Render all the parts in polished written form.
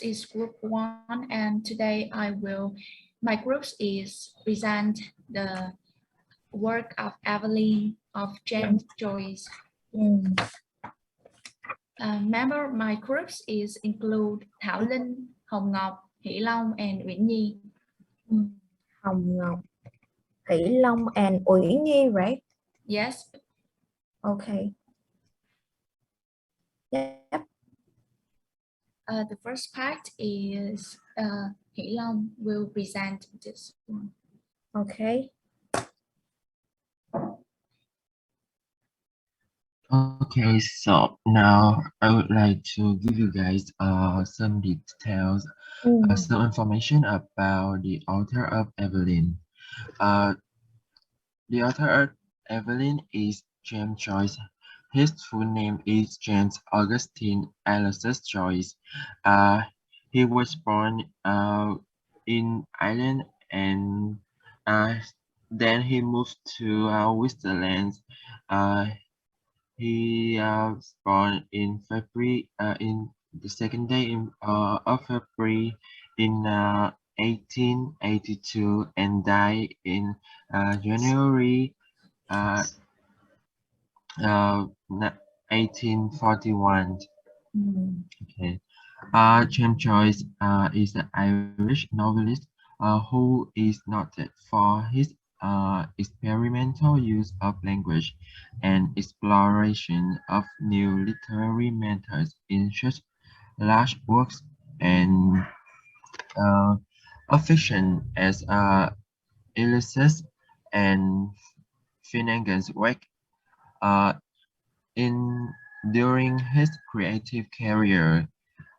is group 1, and today my group is present the work of Eveline of James Joyce. Member of my groups is include Thảo Linh, Hồng Ngọc, Hỷ Long, and Uyển Nhi. Hồng Ngọc, Hỷ Long, and Uyển Nhi, right? Yes. Okay. Yep. The first part is Hỷ Long will present this one. Okay. Okay, so now I would like to give you guys some details, some information about the author of Eveline. The author of Eveline is James Joyce. His full name is James Augustine Aloysius Joyce. He was born in Ireland, and then he moved to Switzerland. He was born in February, in the second day of February in 1882, and died in January 1841. Okay. James Joyce is an Irish novelist who is noted for his experimental use of language and exploration of new literary methods in such large works and of fiction as Ulysses and Finnegan's Wake. During his creative career,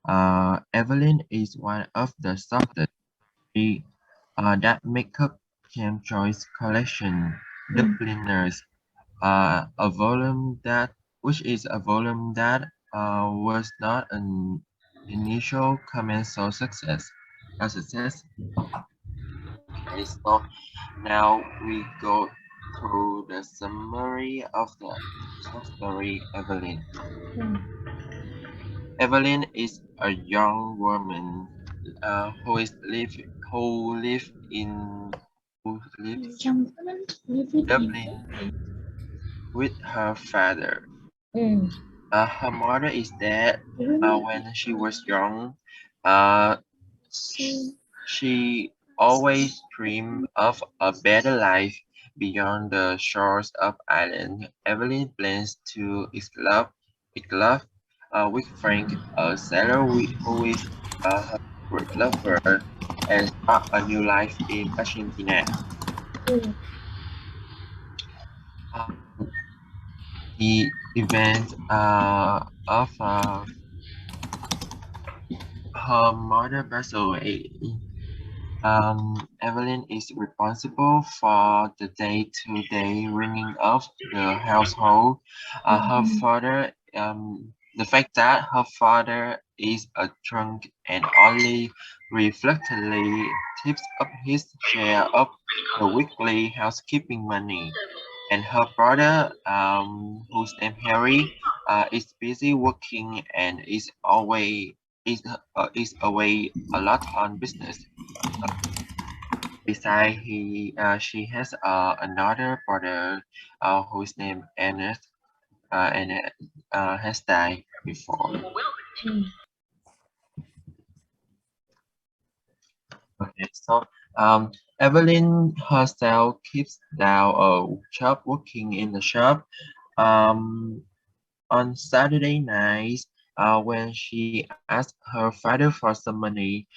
Eveline is one of the softest three that make up James Joyce's collection, Dubliners, which is a volume that was not an initial commercial success. Okay, so now we go through the summary of the short story Eveline. Eveline is a young woman who lives in Dublin with her father. Her mother is dead when she was young. She always dreamed of a better life beyond the shores of Ireland. Eveline plans to escape with Frank, a sailor who is her secret lover, and start a new life in Argentina. The events of her mother passed away. Eveline is responsible for the day-to-day running of the household. Her father, the fact that her father is a drunk and only reflectively tips up his share of the weekly housekeeping money, and her brother, whose name Harry, is busy working and is away a lot on business. Besides, she has another brother whose name Ernest, and has died before. Okay, so Eveline herself keeps down a job working in the shop. On Saturday nights, when she asks her father for some money,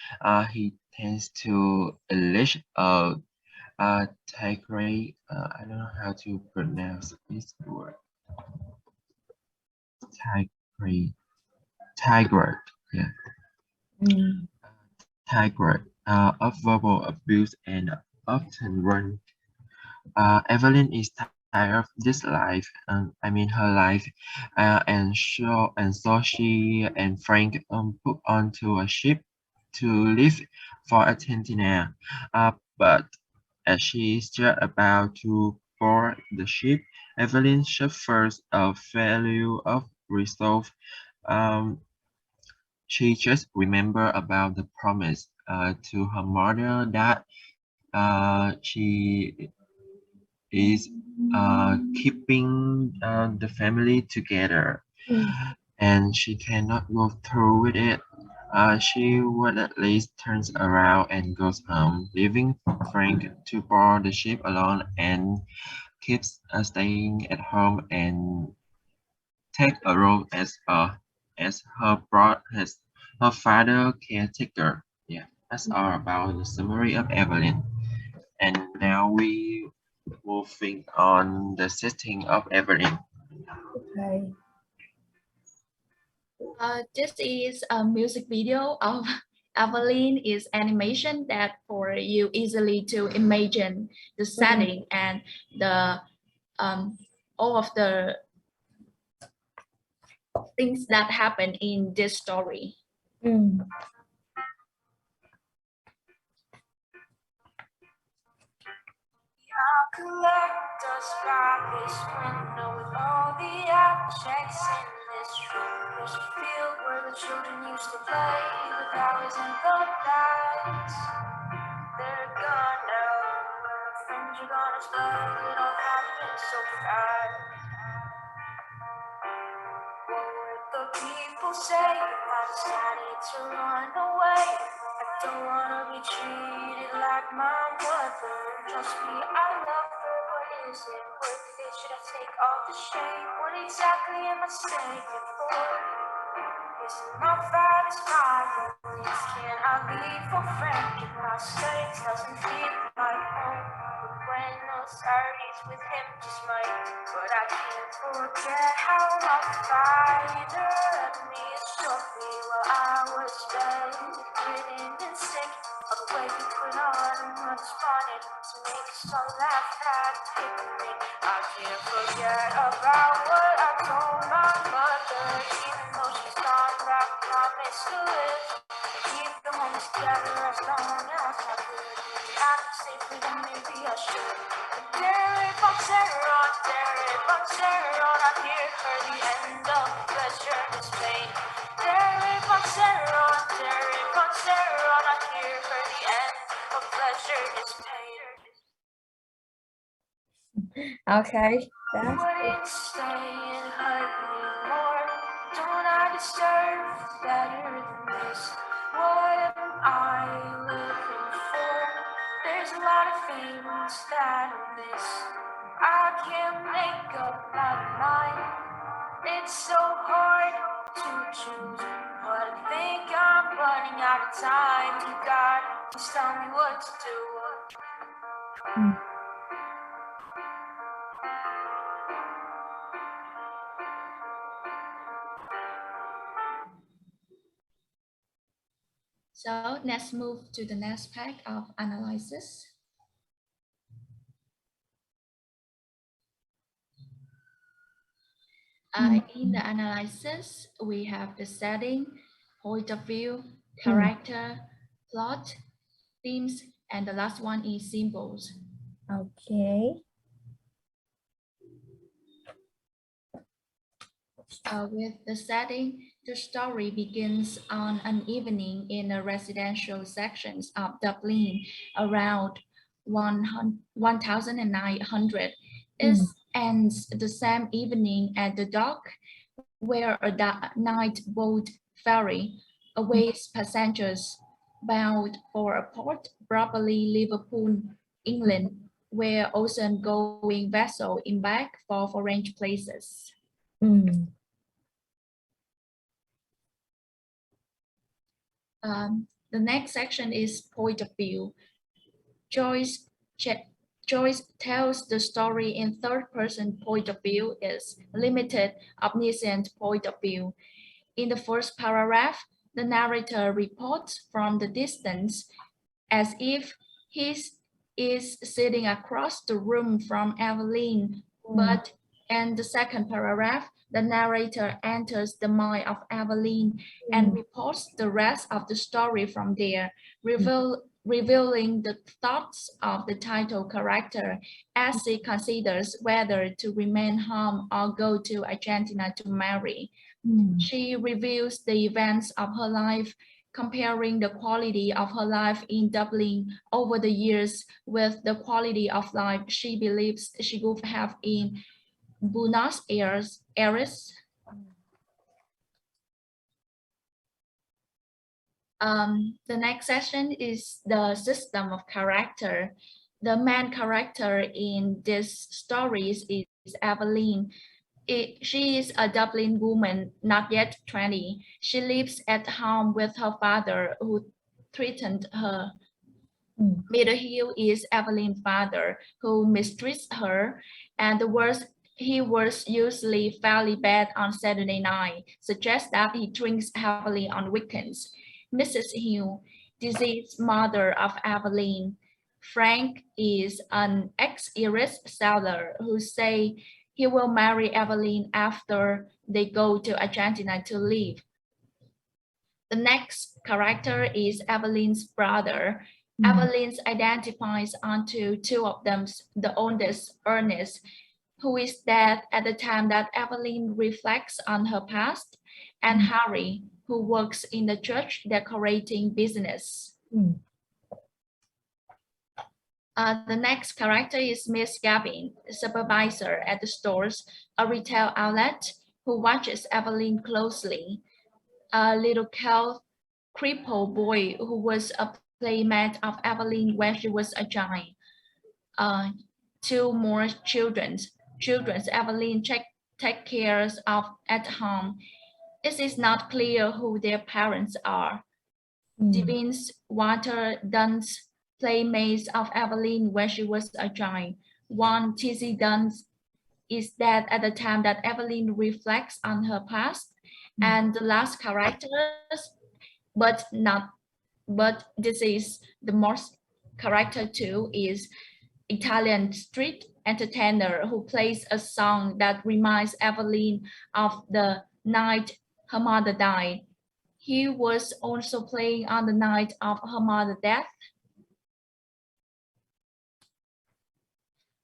he tends to unleash a tigre. I don't know how to pronounce this word. Tigre, yeah. Tigre of verbal abuse and often run. Eveline is tired of this life, her life, and so she and Frank put onto a ship to leave for Argentina. But as she is just about to board the ship, Eveline suffers a failure of resolve. She just remember about the promise to her mother that she is keeping the family together, and she cannot go through with it. She would at least turns around and goes home, leaving Frank to board the ship alone and keeps staying at home and take a role as her father caretaker. Yeah, that's all about the summary of Evelyn. And now we moving on the setting of Evelyn. Okay. This is a music video of Eveline is animation that for you easily to imagine the setting and the all of the things that happen in this story. Collect us by this window with all the objects in this room. There's a field where the children used to play with hours in the lights. They're gone now, our friends are gone as well. It all happened so fast. What would the people say if I decided to run away? I don't wanna be treated like my mother. Trust me, I love her, but is it worth it? Should I take off the shame? What exactly am I saying for? Is it my father's violence? Can I leave for Frank if my space doesn't feel like home? But Buenos Aires with him just might. But I can't forget how my father left me a trophy while I was bedridden and sick. All the way we put on and responded to make us all laugh at picnic. I can't forget about what I told my mother, even though she's gone. I promise to live, keep the home together as long as I could. I could safely, then maybe I should. But there if I'm Sarah, there if I'm Sarah, I hear her the end of pleasure is pain. There if I'm Sarah, there if I'm Sarah, I hear her the end of pleasure is pain. Okay, that's Wouldn't stay and hurt me more. Don't I deserve better than this? What am I living for? There's a lot of things that I miss. I can't make up my mind. It's so hard to choose, but I think I'm running out of time. You God, just tell me what to do. So let's move to the next part of analysis. In the analysis, we have the setting, point of view, character, plot, themes, and the last one is symbols. okay. With the setting, the story begins on an evening in the residential sections of Dublin around 1900. It ends the same evening at the dock where a night boat ferry awaits passengers bound for a port, probably Liverpool, England, where ocean-going vessels embark for foreign places. The next section is point of view. Joyce tells the story in third-person point of view is limited, omniscient point of view. In the first paragraph, the narrator reports from the distance as if he is sitting across the room from Eveline, but in the second paragraph, the narrator enters the mind of Eveline and reports the rest of the story from there, revealing the thoughts of the title character as he considers whether to remain home or go to Argentina to marry. She reviews the events of her life, comparing the quality of her life in Dublin over the years with the quality of life she believes she would have in Buenos Aires. The next section is the system of character. The main character in this stories is Eveline. She is a Dublin woman, not yet 20. She lives at home with her father, who threatened her. Middlehill is Eveline's father, who mistreats her, and the worst, he was usually fairly bad on Saturday night, suggests that he drinks heavily on weekends. Mrs. Hill, deceased mother of Eveline. Frank is an ex-heiress seller who say he will marry Eveline after they go to Argentina to live. The next character is Eveline's brother. Eveline identifies onto two of them, the oldest, Ernest, who is dead at the time that Eveline reflects on her past, and Harry, who works in the church decorating business. The next character is Miss Gavin, supervisor at the stores, a retail outlet, who watches Eveline closely. A little crippled boy who was a playmate of Eveline when she was a child. Two more children Eveline take care of at home. It is not clear who their parents are. Devine's Water Dunn's playmates of Eveline when she was a child. One, Tizzy Dunn, is dead at the time that Eveline reflects on her past. And the last characters, but this is the most character too, is Italian street entertainer who plays a song that reminds Eveline of the night her mother died. He was also playing on the night of her mother's death.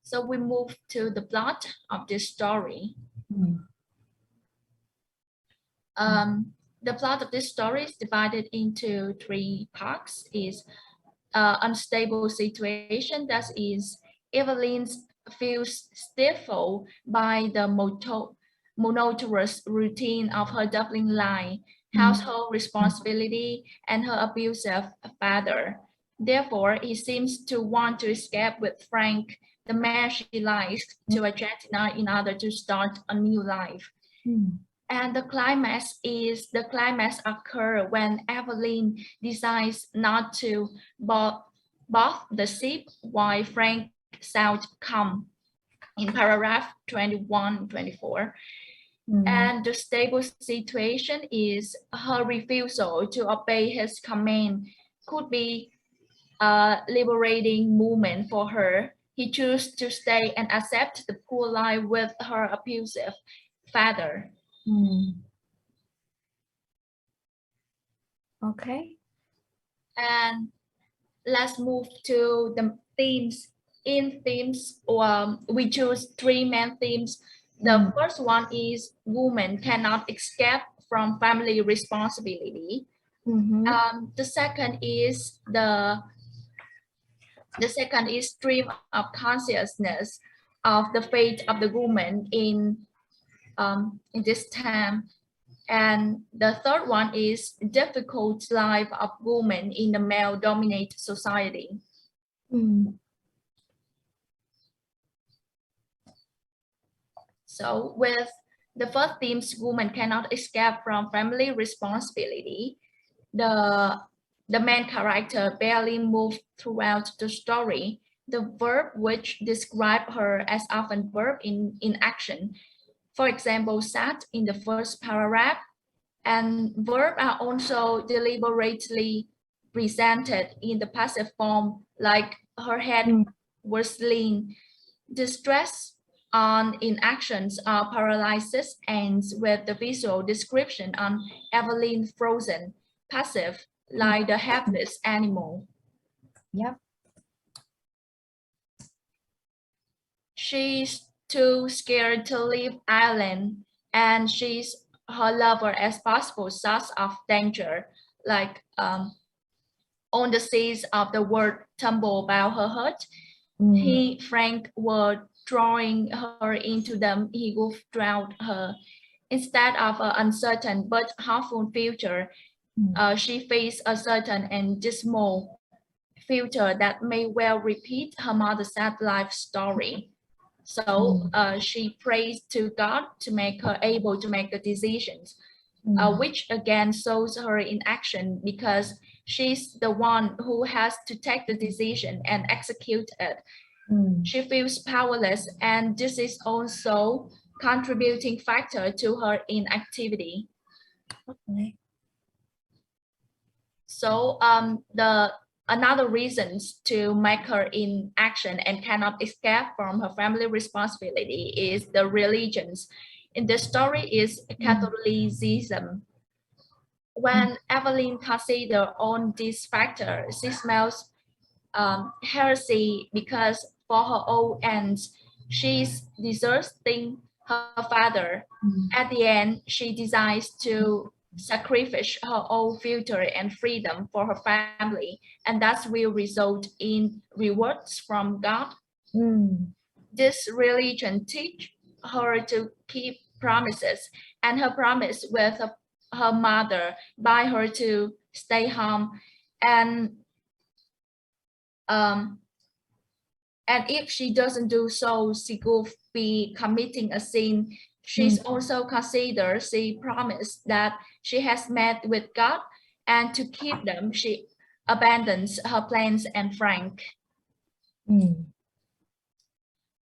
So we move to the plot of this story. The plot of this story is divided into three parts. Is unstable situation, that is, Eveline feels stifled by the monotonous routine of her Dublin life, household responsibility, and her abusive father. Therefore, he seems to want to escape with Frank, the man she likes, to Argentina in order to start a new life. And the climax occurs when Eveline decides not to board the ship while Frank sailed come in paragraph 21-24. And the stable situation is her refusal to obey his command could be a liberating moment for her. He chose to stay and accept the poor life with her abusive father. Okay. And let's move to the themes. In themes, we choose three main themes. The first one is women cannot escape from family responsibility. The second is stream of consciousness of the fate of the woman in this time. And the third one is difficult life of women in the male-dominated society. So with the first themes, women cannot escape from family responsibility. The main character barely moves throughout the story. The verb which describe her as often verb in action. For example, sat in the first paragraph, and verbs are also deliberately presented in the passive form, like her head was lean. The stress on inactions or paralysis ends with the visual description on Eveline frozen, passive, like the helpless animal. Yep. She's too scared to leave Ireland, and her lover as possible source of danger, like on the seas of the world tumble about her head. Frank were drawing her into them, he would drown her. Instead of an uncertain but hopeful future, she faced a certain and dismal future that may well repeat her mother's sad life story. So she prays to God to make her able to make the decisions, which again shows her in action because she's the one who has to take the decision and execute it. She feels powerless, and this is also contributing factor to her inactivity. Okay. So another reasons to make her in action and cannot escape from her family responsibility is the religions. In the story is Catholicism. When Eveline considers all these factors, she smells heresy because for her own ends, she's deserting her father. At the end, she decides to sacrifice her own future and freedom for her family, and that will result in rewards from God. This religion teach her to keep promises, and her promise with her mother by her to stay home, and if she doesn't do so, she could be committing a sin. She's also considered, she promised that she has met with God, and to keep them, she abandons her plans and Frank.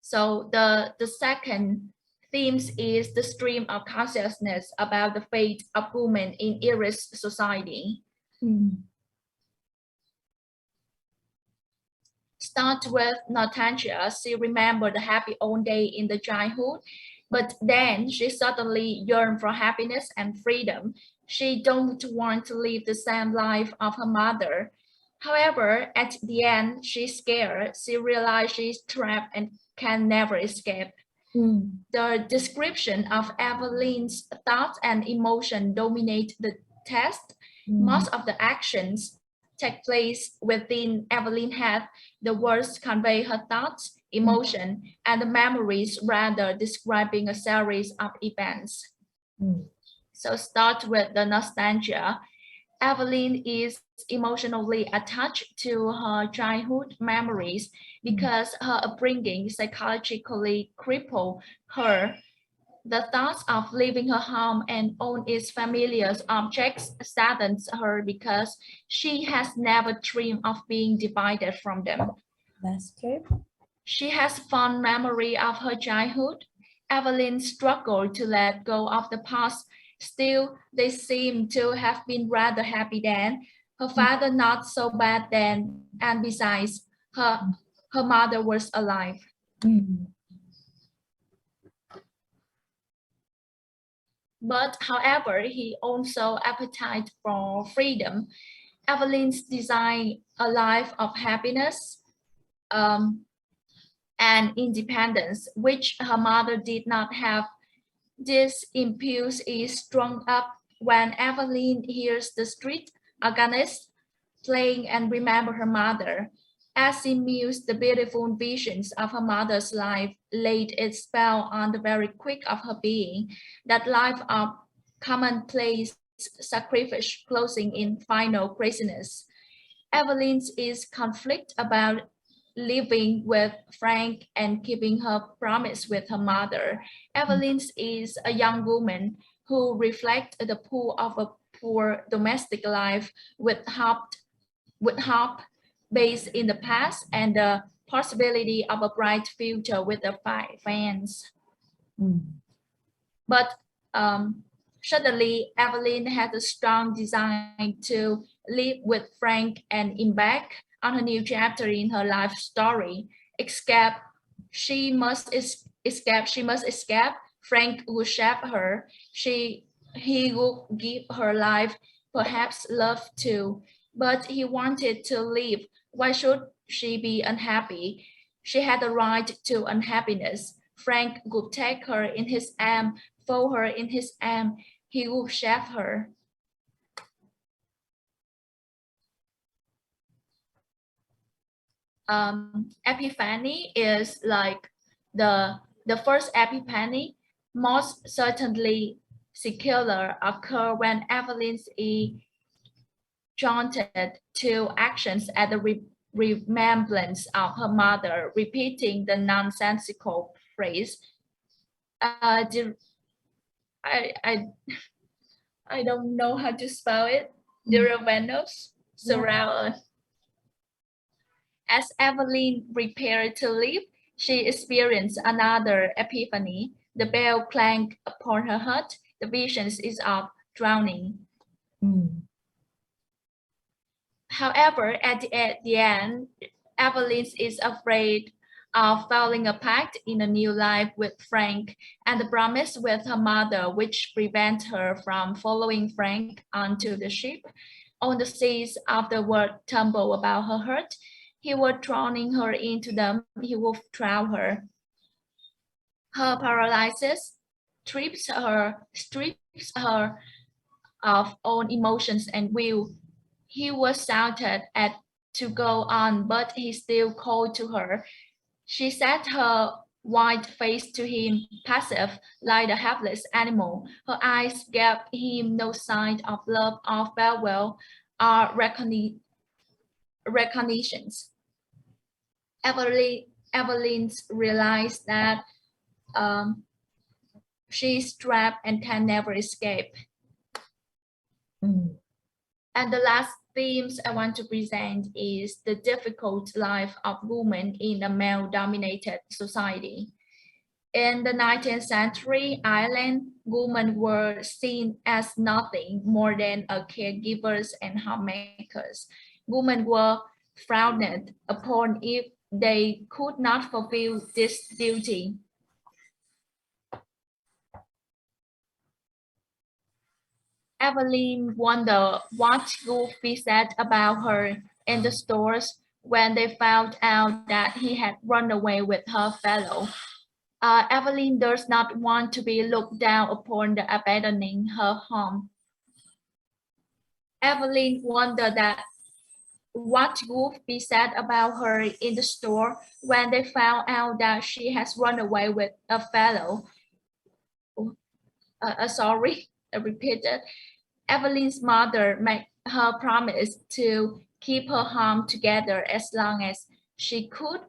So the second themes is the stream of consciousness about the fate of women in Irish society. Start with Natasha. She remembered the happy old day in the childhood, but then she suddenly yearned for happiness and freedom. She don't want to live the same life of her mother. However, at the end, she's scared. She realizes she's trapped and can never escape. The description of Eveline's thoughts and emotion dominate the text. Most of the actions take place within Eveline's head. The words convey her thoughts, emotion, and the memories rather describing a series of events. So start with the nostalgia. Eveline is emotionally attached to her childhood memories because her upbringing psychologically crippled her. The thoughts of leaving her home and own its familiar objects saddens her because she has never dreamed of being divided from them. That's true. She has fond memory of her childhood. Eveline struggled to let go of the past. Still, they seem to have been rather happy then. Her father not so bad then, and besides, her mother was alive. But however, he also appetite for freedom. Eveline's design a life of happiness and independence, which her mother did not have. This impulse is strung up when Eveline hears the street organist playing and remember her mother. As she mused, the beautiful visions of her mother's life laid its spell on the very quick of her being, that life of commonplace sacrifice closing in final craziness. Eveline's is conflict about living with Frank and keeping her promise with her mother. Eveline's is a young woman who reflects the pull of a poor domestic life with hope based in the past and the possibility of a bright future with the fans. But suddenly, Eveline had a strong desire to live with Frank and embark on a new chapter in her life story. Escape, she must escape. She must escape. Frank would shape her. He would give her life, perhaps love too. But he wanted to live. Why should she be unhappy? She had a right to unhappiness. Frank would take her in his arm, fold her in his arm, he would shave her. Epiphany is like the first epiphany, most certainly secular, occur when Eveline is jaunted to actions at the remembrance of her mother, repeating the nonsensical phrase, I, I, I don't know how to spell it, Duravenos, surround. As Eveline prepared to leave, she experienced another epiphany. The bell clanged upon her head. The vision is of drowning. However, at the end, Eveline is afraid of falling apart in a new life with Frank, and the promise with her mother, which prevents her from following Frank onto the ship. On the seas afterward tumble about her heart, he was drowning her into them, he would drown her. Her paralysis strips her of all emotions and will. He was shouted at to go on, but he still called to her. She set her white face to him, passive, like a helpless animal. Her eyes gave him no sign of love or farewell or recognitions. Evelyn realized that she's trapped and can never escape. And the last themes I want to present is the difficult life of women in a male-dominated society. In the 19th century, Ireland, women were seen as nothing more than caregivers and homemakers. Women were frowned upon if they could not fulfill this duty. Eveline wondered what would be said about her in the stores when they found out that he had run away with her fellow. Eveline does not want to be looked down upon the abandoning her home. Eveline wondered that what would be said about her in the store when they found out that she has run away with a fellow. Sorry, I repeated. Eveline's mother made her promise to keep her home together as long as she could.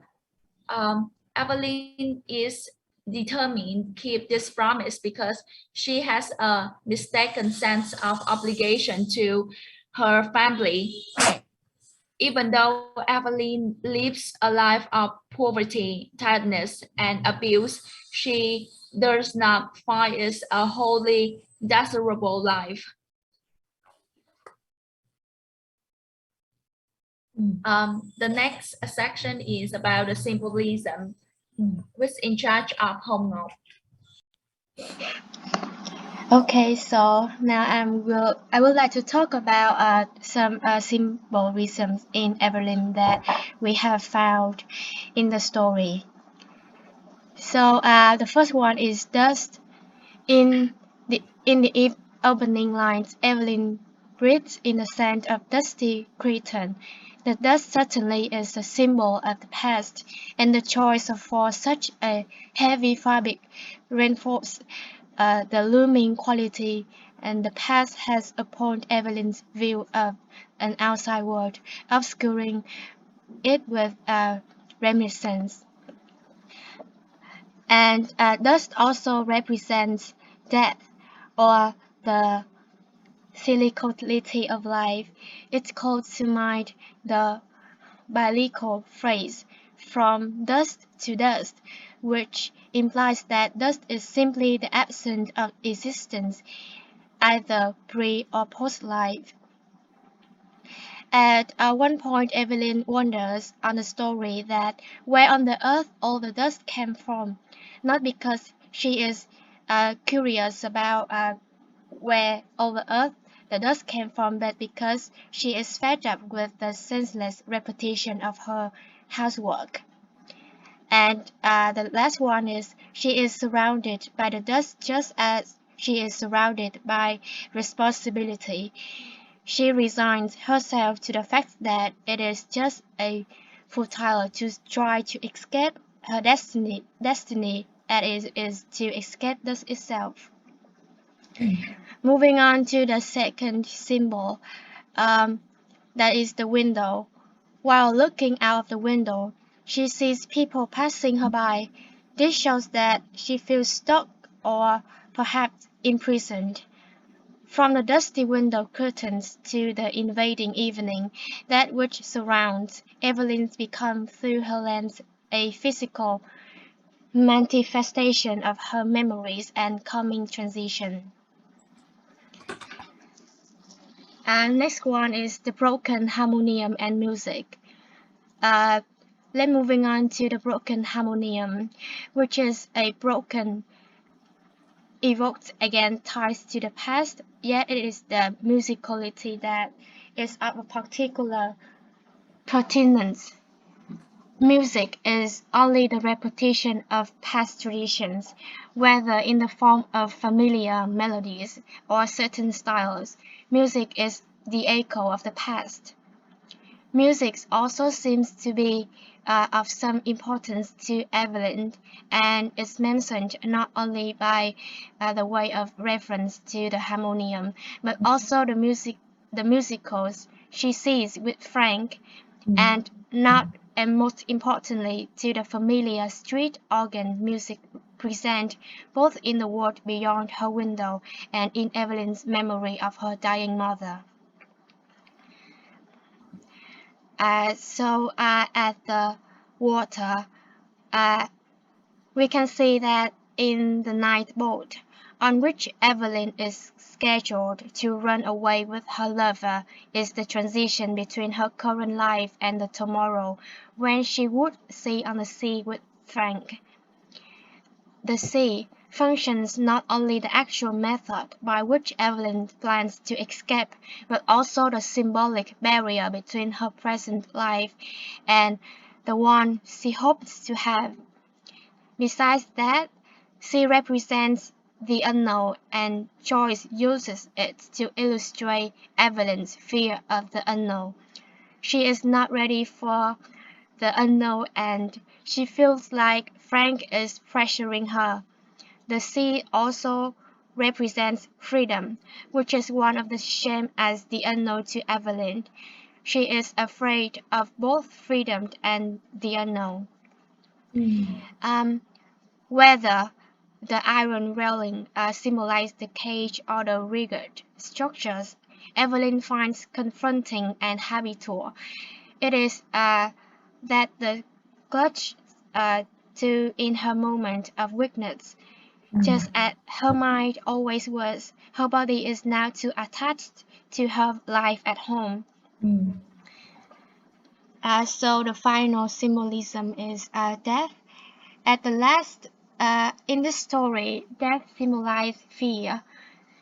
Eveline is determined to keep this promise because she has a mistaken sense of obligation to her family. Even though Eveline lives a life of poverty, tiredness, and abuse, she does not find it a wholly desirable life. The next section is about the symbolism, which in charge of Hồng Ngọc. Okay, so now I would like to talk about some symbolisms in Eveline that we have found in the story. So the first one is dust. In the opening lines, Eveline breathes in the scent of dusty cretin. The dust certainly is a symbol of the past, and the choice for such a heavy fabric reinforces the looming quality and the past has upon Eveline's view of an outside world, obscuring it with reminiscence. And dust also represents death or the cyclicality of life. It calls to mind the biblical phrase, from dust to dust, which implies that dust is simply the absence of existence, either pre or post life. At one point, Eveline wonders on the story that where on the earth all the dust came from, not because she is curious about where all the earth the dust came from, but because she is fed up with the senseless repetition of her housework. And the last one is she is surrounded by the dust just as she is surrounded by responsibility. She resigns herself to the fact that it is just a futile to try to escape her destiny that is to escape this itself. Moving on to the second symbol, that is the window. While looking out of the window, she sees people passing her by. This shows that she feels stuck or perhaps imprisoned. From the dusty window curtains to the invading evening, that which surrounds Eveline becomes through her lens a physical manifestation of her memories and coming transition. And next one is the broken harmonium and music. Then moving on to the broken harmonium, which is a broken evoked again ties to the past, yet it is the musicality that is of a particular pertinence. Music is only the repetition of past traditions, whether in the form of familiar melodies or certain styles. Music is the echo of the past. Music also seems to be of some importance to Eveline, and is mentioned not only by the way of reference to the harmonium, but also the musicals she sees with Frank, and not and most importantly to the familiar street organ music present both in the world beyond her window and in Eveline's memory of her dying mother. At the water, we can see that in the night boat, on which Eveline is scheduled to run away with her lover, is the transition between her current life and the tomorrow when she would sail on the sea with Frank. The sea functions not only the actual method by which Eveline plans to escape, but also the symbolic barrier between her present life and the one she hopes to have. Besides that, she represents the unknown, and Joyce uses it to illustrate Eveline's fear of the unknown. She is not ready for the unknown, and she feels like Frank is pressuring her. The sea also represents freedom, which is one of the same as the unknown to Eveline. She is afraid of both freedom and the unknown. Whether the iron railing symbolizes the cage or the rigid structures Eveline finds confronting and habitual. It is that the clutch to in her moment of weakness. Just as her mind always was, her body is now too attached to her life at home. So the final symbolism is death. At the last, in this story, death symbolizes fear.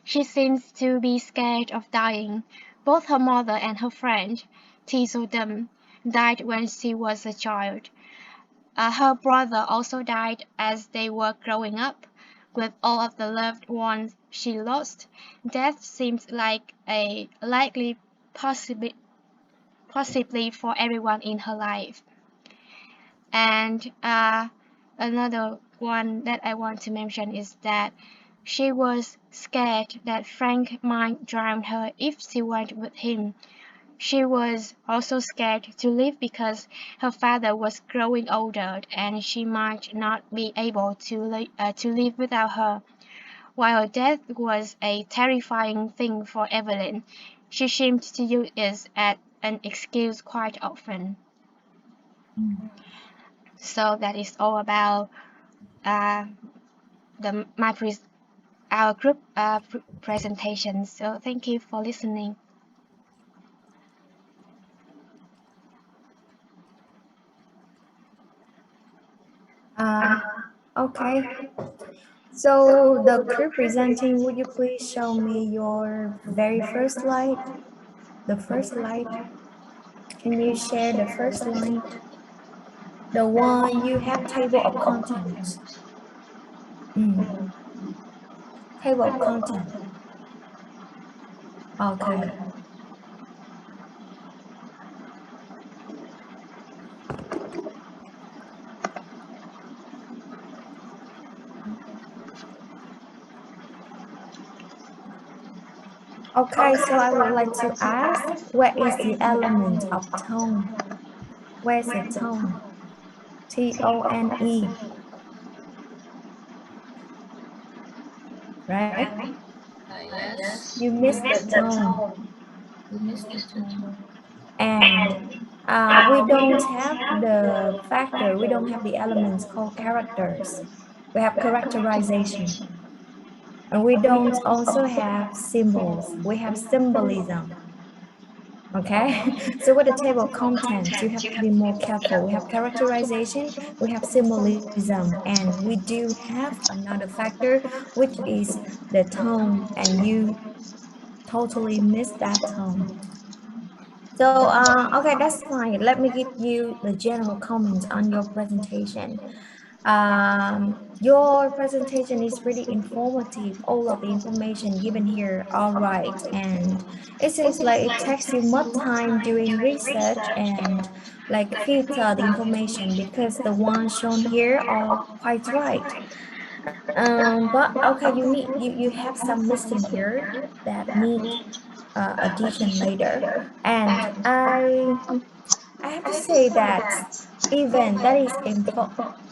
She seems to be scared of dying. Both her mother and her friend, Tisodum, died when she was a child. Her brother also died as they were growing up. With all of the loved ones she lost, death seems like a likely possibly for everyone in her life. And another one that I want to mention is that she was scared that Frank might drown her if she went with him. She was also scared to leave because her father was growing older and she might not be able to live without her. While death was a terrifying thing for Eveline, she seemed to use it as an excuse quite often. So that is all about our group presentation. So thank you for listening. Okay. So the group presenting, would you please show me your very first slide? The first slide. Can you share the first slide? The one you have table of contents. Table of content. Okay. Okay, so I would like to ask, where is the element of tone? Where's the tone? Tone. Right? Yes, You missed the tone. we missed the tone. And we don't have the factor, we don't have the elements called characters. We have characterization. And we don't also have symbols, we have symbolism. Okay, so with the table of contents, you have to be more careful. We have characterization, we have symbolism, and we do have another factor, which is the tone, and you totally missed that tone. So, okay, that's fine. Let me give you the general comments on your presentation. Your presentation is pretty informative. All of the information given here are right, and it seems like it takes you much time doing research and like filter the information because the ones shown here are quite right. But okay, you have some missing here that need addition later, and I have to say that even that is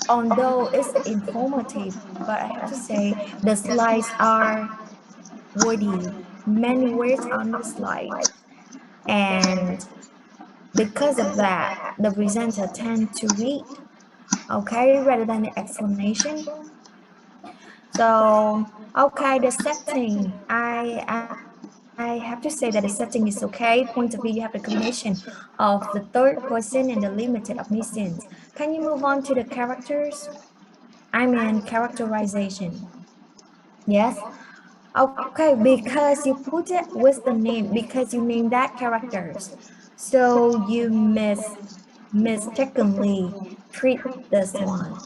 although it's informative, but I have to say the slides are wordy, many words on the slide, and because of that, the presenter tend to read, okay, rather than the explanation. So okay, the setting, I have to say that the setting is okay. Point of view, you have the combination of the third person and the limited omniscience. Can you move on to the characters? I mean characterization. Yes. Okay, because you put it with the name, because you name that characters. So you mistakenly treat this one.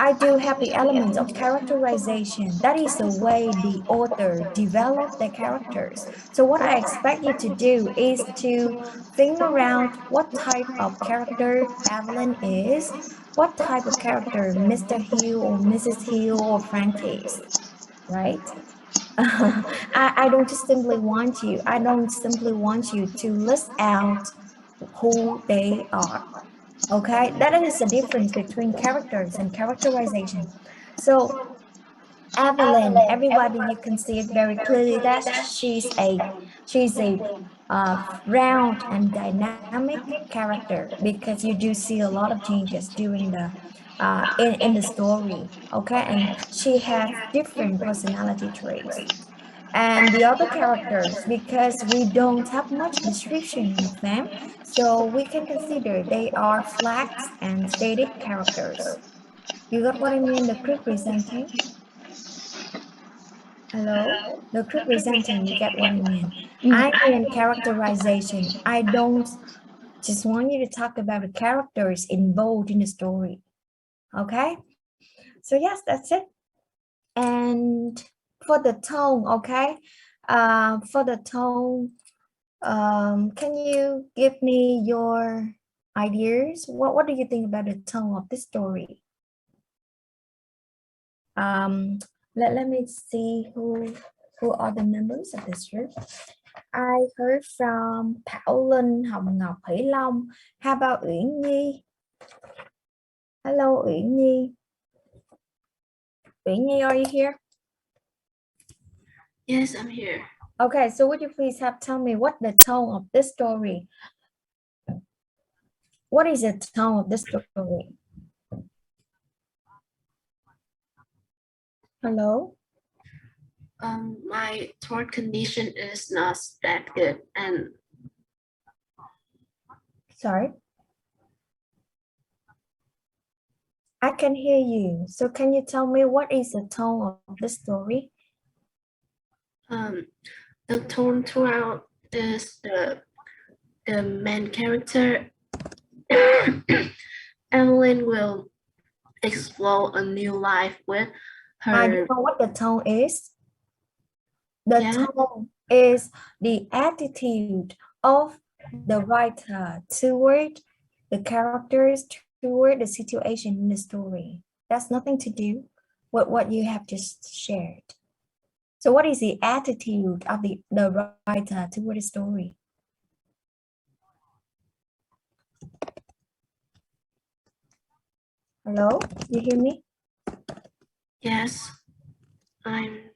I do have the elements of characterization. That is the way the author developed the characters. So what I expect you to do is to think around what type of character Evelyn is, what type of character Mr. Hill or Mrs. Hill or Frank is, right? I don't simply want you to list out who they are. Okay, that is the difference between characters and characterization. So Evelyn, everybody, you can see it very clearly that she's a round and dynamic character because you do see a lot of changes during the in the story. Okay, and she has different personality traits. And the other characters, because we don't have much description of them, so we can consider they are flat and static characters. You got what I mean? The group presenting. Hello? The group presenting, you get what I mean? I mean characterization. I don't just want you to talk about the characters involved in the story. Okay? So yes, that's it. And for the tone, okay? For the tone, can you give me your ideas? What do you think about the tone of this story? Um, let me see who are the members of this group. I heard from Thảo Linh, Hồng Ngọc, Thủy Long. How about Uyển Nhi? Hello, Uyển Nhi. Uyển Nhi, are you here? Yes, I'm here. Okay, so would you please tell me what the tone of this story? What is the tone of this story? Hello? My throat condition is not that good, and Sorry? I can hear you. So can you tell me what is the tone of the story? the tone throughout is the main character. Evelyn will explore a new life with I her. don't know what the tone is. The Yeah. tone is the attitude of the writer toward the characters, toward the situation in the story. That's nothing to do with what you have just shared. So what is the attitude of the writer toward the story? Hello, you hear me? Yes. I'm.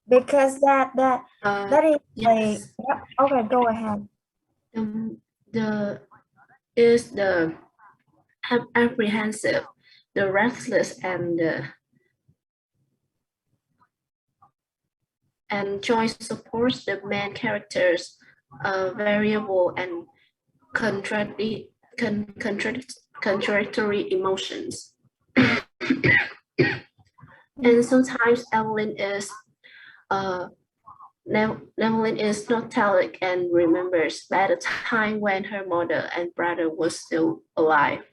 Because that is like, Yes. yep, okay, go ahead. The is the apprehensive, the restless, and Joyce supports the main characters' variable and contradictory contradictory emotions. And sometimes uh, Evelyn is nostalgic and remembers at a time when her mother and brother was still alive.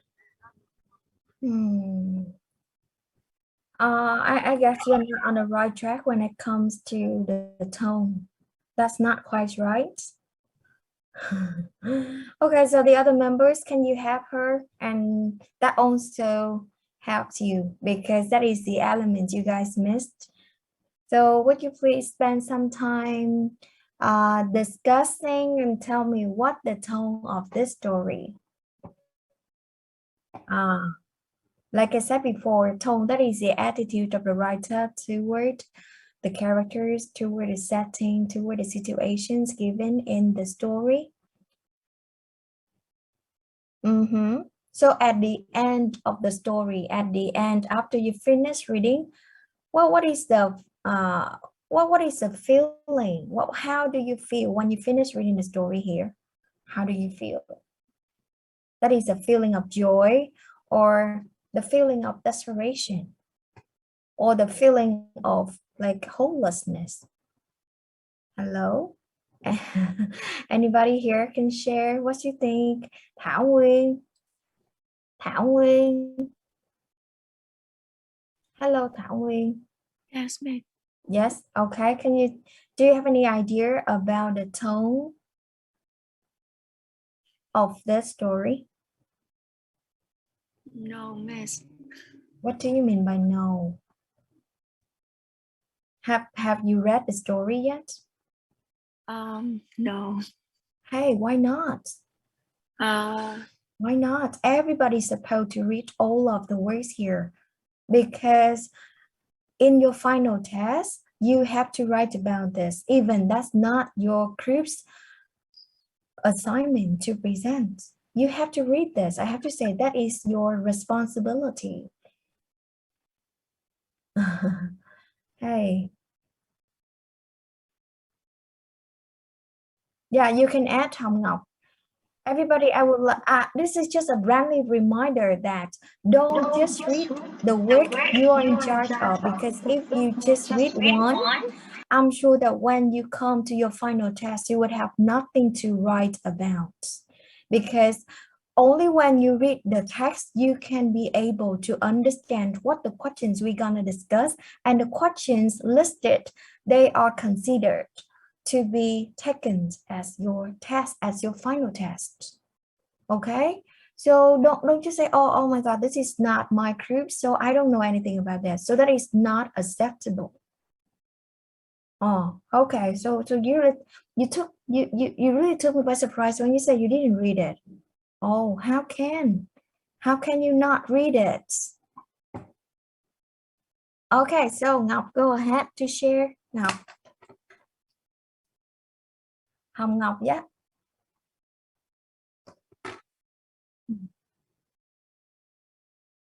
Hmm. I guess you're not on the right track when it comes to the tone. That's not quite right. Okay, so the other members, can you help her? And that also helps you because that is the element you guys missed. So would you please spend some time discussing and tell me what the tone of this story? Ah, like I said before, tone, that is the attitude of the writer toward the characters, toward the setting, toward the situations given in the story. So at the end of the story, at the end, after you finish reading, well, what is the feeling? How do you feel when you finish reading the story here? How do you feel? That is a feeling of joy or the feeling of desperation or the feeling of like hopelessness. Hello? Anybody here can share what you think? Thảo Nguyên. Thảo Nguyên. Hello, Thảo Nguyên. Yes, ma'am. Yes, okay. Do you have any idea about the tone of the story? No, miss. What do you mean by no? Have you read the story yet? No. Hey, why not? Why not? Everybody's supposed to read all of the words here because in your final test, you have to write about this. Even that's not your group's assignment to present. You have to read this. I have to say that is your responsibility. Hey. Yeah, you can add Hồng Ngọc. Everybody, this is just a friendly reminder that don't just read the work you are in charge of, because if you just read one, I'm sure that when you come to your final test, you would have nothing to write about, because only when you read the text, you can be able to understand what the questions we're gonna discuss, and the questions listed, they are considered to be taken as your test, as your final test. Okay, so don't just say, oh my god, this is not my group, so I don't know anything about that. So that is not acceptable. Oh, okay. So you really took me by surprise when you said you didn't read it. Oh, how can you not read it? Okay, so Ngọc, go ahead to share. Ngọc. Hồng Ngọc, yeah.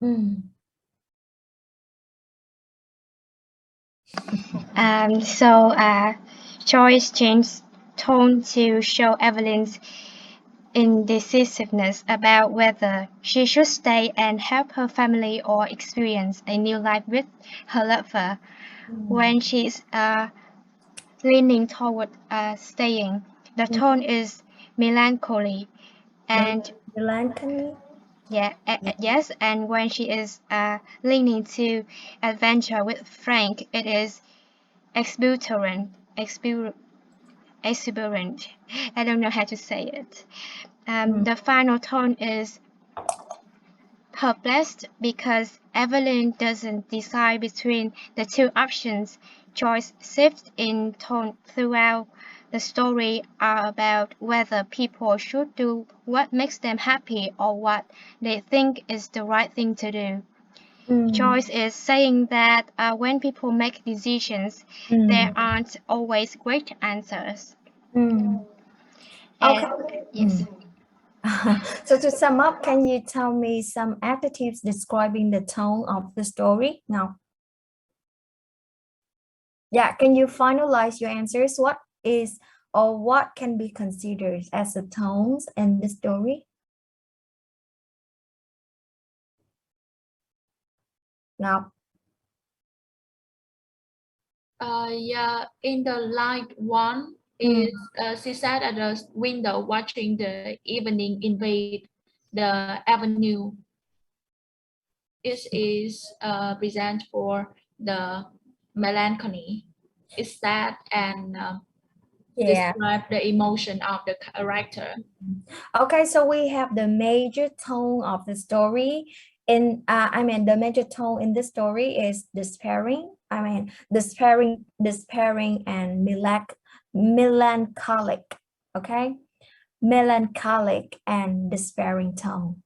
Mm. Joyce changed tone to show Evelyn's indecisiveness about whether she should stay and help her family or experience a new life with her lover. When she's leaning toward staying, the tone is melancholy and Melancholy. Yeah, yes, and when she is leaning to adventure with Frank, it is exuberant, exuberant. I don't know how to say it. The final tone is perplexed because Evelyn doesn't decide between the two options. Choice shifts in tone throughout the story are about whether people should do what makes them happy or what they think is the right thing to do. Choice is saying that when people make decisions, there aren't always great answers. Okay. Yes. So to sum up, can you tell me some adjectives describing the tone of the story now? Yeah, can you finalize your answers? What is or what can be considered as the tones in the story? Now, Yeah, in the light one is she sat at the window watching the evening invade the avenue. It is present for the melancholy. It's sad and yeah. describe the emotion of the character. Okay, so we have the major tone of the story. The major tone in the story is despairing. Despairing and melancholic. Okay, melancholic and despairing tone.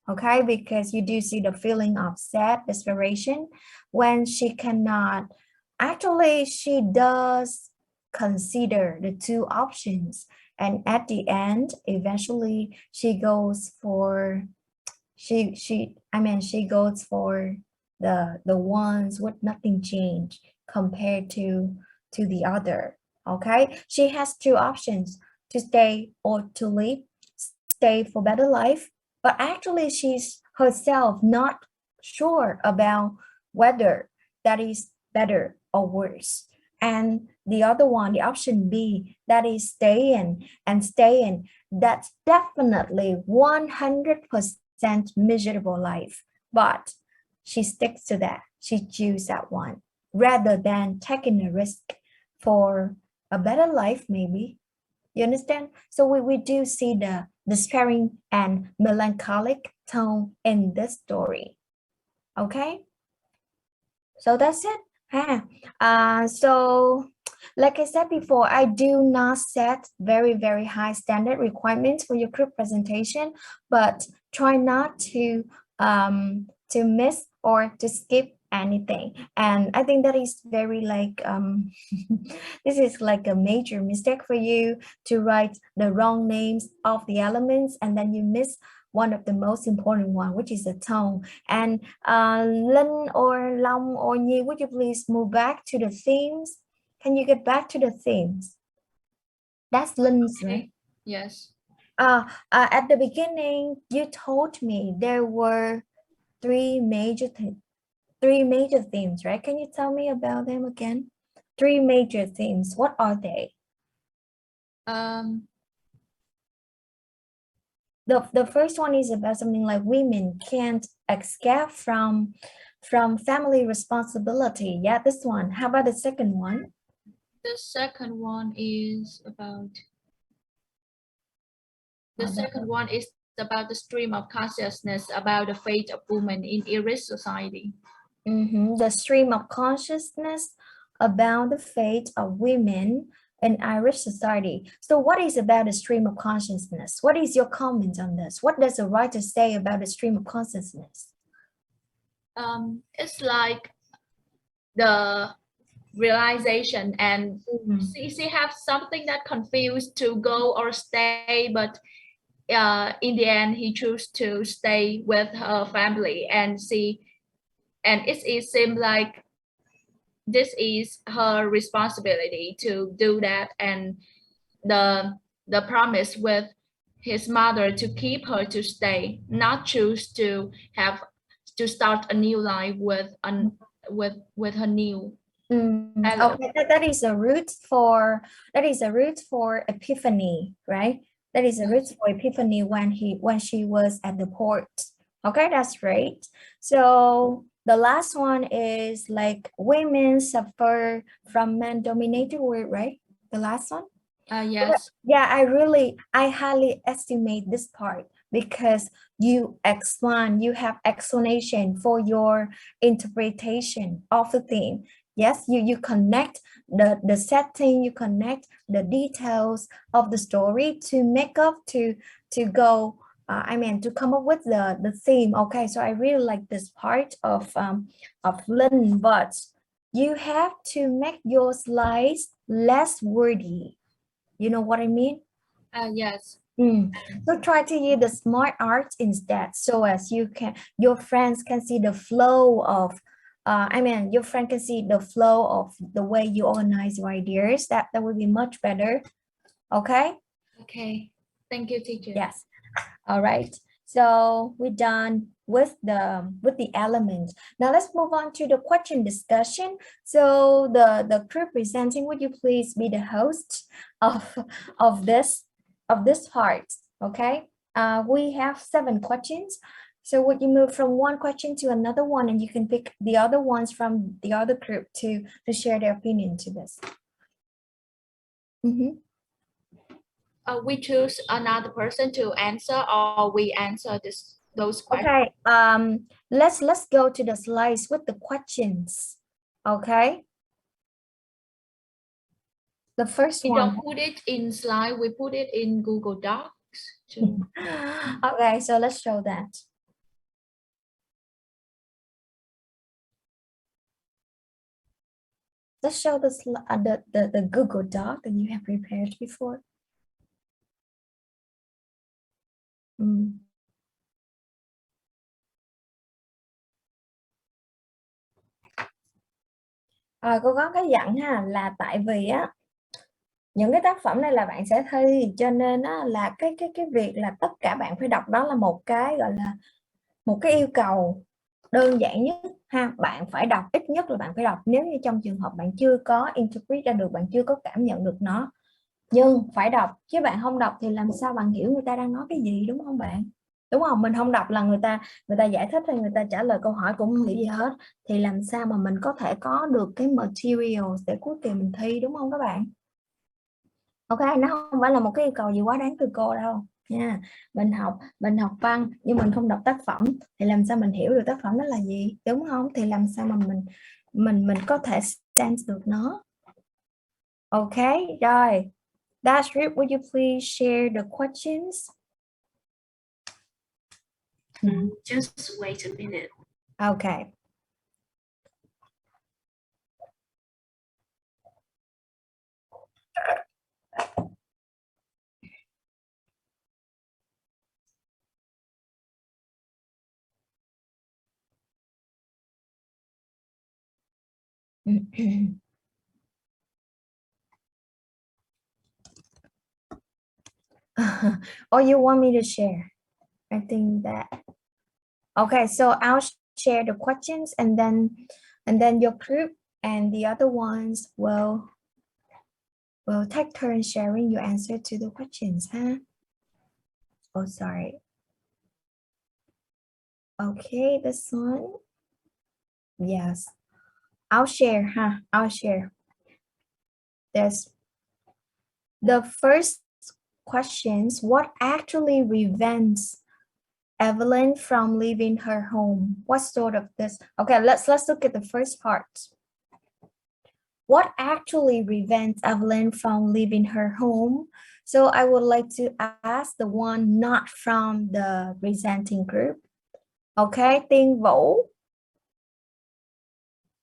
Okay, because you do see the feeling of sad desperation when she cannot. Actually, she does consider the two options, and at the end, eventually, she goes for she goes for the ones with nothing changed compared to the other. Okay, she has two options: to stay or to leave. Stay for better life, but actually she's herself not sure about whether that is better or worse. And the other one, the option B, that is staying, that's definitely 100% miserable life. But she sticks to that. She chooses that one rather than taking a risk for a better life, maybe. You understand? So we do see the despairing and melancholic tone in this story. Okay? So that's it. So like I said before, I do not set very, very high standard requirements for your group presentation, but try not to miss or to skip anything. And I think that is very like this is like a major mistake for you to write the wrong names of the elements and then you miss one of the most important one, which is the tone. And Linh or Long or Nhi, would you please move back to the themes? Can you get back to the themes? That's Lin's, right? Yes. At the beginning, you told me there were three major themes, right? Can you tell me about them again? Three major themes. What are they? The first one is about something like women can't escape from family responsibility. Yeah, this one. How about the second one? The second one is about the stream of consciousness about the fate of women in Irish society. The stream of consciousness about the fate of women in Irish society. So what is about the stream of consciousness? What is your comment on this? What does the writer say about the stream of consciousness? It's like the realization and she have something that confused to go or stay, but in the end he chose to stay with her family and it seems like this is her responsibility to do that, and the promise with his mother to keep her to stay, not choose to have to start a new life with her new fellow. Okay, that is a root for epiphany, right? That is a root for epiphany when she was at the port. Okay, that's great. So the last one is like women suffer from man-dominated work, right? The last one? Yes. Yeah, I highly estimate this part because you have explanation for your interpretation of the theme. Yes, you connect the setting, you connect the details of the story to make up to go to come up with the theme. Okay, so I really like this part of Lynn, but you have to make your slides less wordy. You know what I mean? Yes. So try to use the smart art instead, so as your friends can see the flow of, your friend can see the flow of the way you organize your ideas. That would be much better. Okay. Okay. Thank you, teacher. Yes. All right. So we're done with the elements. Now let's move on to the question discussion. So the crew presenting, would you please be the host of this part? Okay. We have 7 questions. So would you move from one question to another one, and you can pick the other ones from the other group to share their opinion to this. We choose another person to answer, or we answer those questions. Okay. Let's go to the slides with the questions. Okay. The first We one. don't put it in slide, we put it in Google Docs too. Okay, so let's show that. Let's show the Google Doc that you have prepared before. Cô có cái dặn là tại vì những cái tác phẩm này là bạn sẽ thi, cho nên là cái việc là tất cả bạn phải đọc đó là một cái gọi là một cái yêu cầu đơn giản nhất ha. Bạn phải đọc, ít nhất là bạn phải đọc, nếu như trong trường hợp bạn chưa có interpret ra được, bạn chưa có cảm nhận được nó, nhưng phải đọc, chứ bạn không đọc thì làm sao bạn hiểu người ta đang nói cái gì, đúng không bạn? Đúng không? Mình không đọc là người ta giải thích hay người ta trả lời câu hỏi cũng không hiểu gì hết, thì làm sao mà mình có thể có được cái material để cuối kỳ mình thi, đúng không các bạn? Ok, nó không phải là một cái yêu cầu gì quá đáng từ cô đâu nha. Mình học văn nhưng mình không đọc tác phẩm thì làm sao mình hiểu được tác phẩm đó là gì, đúng không? Thì làm sao mà mình có thể sense được nó. Ok, rồi. That's it. Would you please share the questions? Just wait a minute. Okay. Or you want me to share? I think that. Okay, so I'll share the questions, and then your group and the other ones will take turns sharing your answer to the questions, huh? Oh, sorry. Okay, this one. Yes. I'll share, huh? I'll share. There's the first questions. What actually prevents Eveline from leaving her home? What sort of this? Okay, let's look at the first part. What actually prevents Eveline from leaving her home? So I would like to ask the one not from the presenting group. Okay, Tiên Vũ.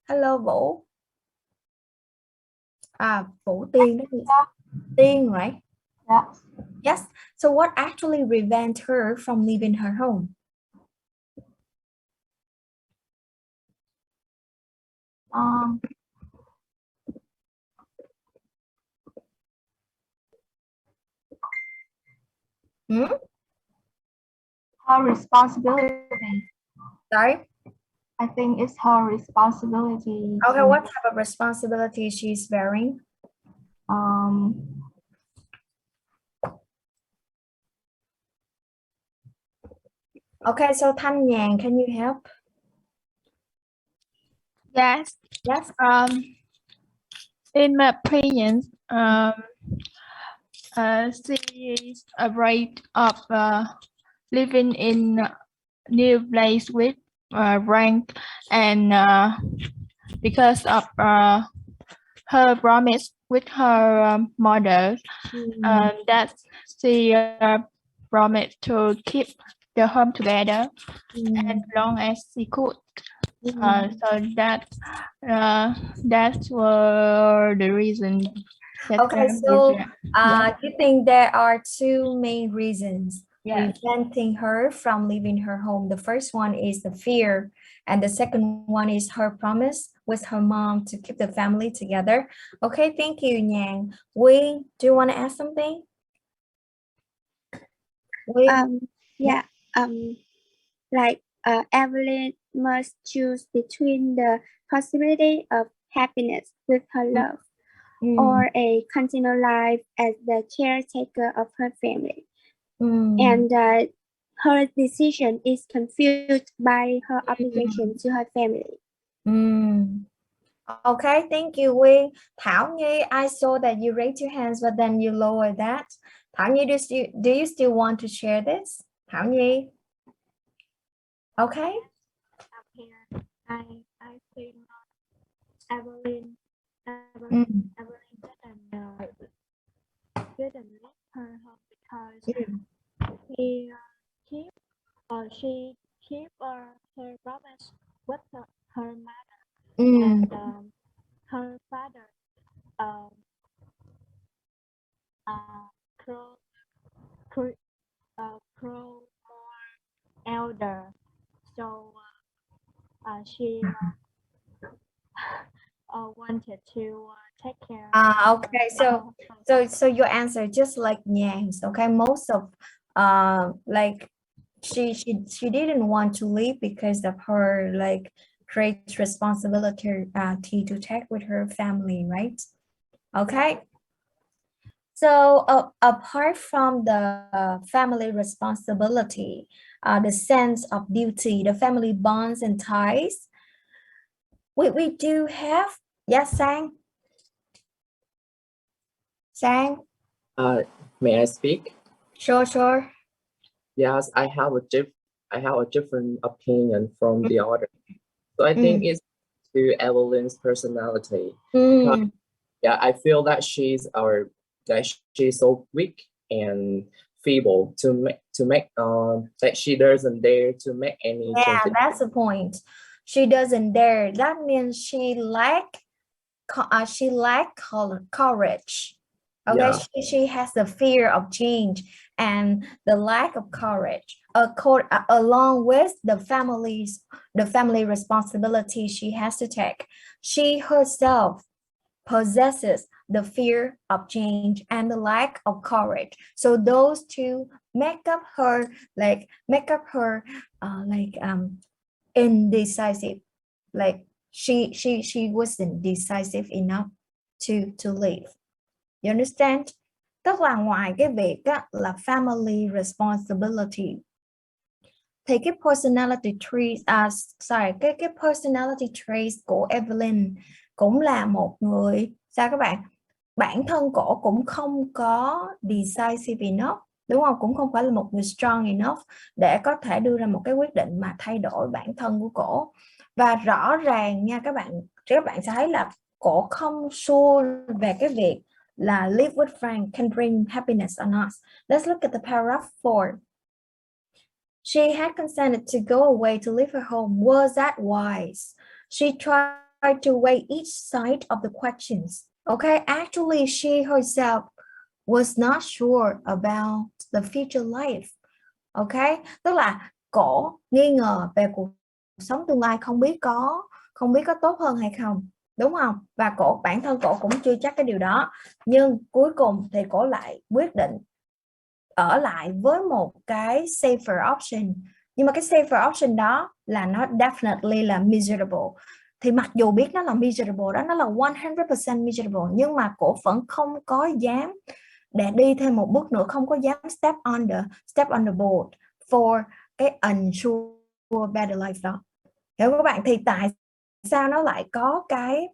Hello Vũ. Vũ Tiên, Tiên, right? Yeah. Yes. So what actually prevents her from leaving her home? Her responsibility. Sorry? I think it's her responsibility. Okay, what type of responsibility she's bearing? Okay, so Thanh Nhàn, can you help? Yes. Yes. In my opinion, she is afraid of living in a new place with rank and because of her promise with her mother, that she promised to keep the home together as long as she could. So that's were the reason. Okay, so you think there are two main reasons preventing her from leaving her home. The first one is the fear, and the second one is her promise with her mom to keep the family together. Okay, thank you, Nhàn. Wing, do you want to add something? Wing? Yeah. Like Evelyn must choose between the possibility of happiness with her love or a continual life as the caretaker of her family. And her decision is confused by her obligation to her family. Okay, thank you, Wing. Thảo Nhi, I saw that you raised your hands, but then you lowered that. Thảo Nhi, do you still want to share this? Thảo Nhi? Okay. I think Evelyn didn't leave her home because she keep her promise with her mother and her father grow more elder, so she wanted to take care. Okay, so your answer just like Nyan's. Okay, most of like she didn't want to leave because of her like great responsibility to take with her family, right? Okay. So apart from the family responsibility, the sense of duty, the family bonds and ties, we do have, yes, Sang? Sang? May I speak? Sure. Yes, I have a different opinion from the other. So I think it's to Evelyn's personality. Because, yeah, I feel that she's so weak and feeble to make that she doesn't dare to make any change. Yeah, that's the point. She doesn't dare. That means she lack courage. Okay, Yeah. she has the fear of change and the lack of courage. Along with the family responsibility she has to take, she herself possesses the fear of change and the lack of courage. So those two make up her indecisive. Like she wasn't decisive enough to leave. You understand? Tức là ngoài cái việc á, là family responsibility thì cái personality cái personality traits của Evelyn cũng là một người sao các bạn? Bản thân cổ cũng không có decisive enough, đúng không? Cũng không phải là một người strong enough để có thể đưa ra một cái quyết định mà thay đổi bản thân của cổ. Và rõ ràng nha các bạn sẽ thấy là cổ không sure về cái việc là live with friends can bring happiness or not. Let's look at the paragraph 4. She had consented to go away to leave her home. Was that wise? She tried to weigh each side of the questions. Okay, actually, she herself was not sure about the future life. Okay, tức là cổ nghi ngờ về cuộc sống tương lai, không biết có tốt hơn hay không, đúng không? Và bản thân cổ cũng chưa chắc cái điều đó, nhưng cuối cùng thì cổ lại quyết định ở lại với một cái safer option. Nhưng mà cái safer option đó là nó definitely là miserable. Thì mặc dù biết nó là miserable đó, nó là 100% miserable, nhưng mà cổ vẫn không có dám để đi thêm một bước nữa, không có dám step on the board for cái unsure about the life đó, hiểu các bạn? Thì tại sao nó lại có cái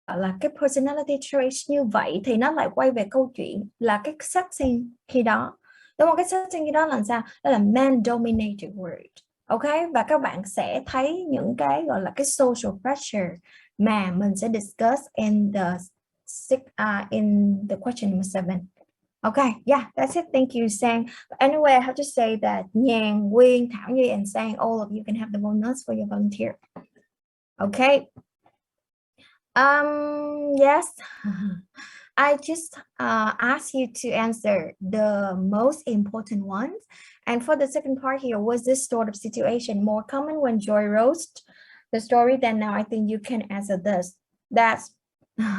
gọi là cái personality traits như vậy, thì nó lại quay về câu chuyện là cái setting khi đó, đúng không? Cái setting khi đó là sao? Đó là man dominated world, ok? Và các bạn sẽ thấy những cái gọi là cái social pressure mà mình sẽ discuss in the question number 7. Okay, yeah, that's it. Thank you, Sang. Anyway, I have to say that Nhàn, Nguyên, Thảo Nhi, and Sang, all of you can have the bonus for your volunteer. Okay. Yes. I just asked you to answer the most important ones. And for the second part here, was this sort of situation more common when Joy wrote the story? Then now I think you can answer this. That's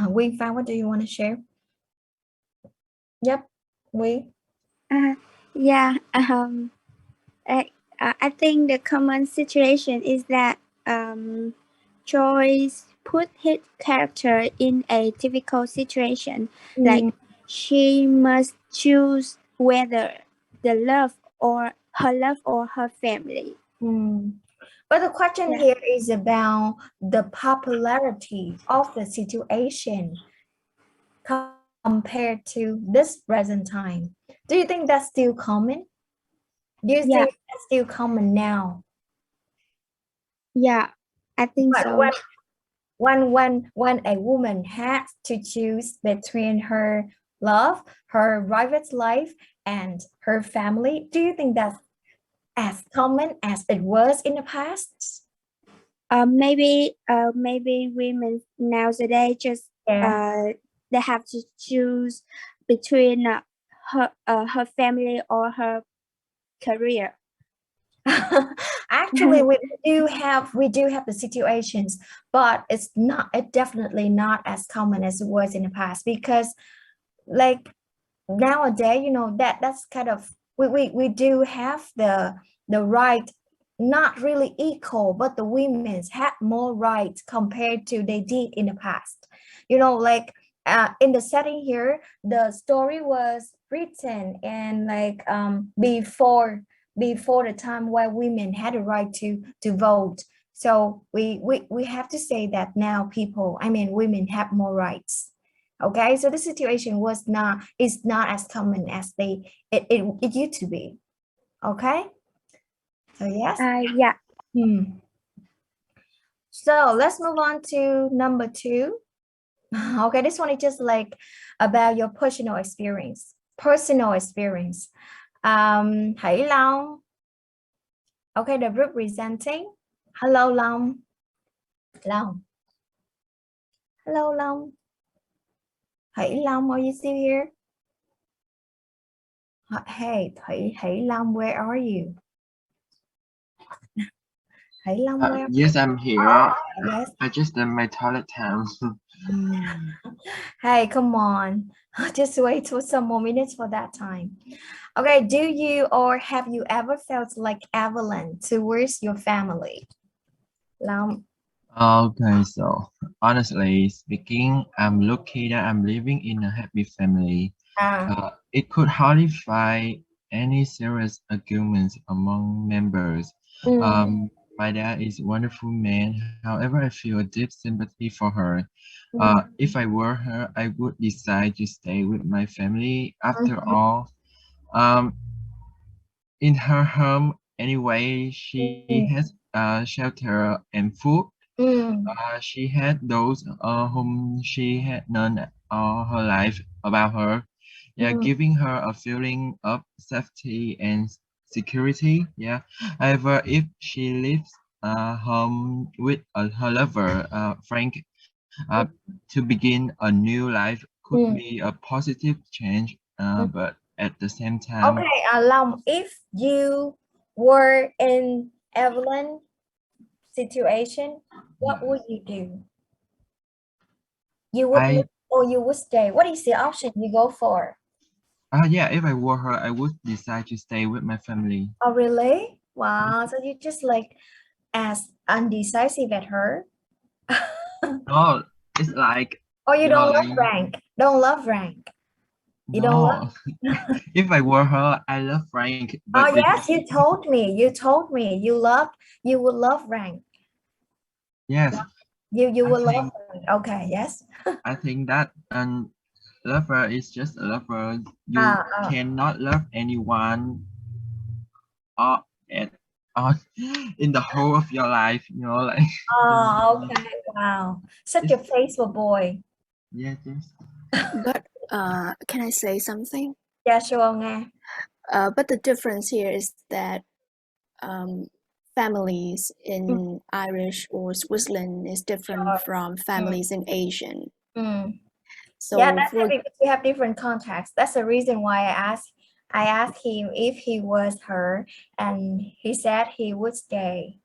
Wing Fan, what do you want to share? Yep, Wing. Yeah. I think the common situation is that Joyce put his character in a difficult situation. Like she must choose whether the love or her family. But the question here is about the popularity of the situation compared to this present time. Do you think that's still common? Do you think that's still common now? Yeah, I think so. When a woman has to choose between her love, her private life, and her family, do you think that's as common as it was in the past? Maybe women nowadays just they have to choose between her family or her career. Actually, we do have the situations, but it's definitely not as common as it was in the past, because like nowadays, you know, that's kind of we do have the right, not really equal, but the women's had more rights compared to they did in the past. You know, like in the setting here, the story was written and like before the time where women had a right to vote. So we have to say that now women have more rights. Okay, so the situation is not as common as it used to be. Okay, so yes. Yeah. So let's move on to number 2. Okay, this one is just like about your personal experience. Hãy Long. Okay, the representing. Hello, Long. Hello, Long. Hãy Long, are you still here? Hey, Hãy Long, where are you? Hãy Long, where? Yes, I'm here. Yes. I just in my toilet time. Hey, come on. Just wait for some more minutes for that time. Okay, do you or have you ever felt like Eveline towards your family? Long. Okay, so honestly speaking, I'm lucky that I'm living in a happy family. It could hardly find any serious arguments among members. My dad is a wonderful man. However, I feel a deep sympathy for her. If I were her, I would decide to stay with my family. After all, in her home anyway, she has shelter and food. She had those whom she had known all her life about her, giving her a feeling of safety and security. However, if she lives home with her lover, Frank, to begin a new life could be a positive change, but at the same time. Okay, Long, if you were in Eveline situation, what would you do? You would leave or you would stay? What is the option you go for? Yeah, if I were her, I would decide to stay with my family. Oh, really? Wow, so you just like as undecisive at her? Oh, it's like... Or you don't love Frank? Don't love Frank? You don't love? If I were her, I love Frank. But Oh yes, you told me. You told me you would love Frank. yes, You I will love think Frank. Okay, yes. I think that lover is just a lover. You Ah, cannot love anyone uh, at in the whole of your life. You know, like oh, okay. Wow. Such a it's, faithful boy. yes, yes. But can I say something? Yeah, sure, nghe. But the difference here is that families in Irish or Switzerland is different from families in Asian. Yeah, So that's it because we have different contexts. That's the reason why I asked him if he was her, and he said he would stay.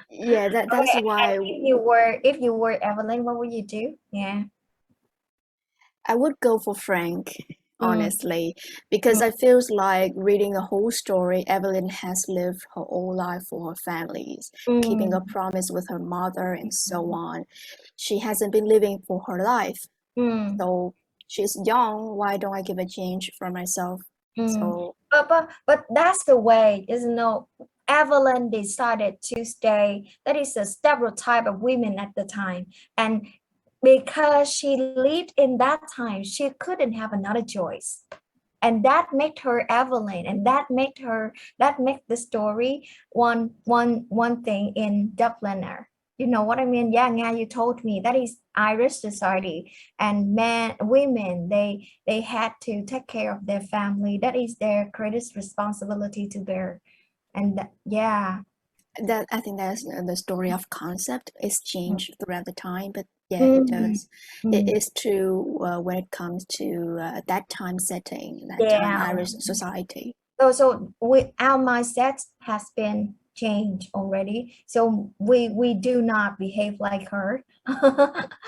yeah, that's Okay, why and if you were Eveline, what would you do? Yeah. I would go for Frank, honestly, because I feels like reading a whole story. Evelyn has lived her whole life for her families, keeping a promise with her mother and so on. She hasn't been living for her life. So she's young. Why don't I give a change for myself? So But that's the way, isn't it? Evelyn decided to stay. That is a stereotype of women at the time, and because she lived in that time, she couldn't have another choice, and that made her Evelyn, and that made the story one thing in Dubliner. You know what I mean? Yeah, Nga, you told me that is Irish society, and women, they had to take care of their family. That is their greatest responsibility to bear, and yeah. that I think that's the story of concept is changed throughout the time, but yeah, it does. It is true when it comes to that time setting, that time Irish society. So our mindset has been changed already. So we do not behave like her.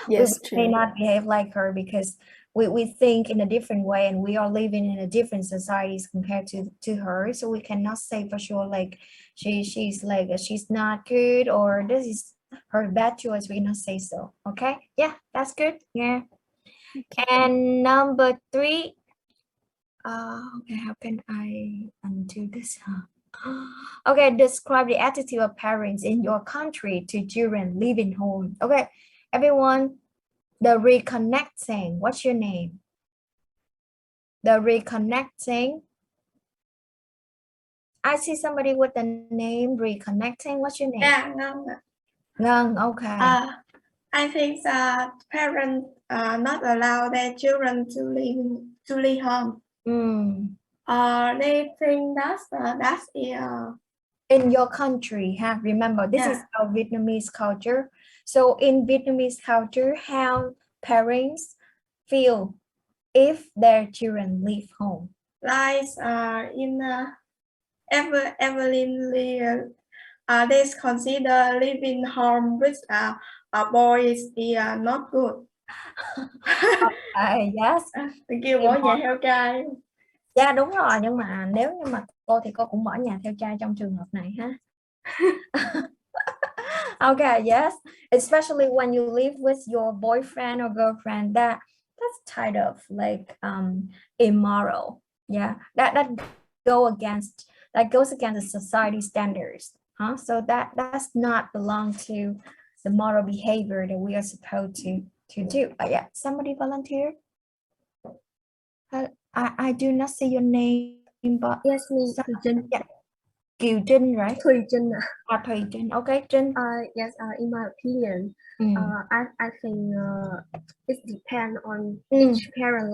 Yes, We may true. not behave like her because we think in a different way, and we are living in a different societies compared to her. So we cannot say for sure like she's like she's not good or this is her bad choice. We cannot say so. Okay. Yeah, that's good. Yeah. And number 3. Okay, how can I undo this? Okay, describe the attitude of parents in your country to children leaving home. Okay, everyone, the reconnecting. What's your name? The reconnecting. I see somebody with the name reconnecting. What's your name? Yeah, Ngân ạ. Ngân, okay. I think that parents not allow their children to leave home. They think that's in your country, huh? Remember, this is our Vietnamese culture. So in Vietnamese culture, how parents feel if their children leave home? Like in Eveline, they consider living home with a boy is not good. Yes. Kêu bỏ nhà theo trai. Dạ đúng rồi, nhưng mà nếu như mà cô thì cô cũng bỏ nhà theo trai trong trường hợp này ha. Okay, yes, especially when you live with your boyfriend or girlfriend, that's kind of like immoral. Yeah, that goes against the society standards, huh? So that does not belong to the moral behavior that we are supposed to do. But yeah, somebody volunteer. I do not see your name, but yes, me, Thùy Trinh. Yeah. Kiều Trinh, right? Thùy Trinh. Thùy Trinh. Okay, Trinh. Yes, in my opinion, I think it depends on each parent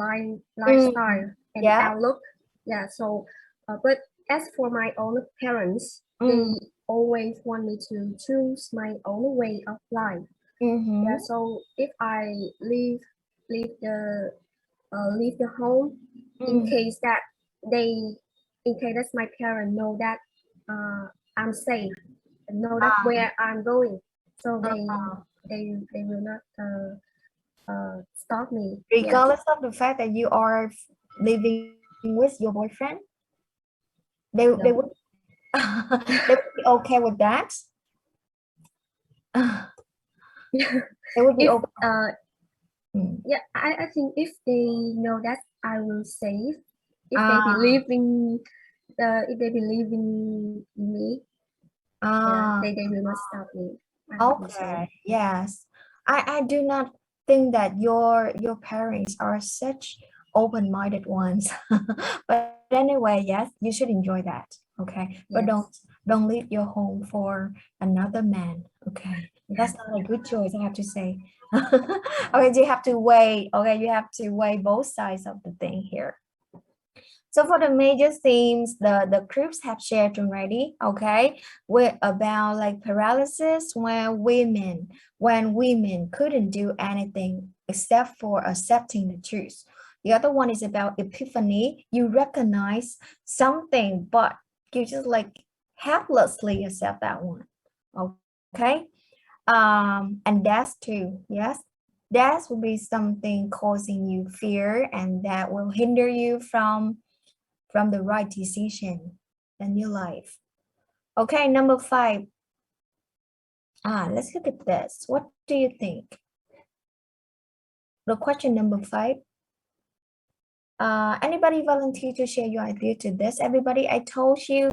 lifestyle and outlook. Yeah, so, but as for my own parents, they always want me to choose my own way of life. Yeah, so if I leave the home, in case that my parents know that I'm safe and know that where I'm going, so they will not stop me. Regardless of the fact that you are living with your boyfriend, they would they would be okay with that. They would be okay. Yeah, I think if they know that I will save, if they believe in me, they will not stop me. I think so. Okay, yes. I do not think that your parents are such open-minded ones. But anyway, yes, you should enjoy that. Okay. But Yes. don't leave your home for another man. Okay. That's not a good choice, I have to say. Okay, you have to weigh, okay, you have to weigh both sides of the thing here. So for the major themes, the groups have shared already, okay, with about like paralysis when women couldn't do anything except for accepting the truth. The other one is about epiphany. You recognize something, but you just like helplessly accept that one. Okay. And that's too, yes. That will be something causing you fear and that will hinder you from the right decision in your life. Okay, number 5. Let's look at this. What do you think? The question number 5. Anybody volunteer to share your idea to this? Everybody, I told you,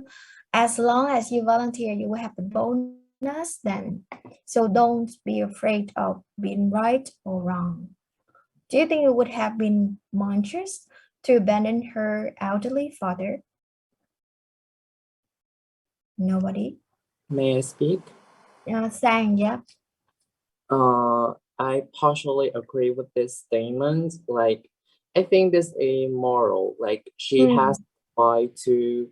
as long as you volunteer, you will have the bonus then. So don't be afraid of being right or wrong. Do you think it would have been monstrous to abandon her elderly father? Nobody? May I speak? Sang, yeah. I partially agree with this statement. Like, I think this is immoral. Like, she has tried to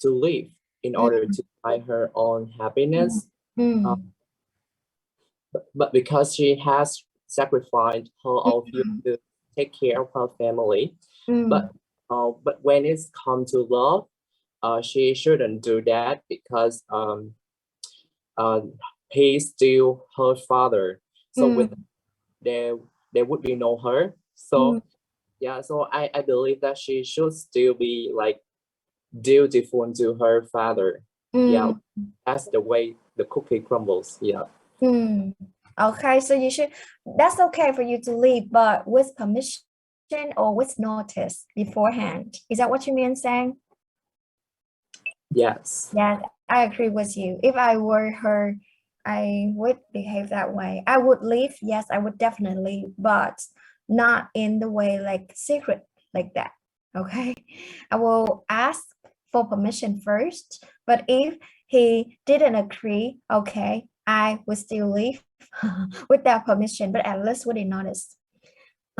live in order to find her own happiness. But because she has sacrificed her own youth to take care of her family, but when it's come to love, she shouldn't do that because he's still her father. So with there would be no her. So yeah, so I believe that she should still be like dutiful to her father. Yeah, that's the way the cookie crumbles. Yeah. Okay, so you should, that's okay for you to leave, but with permission or with notice beforehand. Is that what you mean, Sang? Yes. Yeah, I agree with you. If I were her, I would behave that way. I would leave, yes, I would definitely, but not in the way like secret like that. Okay, I will ask for permission first, but if he didn't agree, okay, I would still leave without permission, but at least with a notice.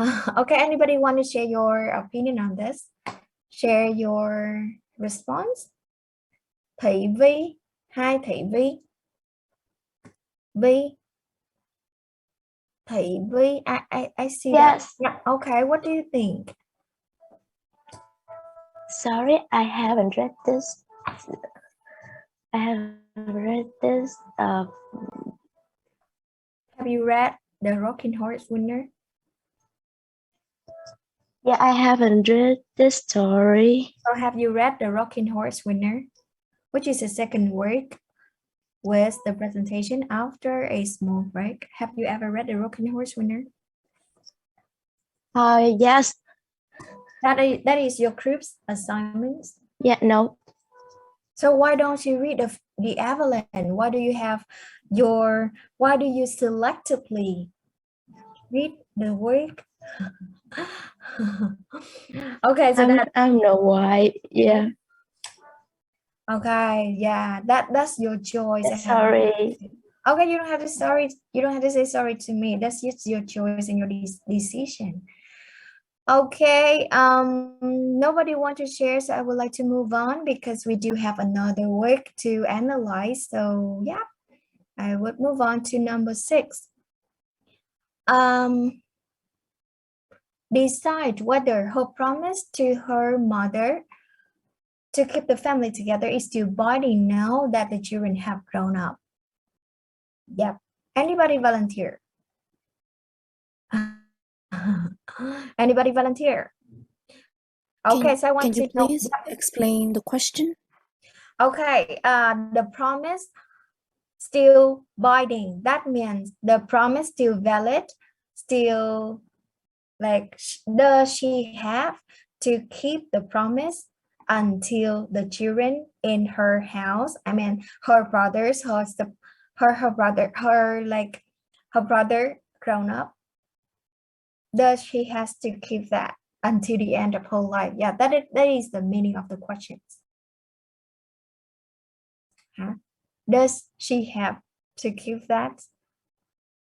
Okay, anybody want to share your opinion on this? Share your response. Thị Vi, hai Thị Vi. Vi. Thị Vi, I see that. Yes. Yeah, okay, what do you think? Sorry, I haven't read this. I haven't read this. Have you read The Rocking Horse Winner? Yeah, I haven't read this story. So have you read The Rocking Horse Winner, which is a second work with the presentation after a small break? Have you ever read The Rocking Horse Winner? Yes. That is your group's assignments? Yeah, no. So why don't you read the Eveline? Why do you selectively read the work? Okay, so I don't know why. Yeah. Okay, yeah, that's your choice. Sorry. Okay, you don't have to sorry. You don't have to say sorry to me. That's just your choice and your decision. Okay, nobody want to share, so I would like to move on because we do have another work to analyze. So yeah, I would move on to number 6. Decide whether her promise to her mother to keep the family together is still binding now that the children have grown up. Yep. Anybody volunteer? Anybody volunteer? Okay, so I want can you to know. please explain the question? Okay, the promise still binding. That means the promise still valid, still Like, does she have to keep the promise until the children in her house, I mean, her brothers, her brother, her brother grown up? Does she has to keep that until the end of her life? Yeah, that is the meaning of the questions. Huh? Does she have to keep that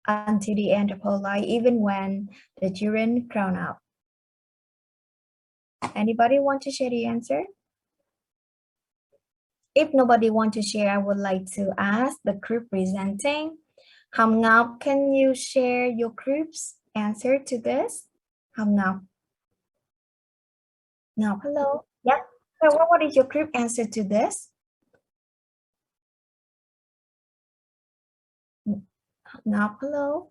until the end of her life, even when the children grown up? Anybody want to share the answer? If nobody want to share, I would like to ask the group presenting. Hồng Ngọc, can you share your group's answer to this? Hồng Ngọc. No, hello. Yep. So what is your group answer to this? Ngọc, hello.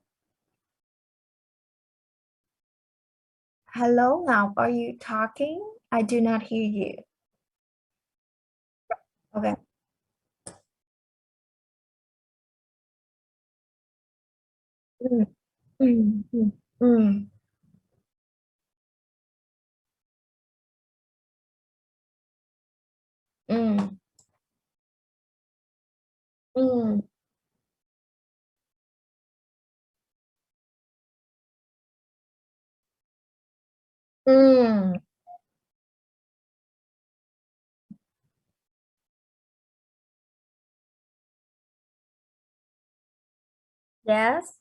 Hello, Ngọc, are you talking? I do not hear you. Okay. Mm, mm, mm, mm. Mm, mm, mm. Yes.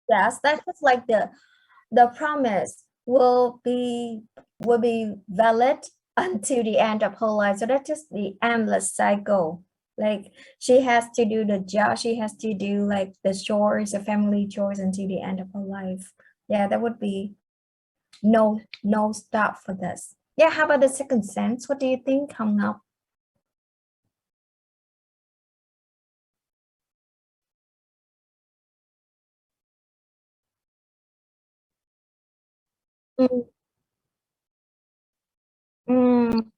Yes, that's just like the promise will be valid until the end of her life. So that's just the endless cycle. Like, she has to do the job, she has to do like the chores, the family chores until the end of her life. Yeah, that would be no stop for this. Yeah, how about the second sense? What do you think, Hồng Ngọc? Mm, mm,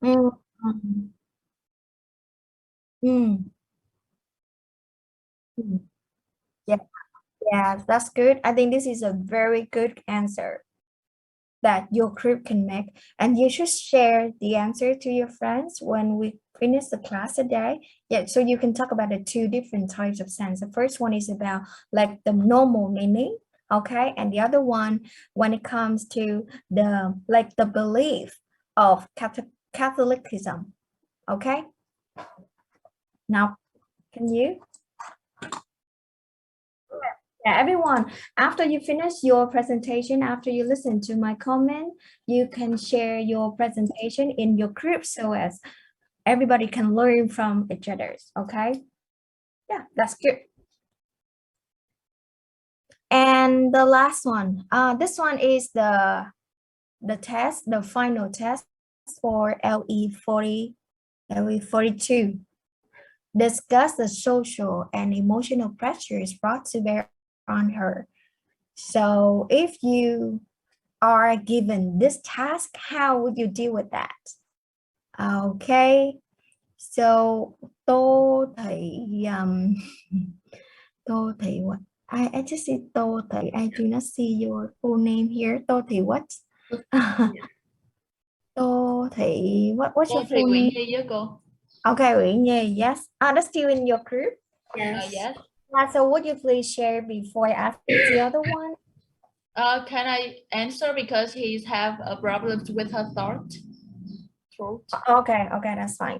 mm, mm, mm, mm. Yeah, yeah, that's good. I think this is a very good answer that your group can make, and you should share the answer to your friends when we finish the class today. Yeah, so you can talk about the two different types of sense. The first one is about like the normal meaning, okay, and the other one when it comes to the like the belief of Catholicism. Okay, now can you? Yeah, everyone, after you finish your presentation, after you listen to my comment, you can share your presentation in your group so as everybody can learn from each other's, okay? Yeah, that's good. And the last one, this one is the test, the final test for LE42. Discuss the social and emotional pressures brought to bear on her. So if you are given this task, how would you deal with that? Okay, so Tô Thị, Tô Thị what? I just see Tô Thị. I do not see your full name here. Tô Thị what? Tô Thị, what's your full name? Okay, Uyển Nhi, yes. That's still in your group? Yes. So would you please share before I ask the other one? Can I answer because he's have a problem with her throat? Okay, that's fine.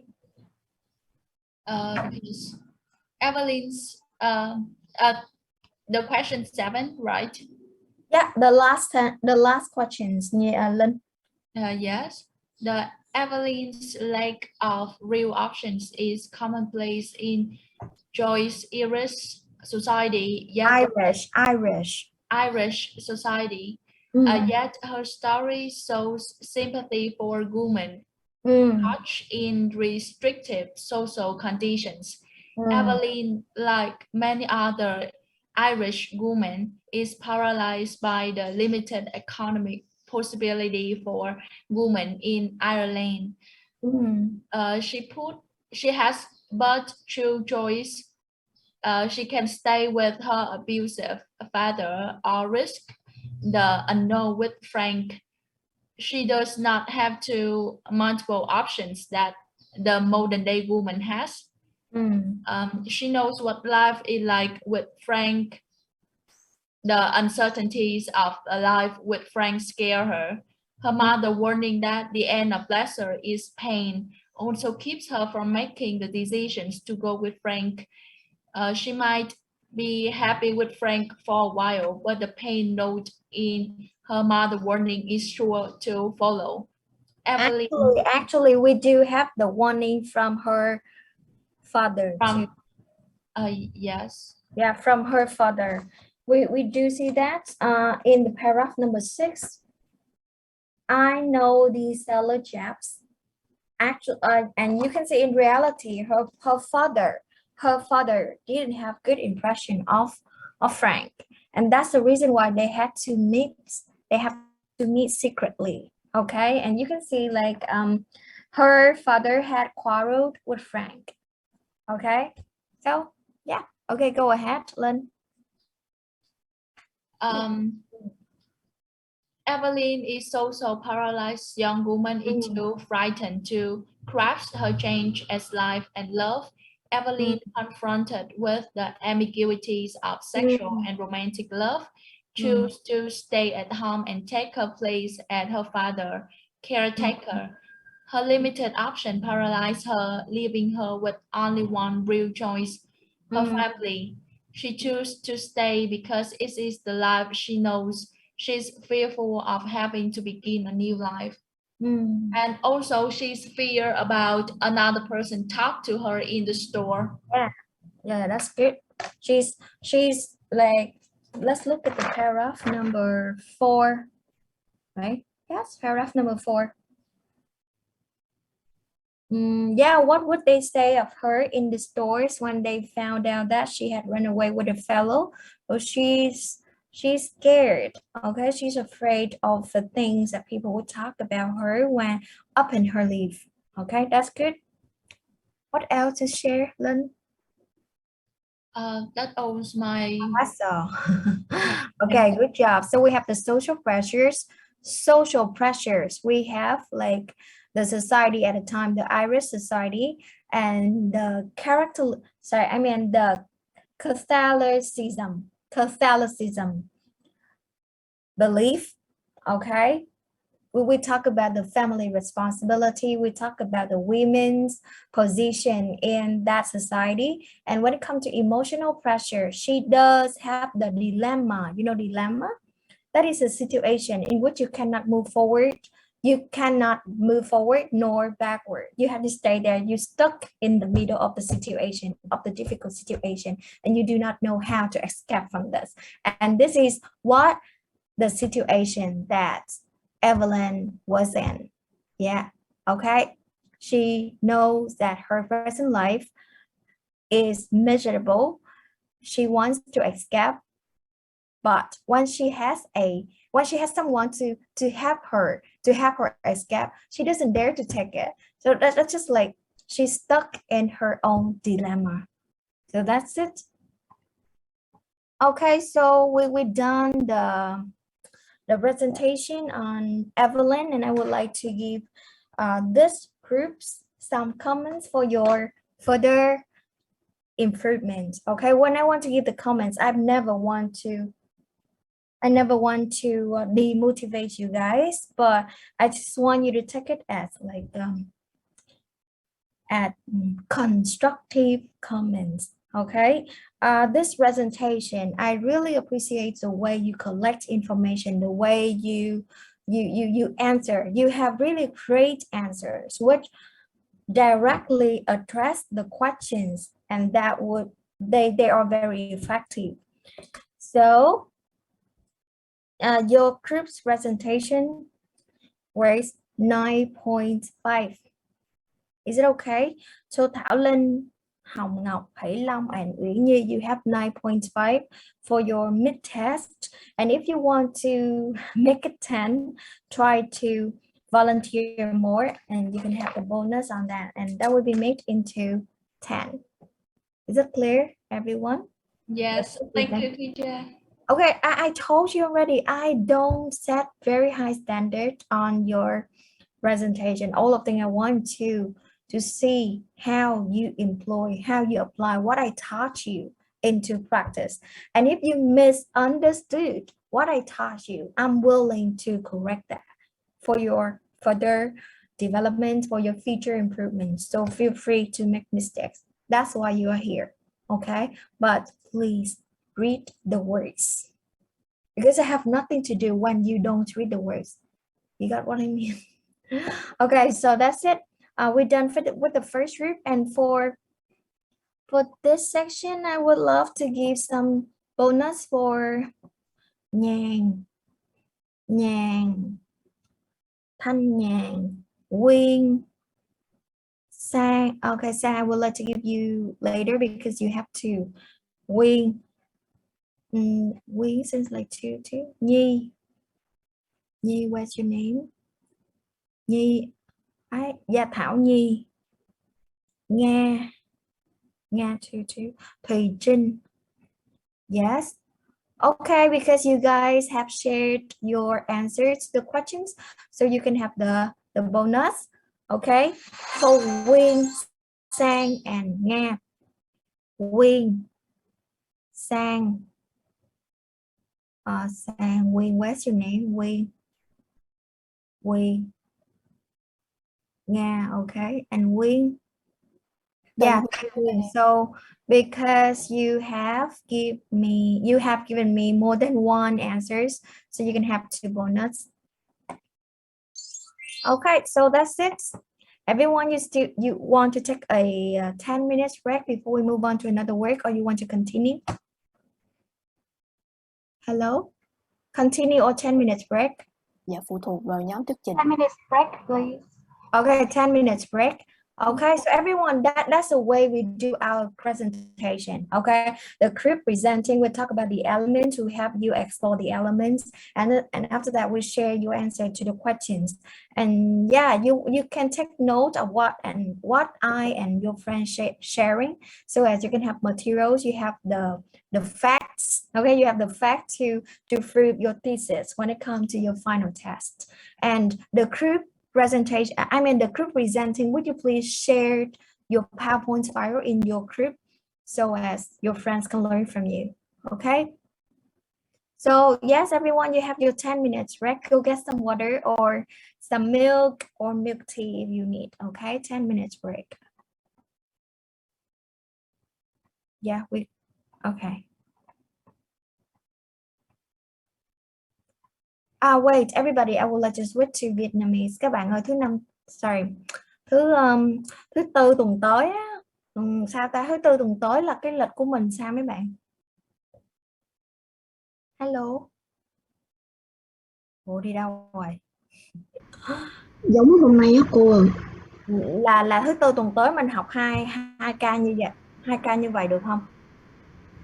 Eveline's the question 7, right? Yeah, the last questions, Linh. Yes, the Eveline's lack of real options is commonplace in Joyce's Irish society. Yet Irish society. Yet her story shows sympathy for women caught in restrictive social conditions. Eveline, like many other Irish women, is paralyzed by the limited economic possibility for women in Ireland. She has but two choices. She can stay with her abusive father or risk the unknown with Frank. She does not have two multiple options that the modern day woman has. She knows what life is like with Frank. The uncertainties of a life with Frank scare her. Her mother warning that the end of pleasure is pain also keeps her from making the decisions to go with Frank. She might be happy with Frank for a while, but the pain note in her mother warning is sure to follow. Eveline, Actually, we do have the warning from her father too. Yes. Yeah, from her father. We do see that in the paragraph number 6. I know these seller jabs. Actually, and you can see in reality, her father didn't have good impression of Frank, and that's the reason why they had to meet. They have to meet secretly. Okay, and you can see like her father had quarreled with Frank. Okay, so yeah, okay, go ahead, Lynn. Eveline is also paralyzed young woman into frightened to grasp her change as life and love. Eveline, confronted with the ambiguities of sexual and romantic love, choose to stay at home and take her place as her father, caretaker. Her limited option paralyzed her, leaving her with only one real choice, her family. She chose to stay because it is the life she knows. She's fearful of having to begin a new life. And also she's fear about another person talk to her in the store. Yeah, that's good. She's like, let's look at the paragraph number 4, right? Yes, paragraph number 4. Yeah, what would they say of her in the stores when they found out that she had run away with a fellow? Well, she's scared. Okay, she's afraid of the things that people would talk about her when up in her life. Okay, that's good. What else to share, Lynn? That owns my. That's all. Okay, good job. So we have the social pressures. Social pressures. We have like the society at the time, the Irish society, and the the Catholicism belief. Okay, we talk about the family responsibility, we talk about the women's position in that society. And when it comes to emotional pressure, she does have the dilemma. You know, dilemma? That is a situation in which you cannot move forward. You cannot move forward nor backward. You have to stay there. You're stuck in the middle of the situation, of the difficult situation, and you do not know how to escape from this. And this is what the situation that Eveline was in. Yeah, okay. She knows that her present life is miserable. She wants to escape, but when she has someone to help her escape, she doesn't dare to take it. So that's just like she's stuck in her own dilemma. So that's it. Okay, so we done the presentation on Eveline, and I would like to give this groups some comments for your further improvement. Okay, when I want to give the comments, I never want to demotivate you guys, but I just want you to take it as like constructive comments. Okay, this presentation, I really appreciate the way you collect information, the way you answer. You have really great answers which directly address the questions, and that would they are very effective. So your group's presentation was 9.5. Is it okay? So Thảo Linh Hồng Ngọc, Hỷ Long, and Uyển Nhi, you have 9.5 for your mid test. And if you want to make it 10, try to volunteer more and you can have the bonus on that, and that will be made into 10. Is it clear, everyone? Yes, thank you, teacher. Okay, I told you already, I don't set very high standard on your presentation. All of thing I want to see how you employ, how you apply what I taught you into practice. And if you misunderstood what I taught you, I'm willing to correct that for your further development, for your future improvements. So feel free to make mistakes. That's why you are here, okay? But please read the words, because I have nothing to do when you don't read the words. You got what I mean? Okay, so that's it. We're done with the first group, and for this section, I would love to give some bonus for Nhàn, Thanh Nhàn, Quyên, Sang. Okay, Sang, I would like to give you later because you have to. Quyên, Quyên seems like two. Nhi, what's your name? Nhi, Gia Thảo Nhi, Nga two. Thùy Trinh. Yes. Okay, because you guys have shared your answers to the questions, so you can have the bonus. Okay. So Quyên, Sang, and Nga. Quyên, Sang, Sang, Quyên, what's your name? Quyên, Nga. Okay, and Quyên. Yeah, so because you have given me more than one answers, so you can have 2 bonus. Okay, so that's it. Everyone, you want to take a 10 minutes break before we move on to another work, or you want to continue? Hello? Continue or 10 minutes break? Dạ, phụ thuộc vào nhóm thuyết trình. 10 minutes break, please. Okay, 10 minutes break. Okay, so everyone, that's the way we do our presentation. Okay, the group presenting, we talk about the elements, we help you explore the elements, and after that we share your answer to the questions. And yeah, you can take note of what I and your friends sharing, so as you can have materials, you have the facts. Okay, you have the facts to prove your thesis when it comes to your final test. And the group presentation, the group presenting, would you please share your PowerPoint file in your group so as your friends can learn from you? Okay, so yes, everyone, you have your 10 minutes break. Go get some water or some milk or milk tea if you need. Okay, 10 minutes break. Yeah, okay. Wait, everybody, I would like to switch to Vietnamese. Các bạn ơi, thứ tư tuần tới á, sao ta, thứ tư tuần tới là cái lịch của mình sao mấy bạn? Hello. Ủa đi đâu rồi? Giống hôm nay á cô ơi. Là thứ tư tuần tới mình học hai ca như vậy, 2 ca như vậy được không?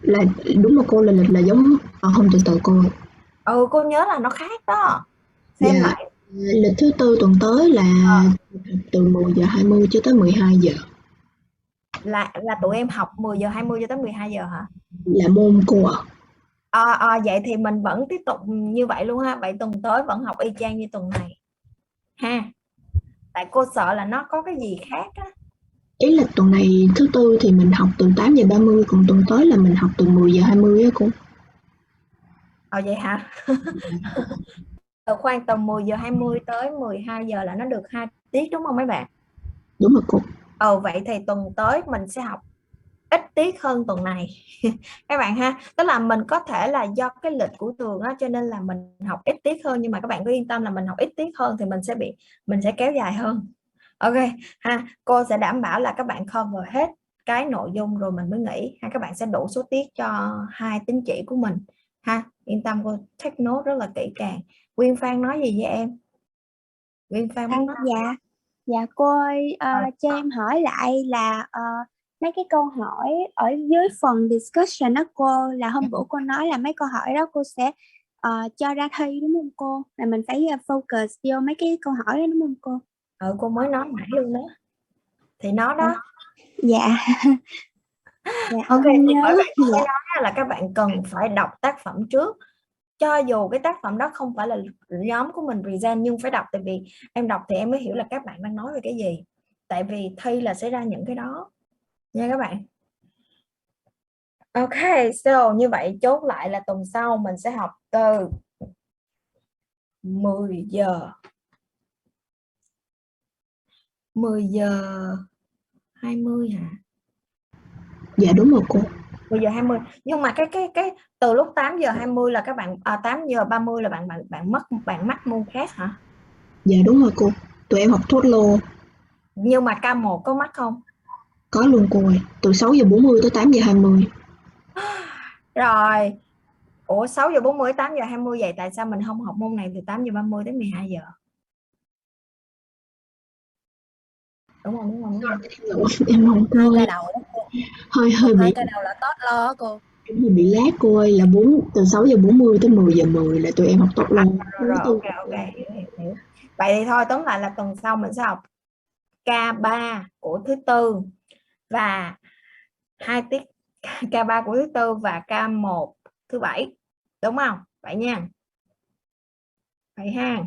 Là đúng mà cô, là lịch là giống không, từ cô ơi. Cô nhớ là nó khác đó. Xem dạ, lại. Lịch thứ tư tuần tới là từ 10 giờ 20 cho tới 12 giờ. Là tụi em học 10 giờ 20 cho tới 12 giờ hả? Là môn cô ạ. Vậy thì mình vẫn tiếp tục như vậy luôn ha. Vậy tuần tới vẫn học y chang như tuần này ha. Tại cô sợ là nó có cái gì khác á. Ý là tuần này thứ tư thì mình học từ 8 giờ 30, còn tuần tới là mình học từ 10 giờ 20 á cô. Vậy hả? Khoan, từ 10 giờ 20 tới 12 giờ là nó được 2 tiết đúng không mấy bạn? Đúng rồi cô. Vậy thì tuần tới mình sẽ học ít tiết hơn tuần này các bạn ha. Tức là mình có thể là do cái lịch của trường á, cho nên là mình học ít tiết hơn, nhưng mà các bạn cứ yên tâm là mình học ít tiết hơn thì mình sẽ kéo dài hơn. Ok ha, cô sẽ đảm bảo là các bạn cover hết cái nội dung rồi mình mới nghỉ ha. Các bạn sẽ đủ số tiết cho 2 tín chỉ của mình ha, yên tâm, cô take note rất là kỹ càng. Quyên Phan nói gì với em? Quyên Phan muốn nói. Dạ cô ơi, cho em hỏi lại là mấy cái câu hỏi ở dưới phần discussion đó cô, là hôm bữa cô nói là mấy câu hỏi đó cô sẽ cho ra thi đúng không cô? Là mình phải focus vô mấy cái câu hỏi đó đúng không cô? Cô mới nói nãy luôn đó. Thì nó đó. Dạ. Dạ Ok, em không thì nhớ. bởi vậy tôi Dạ. nói là các bạn cần phải đọc tác phẩm trước. Cho dù cái tác phẩm đó không phải là nhóm của mình present, nhưng phải đọc, tại vì em đọc thì em mới hiểu là các bạn đang nói về cái gì. Tại vì thi là sẽ ra những cái đó nha các bạn. Ok, so như vậy chốt lại là tuần sau mình sẽ học từ 10 giờ 20 hả? Dạ đúng rồi cô. 10 giờ 20. Nhưng mà cái từ lúc 8 giờ 20 là các bạn 8 giờ 30 là bạn mắc môn khác hả? Dạ đúng rồi cô. Tụi em học total. Nhưng mà K1 có mắc không? Có luôn cô ơi. Từ 6:40 tới 8:20. Rồi. Ủa 6 giờ 40 8 giờ 20 vậy tại sao mình không học môn này từ 8 giờ 30 đến 12 giờ? Đúng không? Em không Hai cô ơi. ca đầu đó cô. Hơi Hai bị ca đầu là tốt lo cô. em hơi bị lát cô ơi, là từ 6:40 tới 10:10 là tụi em học total. Rồi, ok, hiểu. Vậy thì thôi, tóm lại là tuần sau mình sẽ học K3 của thứ tư và 2 tiết K3 của thứ tư và K1 thứ bảy, đúng không? Vậy nha. Vậy ha.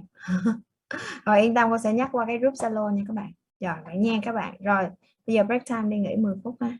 Rồi yên tâm, cô sẽ nhắc qua cái group Zalo nha các bạn. Rồi vậy nha các bạn. Rồi bây giờ break time, đi nghỉ 10 phút ha.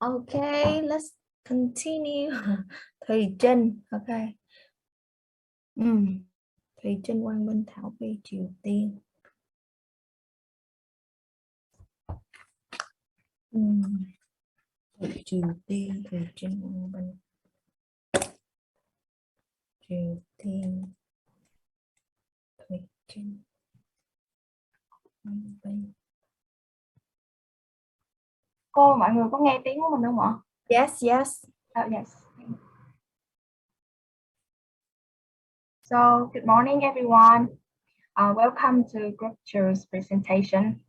Okay, let's continue. Thùy Trinh, okay. Thùy Trinh, Quang Minh, Thảo Vi, Triều Tiên. Triều Tiên, Thùy Trinh, Quang Minh. Triều Tiên, Thùy Trinh, Quang Minh. Cô, mọi người có nghe tiếng của mình không ạ? Yes, yes. Oh, yes. So, good morning, everyone. Welcome to Group 2's presentation.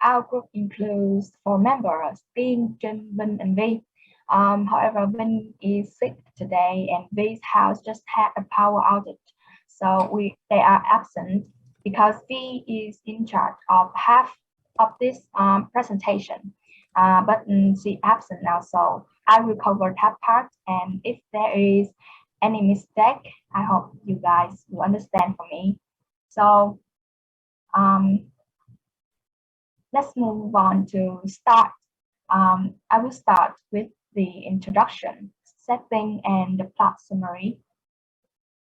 Our group includes 4 members, Tiên, Trinh, Vinh, and Vi. However, Vinh is sick today, and Vi's house just had a power outage, so they are absent because Vi is in charge of half of this presentation. But she's absent now, so I will cover that part. And if there is any mistake, I hope you guys will understand for me. So let's move on to start. I will start with the introduction, setting, and the plot summary.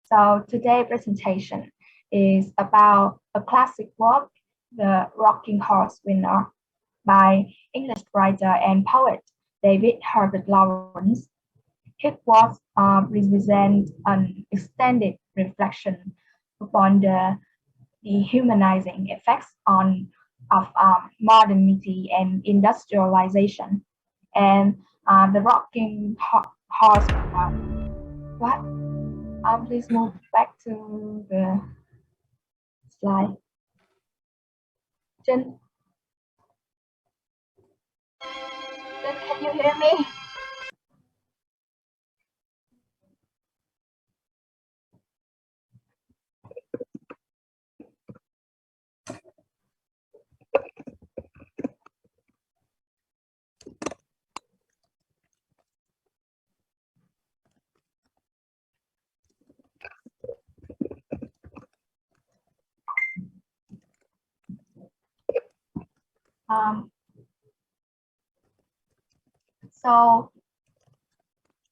So today's presentation is about a classic work, The Rocking Horse Winner, by English writer and poet David Herbert Lawrence. It was represent an extended reflection upon the dehumanizing effects of modernity and industrialization, and the rocking horse. What? Please move back to the slide. Jen, can you hear me? So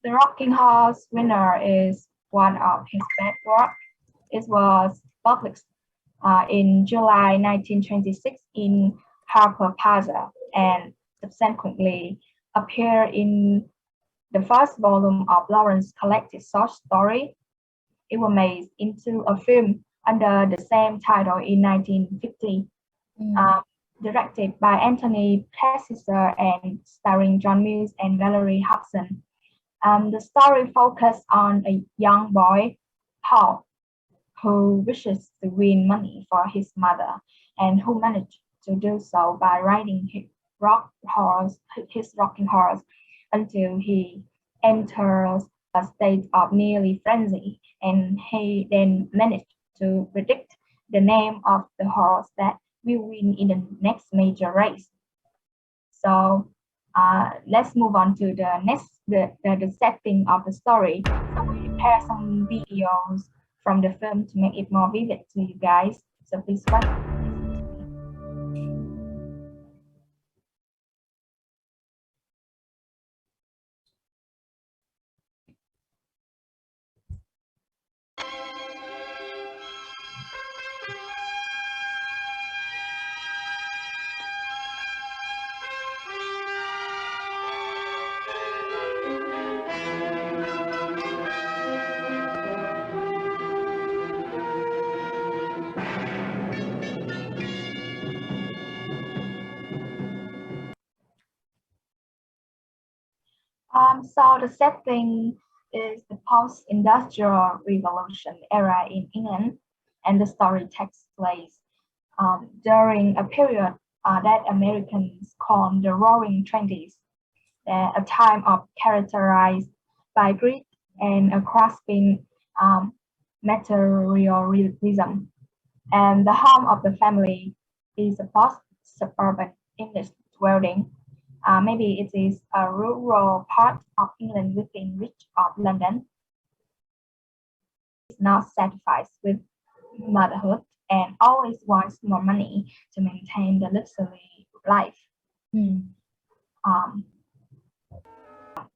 The Rocking Horse Winner is one of his best work. It was published in July 1926 in Harper Bazaar and subsequently appeared in the first volume of Lawrence's collected short story. It was made into a film under the same title in 1950, directed by Anthony Plessiser and starring John Mills and Valerie Hobson. The story focused on a young boy, Paul, who wishes to win money for his mother and who managed to do so by riding his rocking horse until he enters a state of nearly frenzy, and he then managed to predict the name of the horse that will win in the next major race. So let's move on to the next, the setting of the story. So we prepare some videos from the film to make it more vivid to you guys. So please watch. So the setting is the post-industrial revolution era in England, and the story takes place during a period that Americans call the Roaring Twenties, a time of characterized by greed and a grasping materialism. And the home of the family is a post-suburban English dwelling. Maybe it is a rural part of England within reach of London. Is not satisfied with motherhood and always wants more money to maintain the luxury life.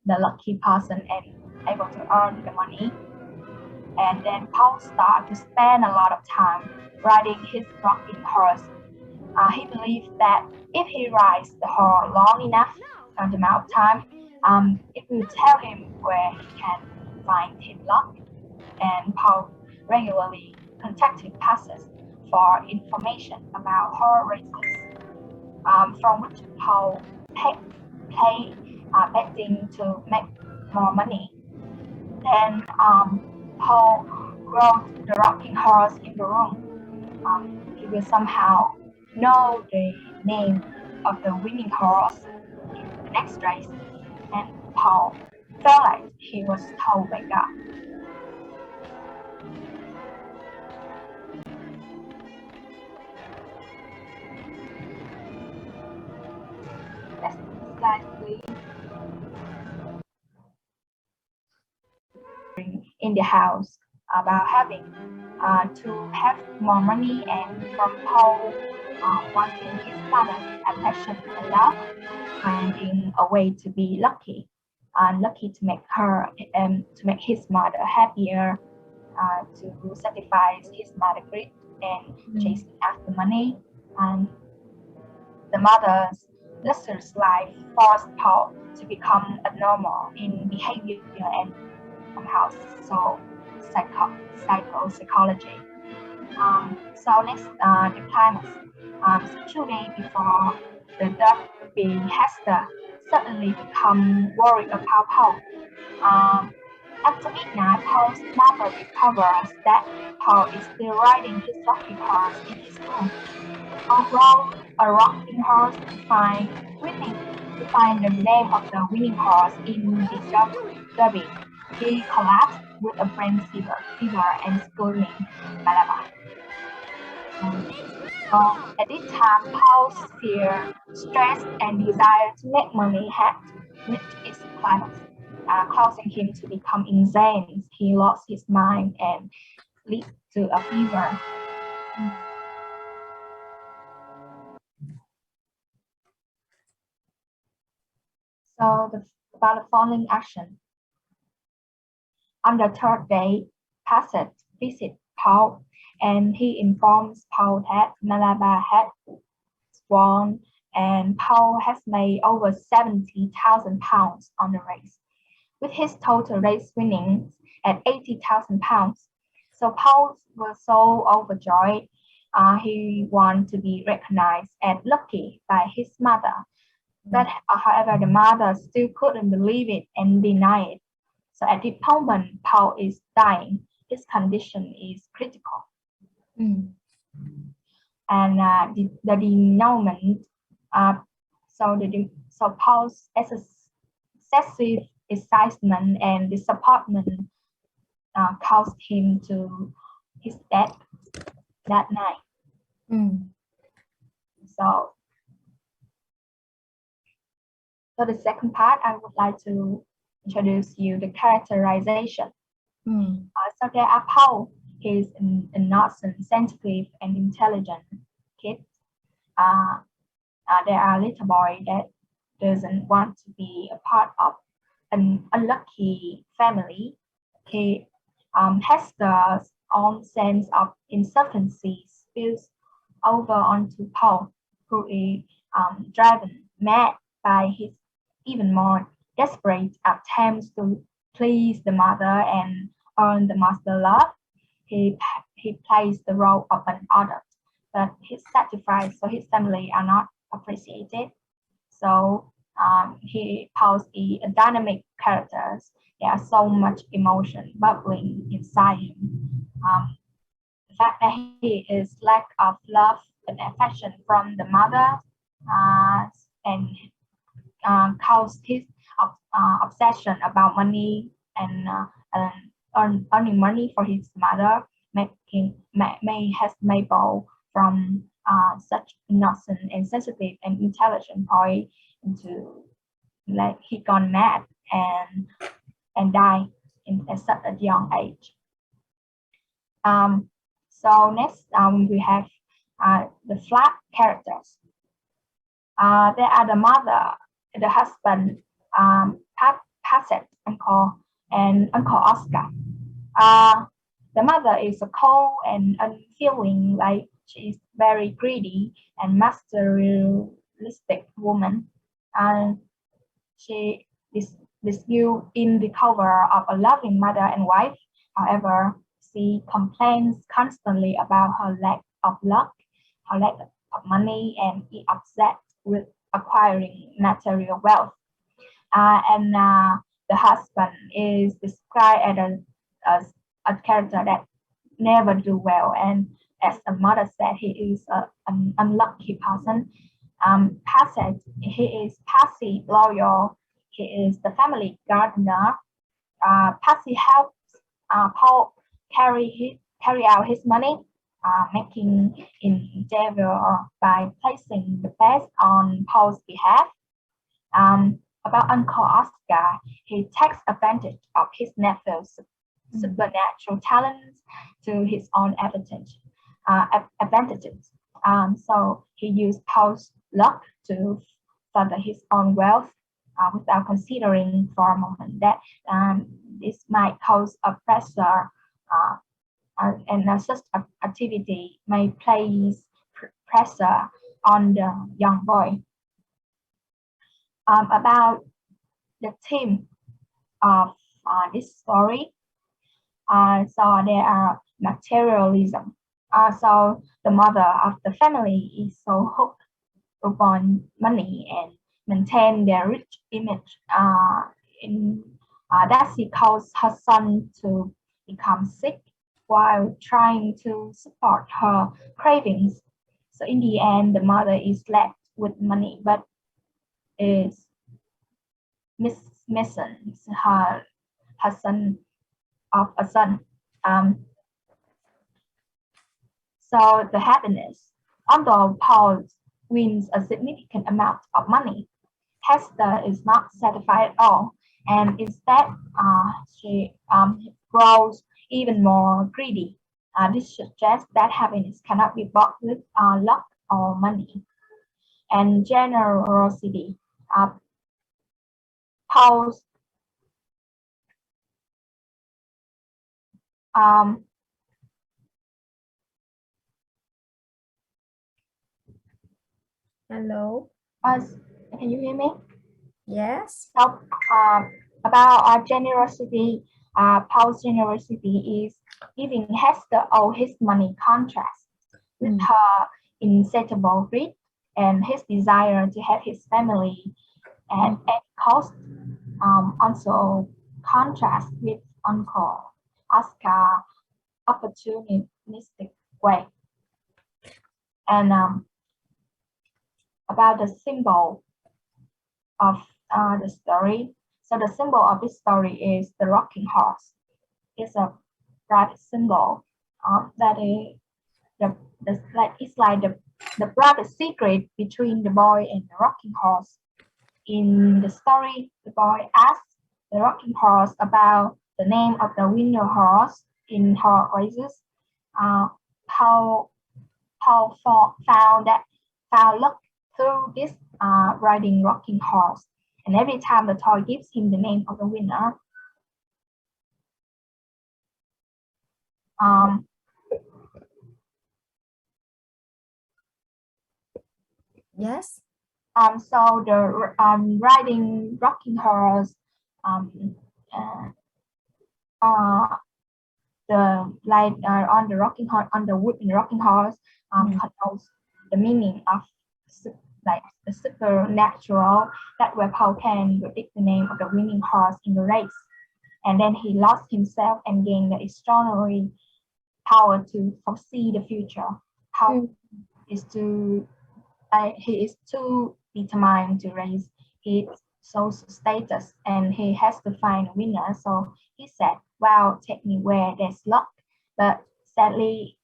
the lucky person and able to earn the money. And then Paul started to spend a lot of time riding his rocking horse. He believed that if he rides the horse long enough amount of time, it will tell him where he can find his luck. And Paul regularly contacted pastors for information about horse races, from which Paul paid betting to make more money. Then Paul rode the rocking horse in the room. He will somehow know the name of the winning horse in the next race, and Paul felt like he was told by God. Next slide, please. In the house about having to have more money, and from Paul wanting his mother's affection and love, finding a way to be lucky, lucky to make her to make his mother happier, to satisfy his mother's greed and chasing after money. And the mother's luxurious life forced Paul to become abnormal in behavior and somehow psychology. So next, the climax. So 2 days before the derby, Hester suddenly become worried about Paul. After midnight, Paul's mother discovers that Paul is still riding his rocking horse in his room. Although a rocking horse to find the name of the winning horse in the derby, he collapsed with a brain fever and screaming Malabar. So at this time, Paul's fear, stress, and desire to make money had reached its climax, causing him to become insane. He lost his mind and lead to a fever. So about the following action. On the third day, Passett visits Paul, and he informs Paul that Malabar had won, and Paul has made over 70,000 pounds on the race, with his total race winnings at 80,000 pounds. So Paul was so overjoyed. He wanted to be recognized as lucky by his mother. But however, the mother still couldn't believe it and denied it. So at this moment, Paul is dying. His condition is critical. And the denouement, so Paul's excessive excitement and disappointment caused him to his death that night. So the second part, I would like to introduce you the characterization. So there are Paul. He's an innocent, sensitive, and intelligent kid. There are little boy that doesn't want to be a part of an unlucky family. He has the own sense of insufficiency spills over onto Paul, who is driven mad by his even more desperate attempts to please the mother and earn the master's love. He plays the role of an adult, but his sacrifice for his family are not appreciated. So he poses a dynamic characters. There are so much emotion bubbling inside him. The fact that he is lack of love and affection from the mother, and caused his obsession about money and earning money for his mother, has made Paul from such innocent and sensitive and intelligent boy into like he gone mad and die at such a young age. So next we have the flat characters. There are the mother, the husband, Hassett, uncle, and Uncle Oscar. The mother is a cold and unfeeling, like she is very greedy and materialistic woman. And she is viewed in the cover of a loving mother and wife. However, she complains constantly about her lack of luck, her lack of money, and is upset with acquiring material wealth. The husband is described as a character that never do well, and as the mother said, he is an unlucky person. Passive, he is passive loyal. He is the family gardener. Passive helps Paul carry out his money, making endeavor by placing the best on Paul's behalf. About Uncle Oscar, he takes advantage of his nephew's supernatural talents to his own advantages. So he used Paul's luck to further his own wealth without considering for a moment that this might cause a pressure and such activity may place pressure on the young boy. About the theme of this story, so there are materialism. So the mother of the family is so hooked upon money and maintain their rich image that she caused her son to become sick while trying to support her cravings. So in the end, the mother is left with money, but is missing her son of a son. So the happiness, although Paul wins a significant amount of money, Hester is not satisfied at all, and instead she grows even more greedy. This suggests that happiness cannot be bought with luck or money. And generosity. Paul's Hello. Can you hear me? Yes. So, about generosity, Paul's generosity is giving Hester all his money contrast with her insatiable greed and his desire to have his family at any cost. Also contrast with Uncle Oscar opportunistic way. And about the symbol of the story. So the symbol of this story is the rocking horse. It's a private symbol that is it's like the private secret between the boy and the rocking horse. In the story, the boy asks the rocking horse about the name of the winner horse in her races. Paul found luck through this riding rocking horse, and every time the toy gives him the name of the winner. Yes. So the riding rocking horse, the light on the rocking horse, on the wooden rocking horse, connotes the meaning of like the supernatural, that where Paul can predict the name of the winning horse in the race, and then he lost himself and gained the extraordinary power to foresee the future. How is to he is too determined to raise his social status, and he has to find a winner. So he said, "Well, take me where there's luck." But sadly,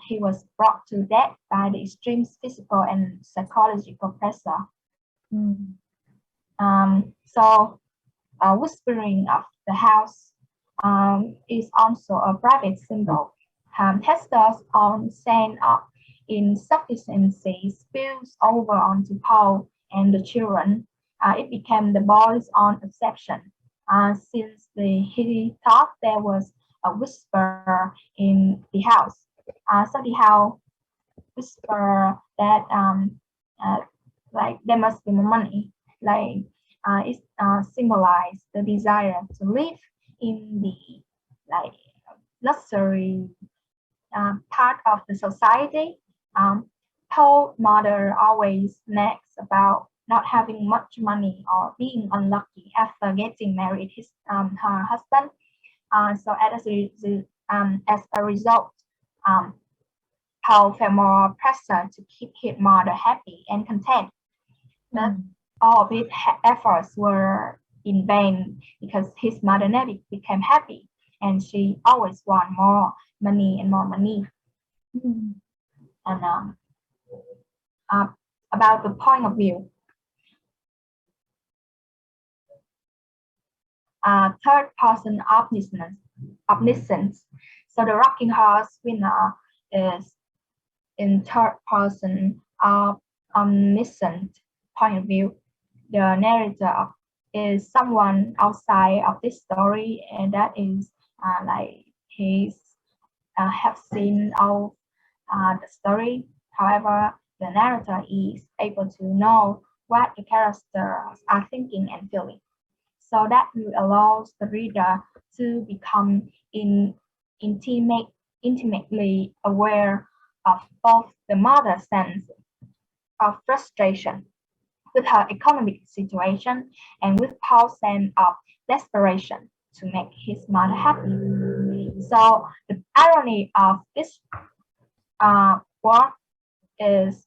he was brought to death by the extreme physical and psychological pressure. So whispering of the house is also a private symbol. Hester's own sense of insufficiency spills over onto Paul and the children. It became the boy's own obsession. since he thought there was a whisper in the house. So the house whisper that like there must be more money, like it symbolized the desire to live in the like luxury part of the society. Paul's mother always nags about not having much money or being unlucky after getting married her husband. So as a result, Paul felt more pressure to keep his mother happy and content. But all of his efforts were in vain because his mother never became happy, and she always wanted more money and more money. And about the point of view, third person omniscience. So the rocking horse winner is in third person omniscient point of view. The narrator is someone outside of this story, and that is like he's have seen all the story. However, the narrator is able to know what the characters are thinking and feeling. So that allows the reader to become intimately aware of both the mother's sense of frustration with her economic situation and with Paul's sense of desperation to make his mother happy. So the irony of this work is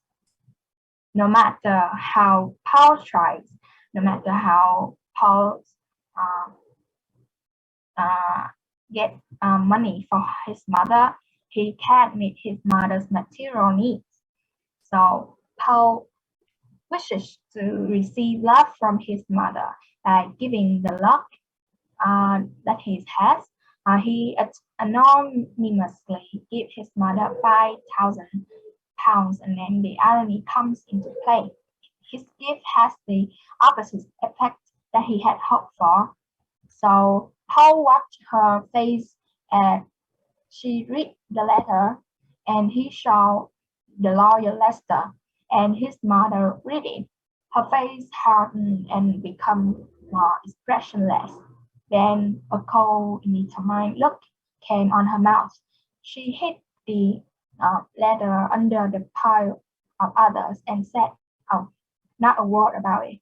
no matter how Paul tries, no matter how Paul get money for his mother, he can't meet his mother's material needs. So Paul wishes to receive love from his mother by giving the love that he has. He anonymously gives his mother 5,000 pounds, and then the irony comes into play. His gift has the opposite effect that he had hoped for. So Paul watched her face as she read the letter, and he saw the lawyer Lester and his mother read it. Her face hardened and become more expressionless. Then a cold, determined look came on her mouth. She hid the letter under the pile of others and said, "Oh, not a word about it.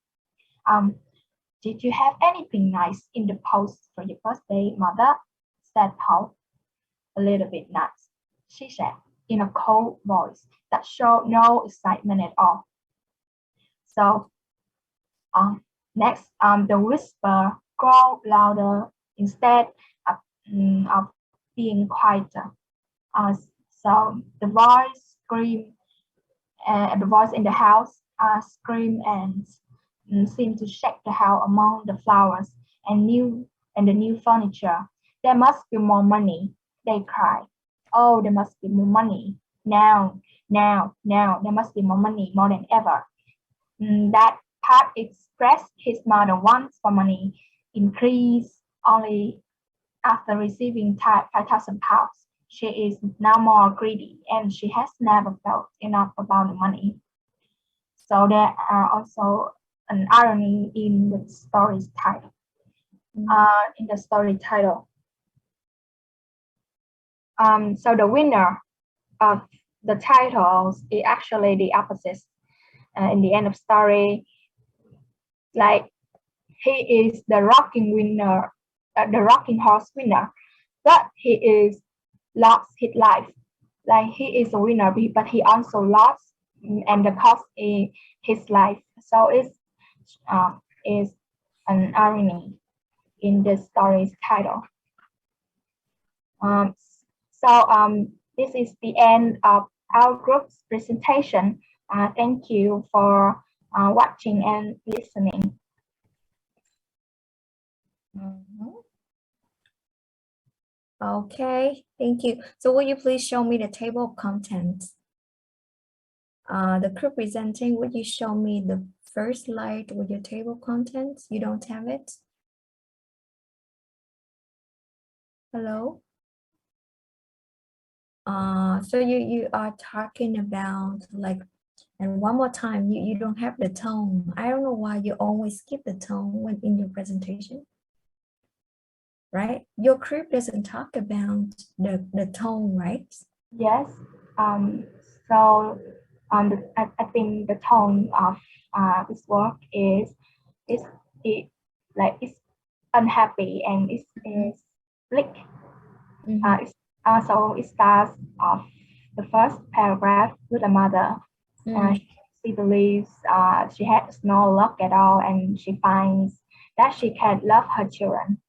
Did you have anything nice in the post for your birthday, mother?" said Paul. "A little bit nice," she said, in a cold voice that showed no excitement at all. So next, the whisper grew louder instead of being quieter. So the voice screamed, the voice in the house screamed and seemed to shake the house among the flowers and the new furniture. "There must be more money," they cried. "Oh, there must be more money. Now, there must be more money, more than ever." That part expressed his mother wants for money increased only after receiving 5,000 pounds. She is now more greedy, and she has never felt enough about the money. So there are also an irony in the story's title. In the story title. So the winner of the titles is actually the opposite. In the end of story, like he is the rocking winner, the rocking horse winner, but he is lost his life. Like he is a winner, but he also lost, and the cost is his life. So it's is an irony in the story's title. This is the end of our group's presentation. Thank you for watching and listening. Okay, thank you. So will you please show me the table of contents? The group presenting, would you show me the first slide with your table of contents? You don't have it? Hello. So you are talking about like, and one more time, you don't have the tone. I don't know why you always skip the tone when in your presentation, right? Your script doesn't talk about the tone, right? Yes. So I think the tone of this work is it like it's unhappy and it's bleak. So it starts off the first paragraph with a mother. She believes she has no luck at all, and she finds that she can't love her children.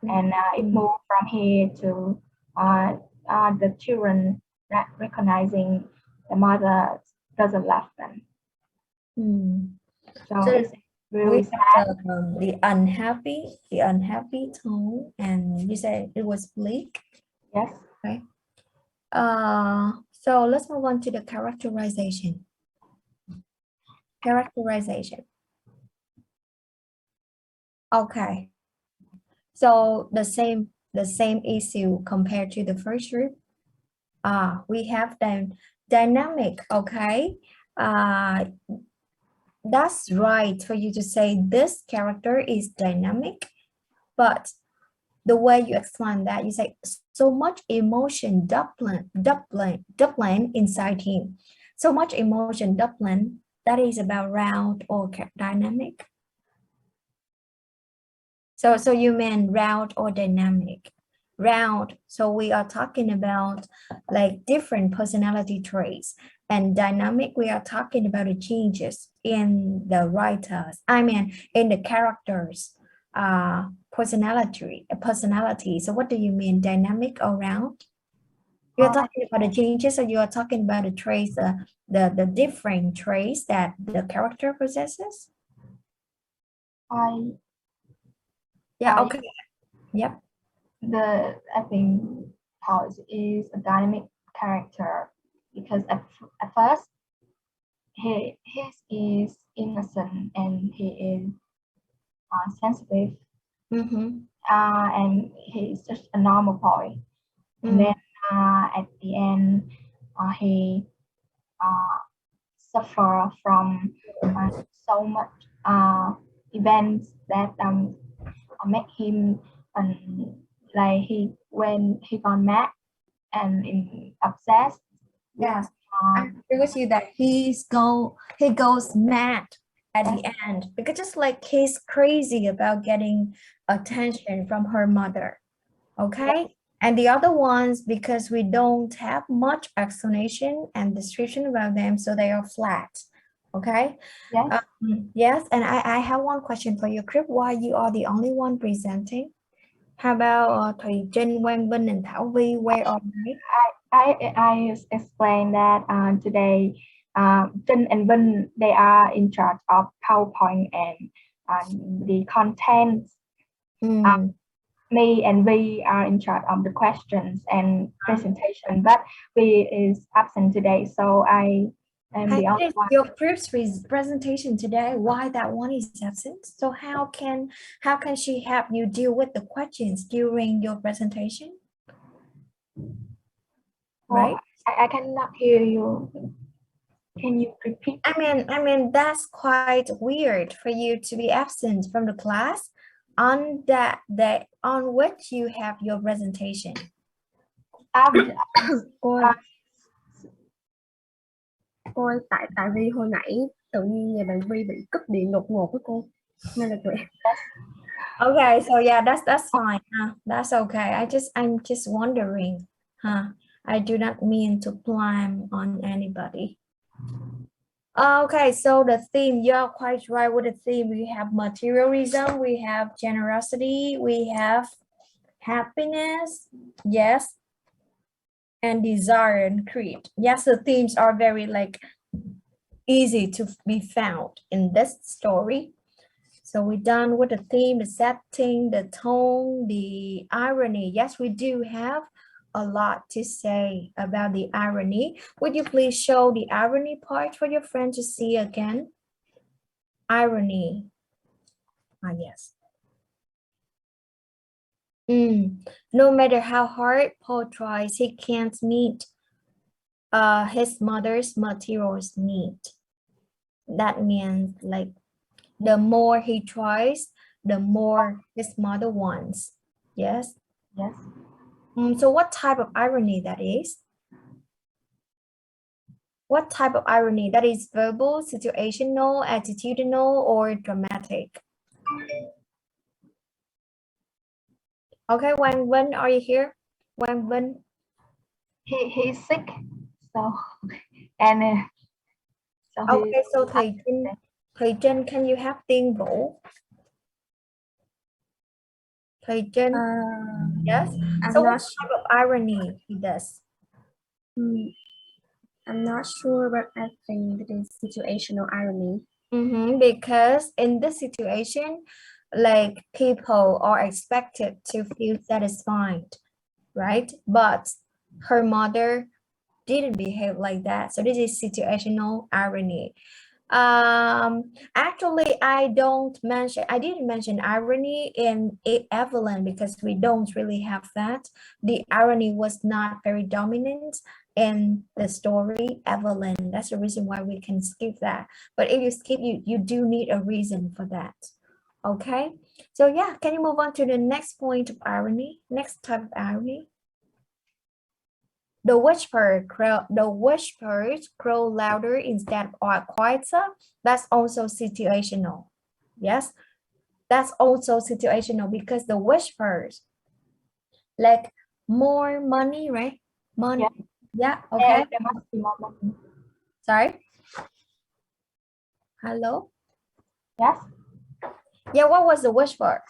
And it moved from here to the children not recognizing the mother doesn't love them. So it's really sad. The unhappy tone, and you said it was bleak. Yes. Okay. So let's move on to the characterization. Okay. So the same issue compared to the first group. We have the dynamic. Okay. That's right for you to say this character is dynamic, but the way you explain that, you say so much emotion doubling inside him. So much emotion doubling, that is about round or dynamic. So you mean round or dynamic? Round, so we are talking about like different personality traits, and dynamic, we are talking about the changes in the writers, I mean in the characters personality. So what do you mean, dynamic or round? You're talking about the changes, or you are talking about the traits, the different traits that the character possesses? Okay. Yep. I think House is a dynamic character because at first he is innocent and he is sensitive, and he is just a normal boy. And then at the end, he suffer from so much events that make him like when he got mad and obsessed. Yes, I agree with you that he goes mad at the end, because just like he's crazy about getting attention from her mother. Okay. And the other ones, because we don't have much explanation and description about them, so they are flat. Okay. Yes. Yes, and I have one question for you, Crip. Why you are the only one presenting? How about Thủy Trinh, Quang Vinh, and Thảo Vi? Where are they? I explained that today Trinh and Vinh, they are in charge of PowerPoint and the content. Me and Vi are in charge of the questions and presentation, but Vi is absent today, so I am the only one. Your first presentation today, why that one is absent? So how can she help you deal with the questions during your presentation? Right? I cannot hear you. Can you repeat? I mean that's quite weird for you to be absent from the class on that day on which you have your presentation. Cô ơi, tại vì hồi nãy tự nhiên nhà bạn Vi bị cúp điện đột ngột với cô, nên là tụi em. Okay, so yeah, that's fine. That's okay. I'm just wondering. I do not mean to blame on anybody. Okay, so the theme, you're quite right with the theme. We have materialism, we have generosity, we have happiness, yes, and desire and creed. Yes, the themes are very like easy to be found in this story. So we're done with the theme, the setting, the tone, the irony. Yes, we do have a lot to say about the irony. Would you please show the irony part for your friend to see again? Irony. Yes. No matter how hard Paul tries, he can't meet his mother's materials need. That means like the more he tries, the more his mother wants. Yes? Yes. So what type of irony that is? What type of irony? That is verbal, situational, attitudinal, or dramatic? Okay, when are you here? When? He's sick, so and so Okay, so thầy Trinh, can you have tiếng Vũ? Thầy Trinh, yes. So what type of irony he does? I'm not sure, but I think it is situational irony. Because in this situation, like people are expected to feel satisfied, right? But her mother didn't behave like that. So this is situational irony. Actually, I didn't mention irony in Eveline because we don't really have that. The irony was not very dominant in the story Eveline. That's the reason why we can skip that. But if you skip, you do need a reason for that. Okay, so yeah, can you move on to the next point of irony? Next type of irony. The whispers crow louder instead of quieter. That's also situational. Yes, that's also situational because the whispers, like more money, right? Money. Yeah. Okay. there must be more money. Sorry. Hello. Yes. Yeah. What was the whisper?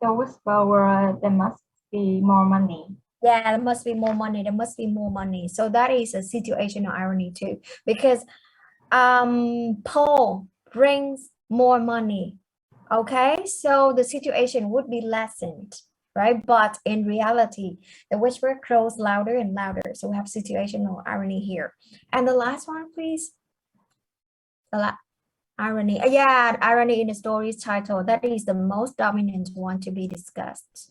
The whisper were there must be more money. Yeah, there must be more money. There must be more money. So that is a situational irony too, because Paul brings more money. Okay, so the situation would be lessened, right? But in reality, the whisper grows louder and louder. So we have situational irony here. And the last one, please. Irony. Yeah, irony in the story's title. That is the most dominant one to be discussed.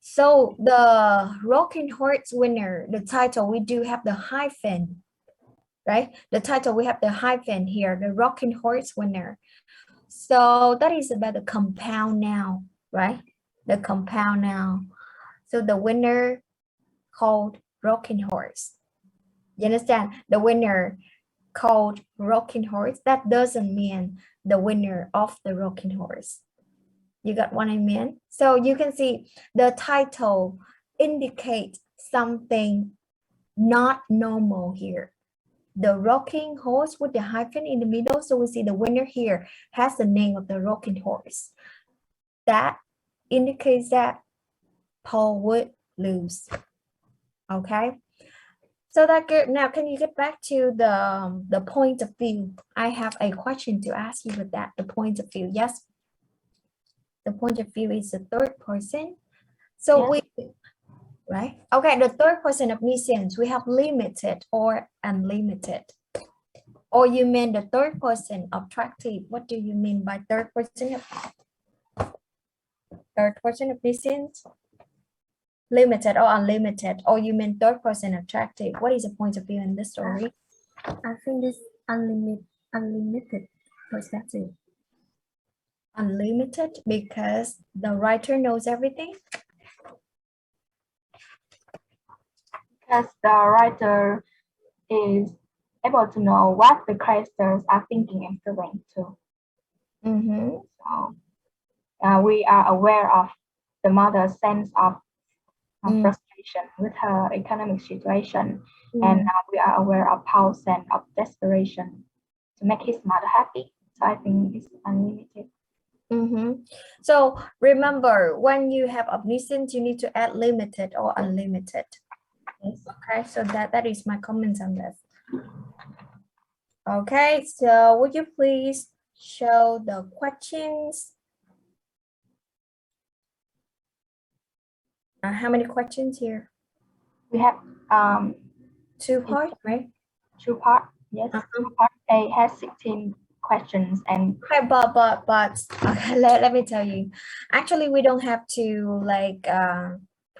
So the Rocking Horse winner, the title, we do have the hyphen, right? The title, we have the hyphen here, the Rocking Horse winner. So that is about the compound noun, right? The compound noun. So the winner called Rocking Horse. You understand? The winner called Rocking Horse. That doesn't mean the winner of the Rocking Horse. You got what I mean? So you can see the title indicates something not normal here. The rocking horse with the hyphen in the middle. So we see the winner here has the name of the rocking horse. That indicates that Paul would lose. Okay. So that good. Now, can you get back to the point of view? I have a question to ask you with that. The point of view. Yes. The point of view is the third person. So yes. Right? Okay, the third person omniscience, we have limited or unlimited. Or you mean the third person attractive? What do you mean by third person omniscience? Limited or unlimited? Or you mean third person attractive? What is the point of view in this story? I think it's unlimited perspective. Unlimited because the writer knows everything? Because the writer is able to know what the characters are thinking and feeling too. So we are aware of the mother's sense of frustration with her economic situation, and we are aware of Paul's sense of desperation to make his mother happy. So I think it's unlimited. So remember, when you have omniscience, you need to add limited or unlimited. Yes. Okay, so that is my comments on this. Okay, so would you please show the questions? How many questions here? We have 2 parts, right? 2 parts. Yes. Part A has 16 questions and okay, but okay, let me tell you. Actually, we don't have to like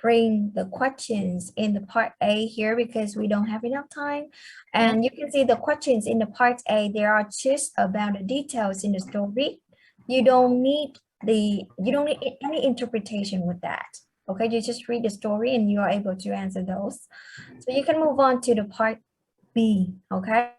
bring the questions in the part A here because we don't have enough time. And you can see the questions in the part A, they are just about the details in the story. You don't need any interpretation with that. Okay, you just read the story and you are able to answer those. So you can move on to the part B, okay?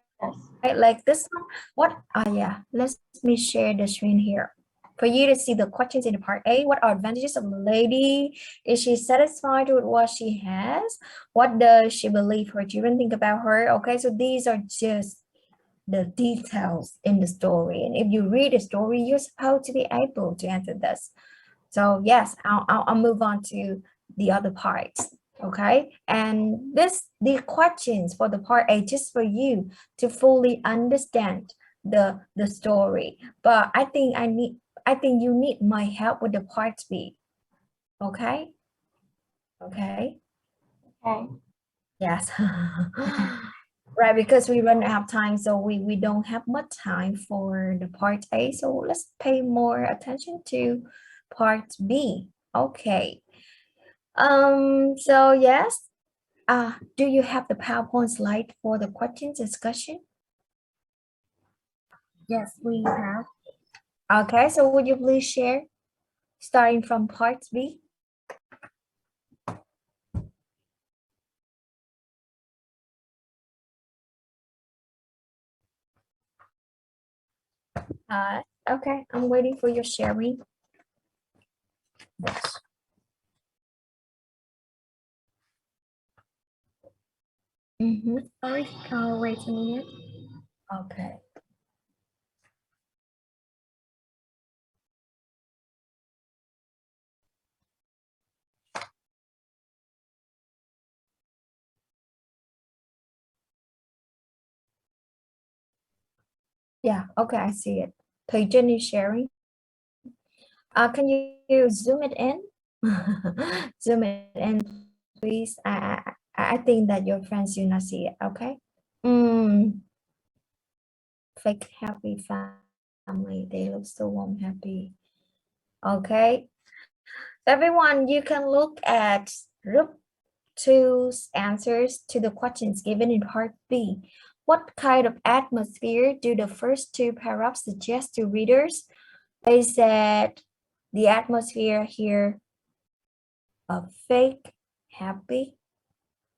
Right, like this one, yeah, let me share the screen here. For you to see the questions in the part A, what are advantages of a lady? Is she satisfied with what she has? What does she believe her children think about her? Okay, so these are just the details in the story. And if you read the story, you're supposed to be able to answer this. So yes, I'll move on to the other parts. Okay, and the questions for the part A just for you to fully understand the story. But I think you need my help with the part B. Okay. Okay. okay. Yes. Right, because we run out of time, so we don't have much time for the part A. So let's pay more attention to part B. Okay. So yes, do you have the PowerPoint slide for the questions discussion? Yes, we have. Okay, so would you please share, starting from part B? Okay, I'm waiting for your sharing. Yes. Sorry, wait a minute. Okay. Yeah, okay, I see it. Thầy Jenny sharing. Can you zoom it in? Zoom it in, please. I think that your friends do not see it. Okay. Fake happy family. They look so warm, happy. Okay. Everyone, you can look at group 2's answers to the questions given in part B. What kind of atmosphere do the first two paragraphs suggest to readers? They said the atmosphere here of fake, happy,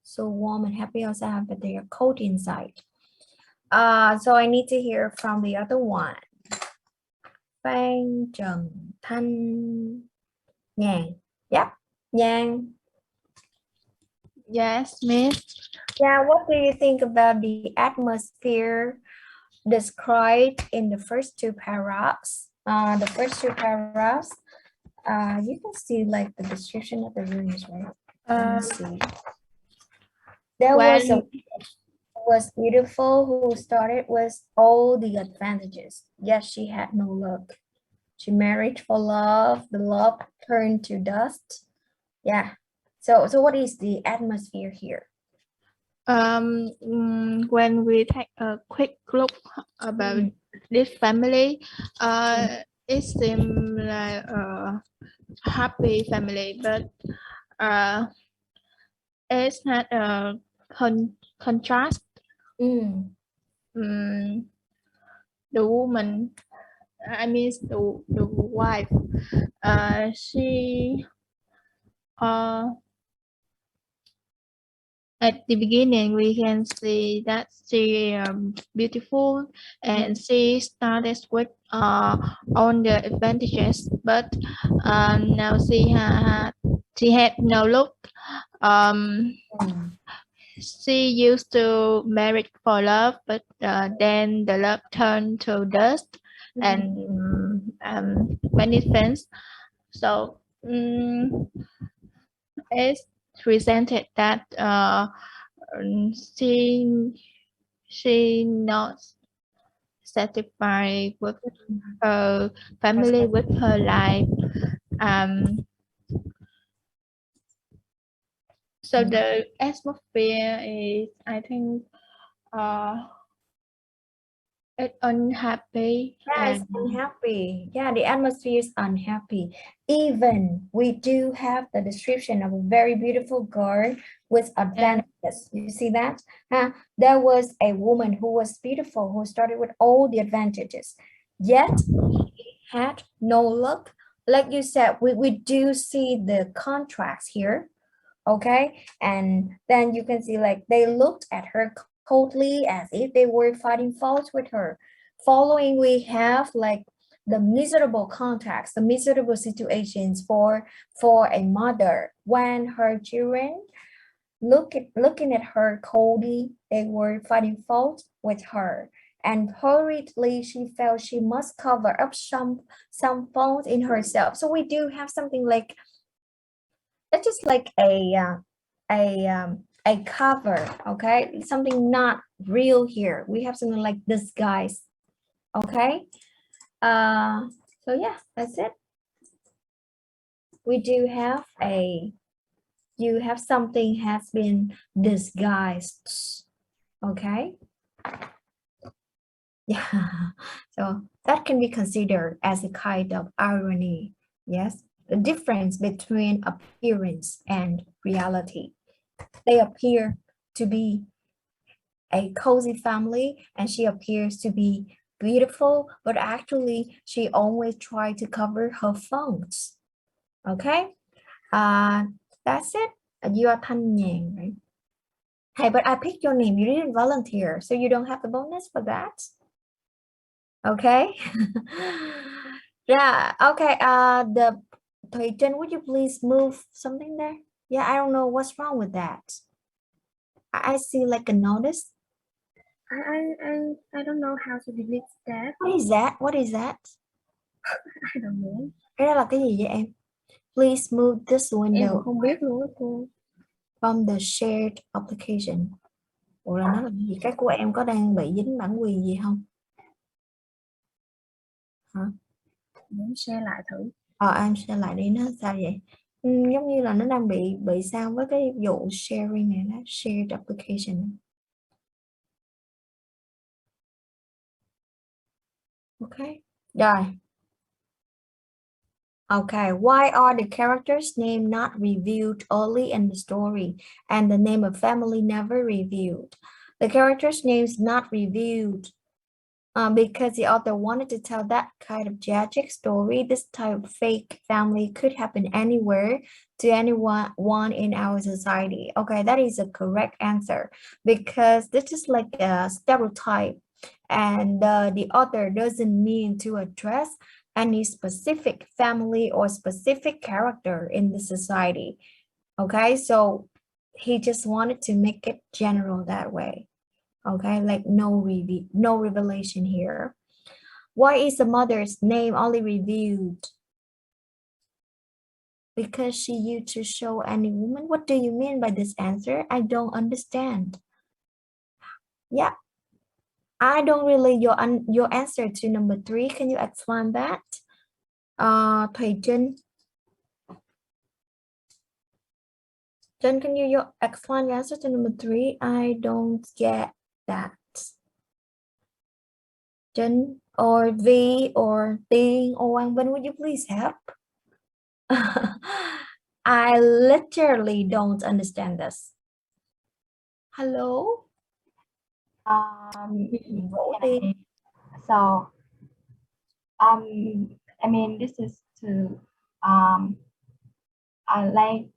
so warm and happy outside, but they are cold inside. So I need to hear from the other one. Phan, Trần, Thanh, Nhàn. Yep, Nhàn. Yes, Miss. Yeah, what do you think about the atmosphere described in the first two paragraphs? The first two paragraphs, you can see like the description of the rooms, right? Let me see. There was beautiful who started with all the advantages. Yes, she had no luck. She married for love. The love turned to dust. Yeah. So what is the atmosphere here? When we take a quick look about this family, it seems like a happy family, but it's not a contrast. The woman, I mean the wife, she at the beginning we can see that she beautiful and she started with all the advantages, but now she had no look. She used to marry for love, but then the love turned to dust and many things. So it's presented that she not satisfied with her family, with her life. So the atmosphere is, I think, It's unhappy. Yeah, it's unhappy. Yeah, the atmosphere is unhappy. Even we do have the description of a very beautiful girl with advantages. You see that? There was a woman who was beautiful, who started with all the advantages. Yet she had no luck. Like you said, we do see the contrast here. Okay, and then you can see like they looked at her coldly as if they were finding fault with her. Following, we have like the miserable context, the miserable situations for a mother when her children looking at her coldly, they were finding fault with her. And hurriedly, she felt she must cover up some fault in herself. So we do have something like it's just like a cover, okay? Something not real here. We have something like disguise, okay? So yeah, that's it. We do have you have something has been disguised, okay? Yeah, so that can be considered as a kind of irony, yes? The difference between appearance and reality. They appear to be a cozy family and she appears to be beautiful, but actually she always tried to cover her faults. Okay, that's it. You are Thanh Nhàn, right? Hey, but I picked your name. You didn't volunteer, so you don't have the bonus for that. Okay. Yeah. Okay. The Thủy Trinh, would you please move something there? Yeah, I don't know what's wrong with that. I see like a notice. I don't know how to delete that. What is that? What is that? I don't know. Cái đó là cái gì vậy em? Please move this Em window cũng không biết luôn á cô. from the shared application. Ủa là nó là gì? Cái của em có đang bị dính bản quyền gì không? Hả? Muốn share lại thử. Em share lại đi, nó sao vậy? Giống như là nó đang bị sao với cái vụ sharing này đó, shared application. Okay. Rồi. Okay, why are the characters' name not revealed early in the story and the name of family never revealed? The characters' names not revealed because the author wanted to tell that kind of tragic story. This type of fake family could happen anywhere to anyone in our society. Okay, that is a correct answer because this is like a stereotype and the author doesn't mean to address any specific family or specific character in the society. Okay, so he just wanted to make it general that way. Okay, like no revelation here. Why is the mother's name only revealed? Because she used to show any woman. What do you mean by this answer? I don't understand. Yeah, I don't really your answer to number 3. Can you explain that? Thủy Trinh. Jen, can you explain your answer to number 3? I don't get that. Jen or V or Ting or Wang Bin, would you please help? I literally don't understand this. Hello? So, I mean, this is to, like,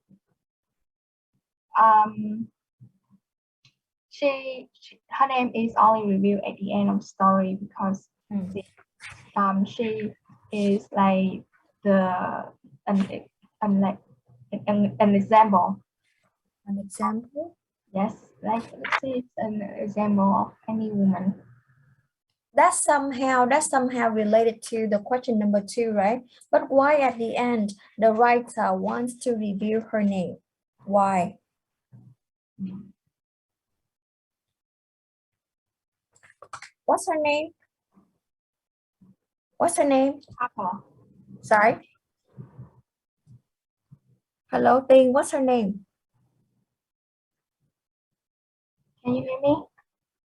her name is only revealed at the end of the story because she is like an example. An example? Yes, like she's an example of any woman. That's somehow related to the question number 2, right? But why at the end the writer wants to reveal her name? Why? What's her name? What's her name? Apple. Sorry. Hello, Ting. What's her name? Can you hear me?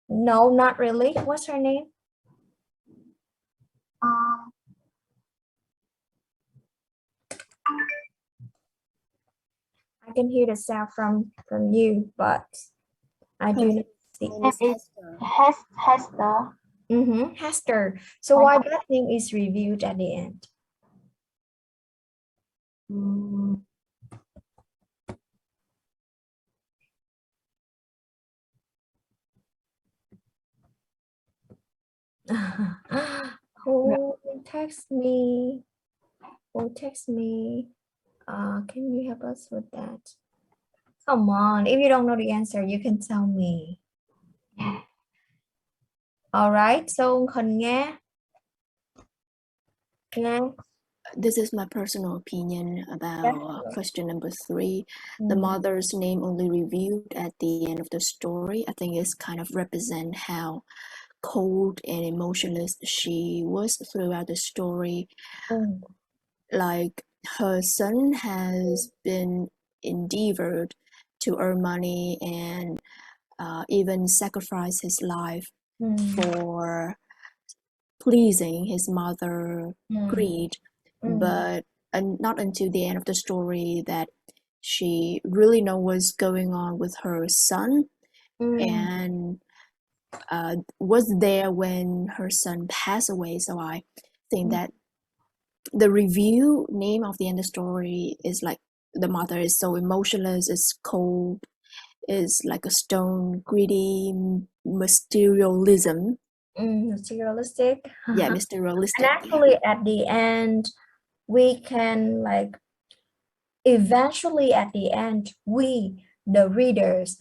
No, not really. What's her name? I can hear the sound from you, but I do not see. Hester. Hester. So why that name is revealed at the end? Who text me? Who text me? Can you help us with that? Come on, if you don't know the answer, you can tell me. All right, so Huỳnh nghe. This is my personal opinion about question number 3. The mother's name only revealed at the end of the story. I think it's kind of represent how cold and emotionless she was throughout the story. Like her son has been endeavored to earn money and even sacrifice his life for pleasing his mother greed, but not until the end of the story that she really know what's going on with her son and was there when her son passed away. So I think that the review name of the end of the story is like the mother is so emotionless, is cold, is like a stone, greedy, materialism. Materialistic. Yeah, materialistic. And actually at the end, we can like, eventually at the end, we, the readers,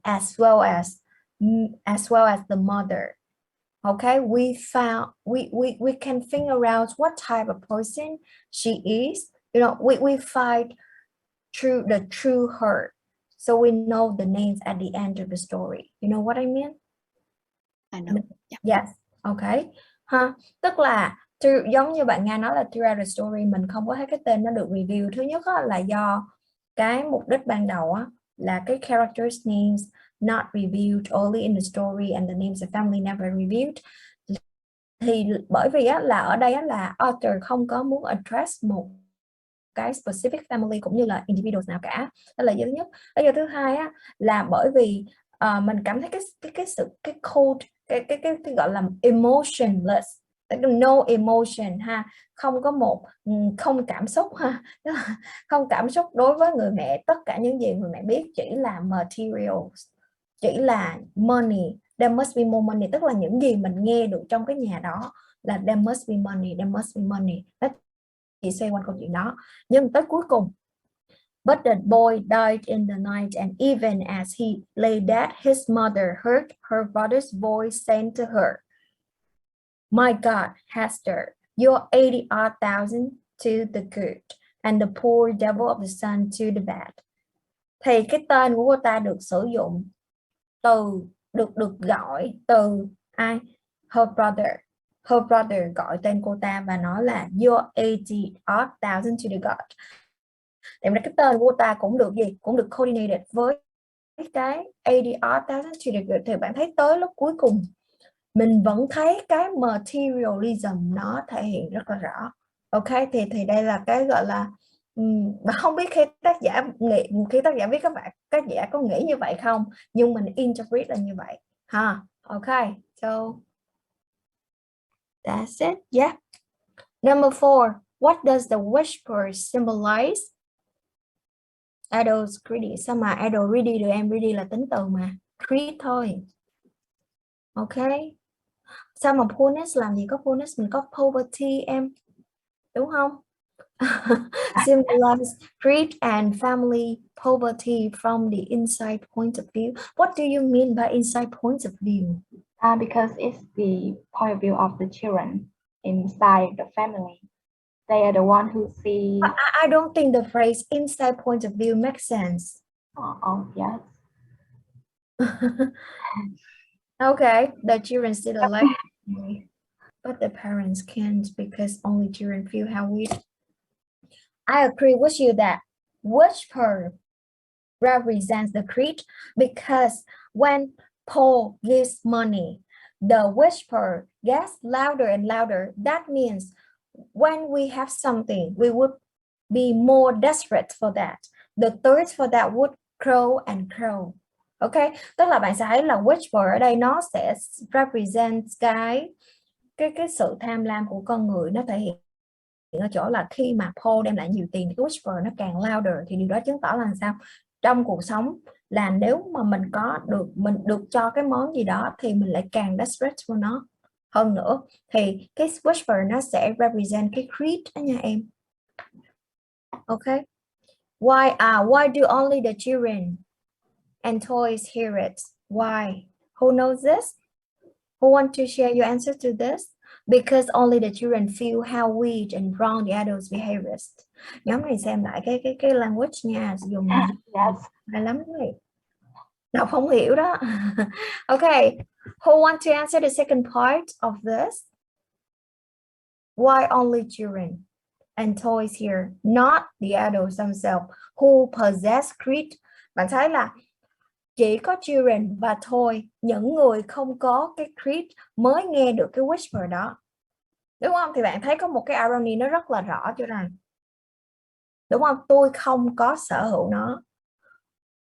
as well as the mother, okay, we can figure out what type of person she is. You know, we find the true her, so we know the names at the end of the story. You know what I mean? I know. Yes. Okay. Tức là giống như bạn Nga nói là throughout the story mình không có thấy cái tên nó được review. Thứ nhất là do cái mục đích ban đầu là cái characters names not revealed only in the story and the names of family never revealed. Thì bởi vì là ở đây là author không có muốn address một cái specific family cũng như là individuals nào cả. Đó là lý do thứ nhất. Lý do thứ hai là bởi vì mình cảm thấy cái cold, cái gọi là emotionless, no emotion không cảm xúc không cảm xúc đối với người mẹ. Tất cả những gì người mẹ biết chỉ là materials, chỉ là money. There must be more money, tức là những gì mình nghe được trong cái nhà đó là there must be money, there must be money. Đó chỉ xoay quanh câu chuyện đó. Nhưng tới cuối cùng, but the boy died in the night, and even as he lay dead, his mother heard her father's voice saying to her, "My God, Hester, you're 80,000 to the good, and the poor devil of the son to the bad." Thì cái tên của cô ta được sử dụng từ được gọi từ ai? Her brother gọi tên cô ta và nói là you're 80,000 to the God. Thì cái tên của cô ta cũng được cũng được coordinated với cái 80,000 to the good. Thì bạn thấy tới lúc cuối cùng mình vẫn thấy cái materialism nó thể hiện rất là rõ. Ok, thì đây là cái gọi là mà không biết khi tác giả viết các giả có nghĩ như vậy không, nhưng mình interpret là như vậy ha. Ok, so that's it. Yeah. Number 4, what does the whisper symbolize? Idol's greedy. Sao mà idol greedy được em? Greedy là tính từ mà. Greed thôi. Ok. Sao mà poorness, làm gì có poorness, mình có poverty em, đúng không? Symbolize greed and family poverty from the inside point of view. What do you mean by inside point of view? Because it's the point of view of the children inside the family. They are the one who see. I don't think the phrase inside point of view makes sense. Oh yes. Okay, the children see the light, but the parents can't because only children feel how we. I agree with you that whisper represents the creed, because when Paul gives money The whisper gets louder and louder. That means when we have something, we would be more desperate for that. The thirst for that would grow and grow. Ok, tức là bạn sẽ thấy là whisper ở đây nó sẽ represent cái sự tham lam của con người. Nó thể hiện ở chỗ là khi mà Paul đem lại nhiều tiền, cái whisper nó càng louder, thì điều đó chứng tỏ là sao? Trong cuộc sống là nếu mà mình được cho cái món gì đó thì mình lại càng desperate for nó hơn nữa. Thì cái whisper nó sẽ represent cái greed đó nha em. Ok. Why do only the children and toys hear it? Why? Who knows this? Who want to share your answer to this? Because only the children feel how weak and wrong the adults' behaviors. Nhóm này xem lại cái language nha, dùng hay lắm đấy. Đọc không hiểu đó. Okay, who want to answer the second part of this? Why only children and toys here, not the adults themselves who possess greed? Bạn thấy là chỉ có children và toy, những người không có cái greed mới nghe được cái whisper đó. Đúng không? Thì bạn thấy có một cái irony nó rất là rõ chỗ này. Đúng không? Tôi không có sở hữu nó,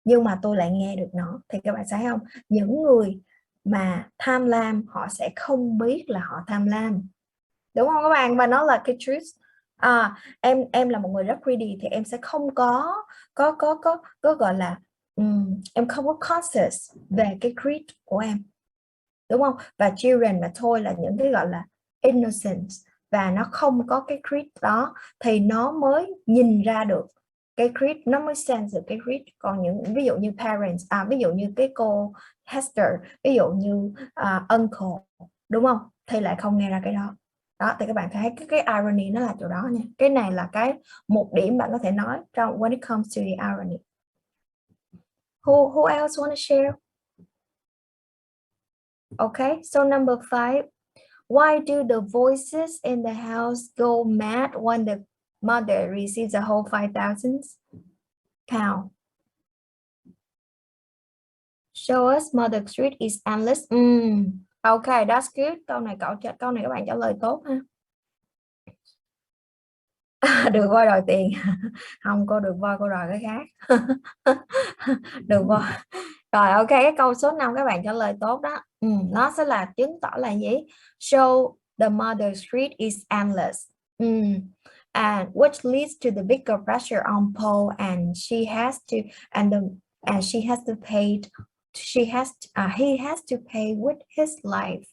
nhưng mà tôi lại nghe được nó. Thì các bạn thấy không? Những người mà tham lam họ sẽ không biết là họ tham lam. Đúng không các bạn? Và nó là cái truth. Em là một người rất greedy thì em sẽ không có gọi là em không có conscious về cái greed của em. Đúng không? Và children mà thôi là những cái gọi là innocent và nó không có cái greed đó thì nó mới nhìn ra được cái greed, nó mới sense được cái greed. Còn những ví dụ như parents, ví dụ như cái cô Hester, ví dụ như uncle, đúng không? Thì lại không nghe ra cái đó. Đó thì các bạn thấy cái irony nó là chỗ đó nha. Cái này là một điểm bạn có thể nói trong when it comes to the irony. Who else want to share? Okay, so number 5. Why do the voices in the house go mad when the mother receives a whole 5,000 pounds? Show us mother street is endless. Okay, that's good. Câu này các bạn trả lời tốt ha. Được voi đòi tiền. Không, cô được voi, cô đòi cái khác. Được voi. Rồi ok, cái câu số 5 các bạn trả lời tốt đó. Nó sẽ là chứng tỏ là gì? Show the mother street is endless. And which leads to the bigger pressure on Paul, and he has to pay with his life.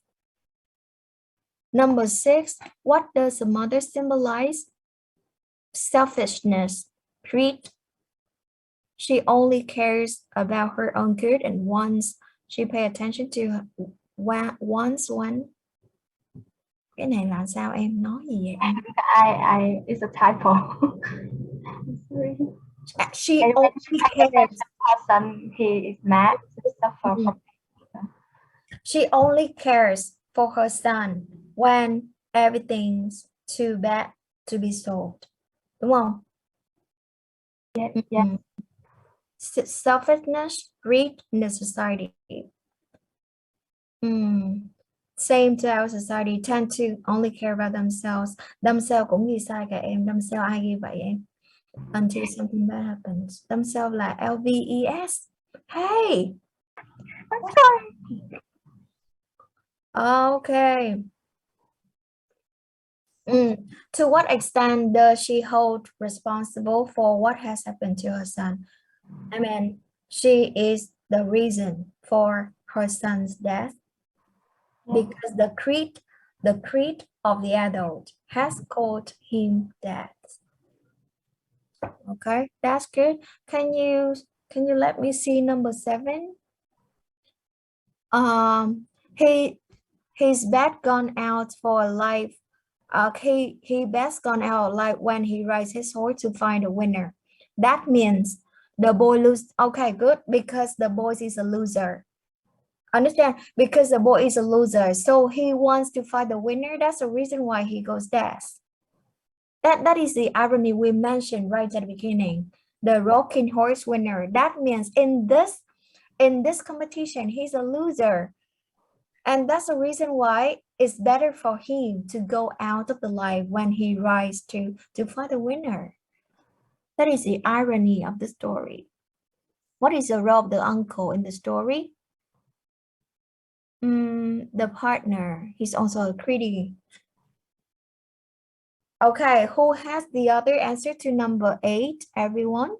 Number 6, what does the mother symbolize? Selfishness, greed. She only cares about her own good and wants she pay attention to one. Cái này là sao em nói gì vậy em? It's a typo. She only cares. Person he is mad. She only cares for her son when everything's too bad to be solved. Đúng không? Yeah. Selfishness, greed in the society. Same to our society, tend to only care about themselves. Themselves cũng ghi sai cả em. Themselves ai ghi vậy em? Until something bad happens. Themselves là LVES. Hey! Okay. To what extent does she hold responsible for what has happened to her son? I mean, she is the reason for her son's death because the creed of the adult has caused him death. Okay, that's good. Can you let me see number 7? His bet gone out for life. He best gone out like when he rides his horse to find a winner. That means the boy lose. Okay, good, because the boy is a loser. Understand? Because the boy is a loser, so he wants to find the winner. That's the reason why he goes death. That is the irony we mentioned right at the beginning. The rocking horse winner. That means in this competition, he's a loser. And that's the reason why it's better for him to go out of the light when he rises to find the winner. That is the irony of the story. What is the role of the uncle in the story? The partner. He's also a critic. Okay, who has the other answer to number 8, everyone?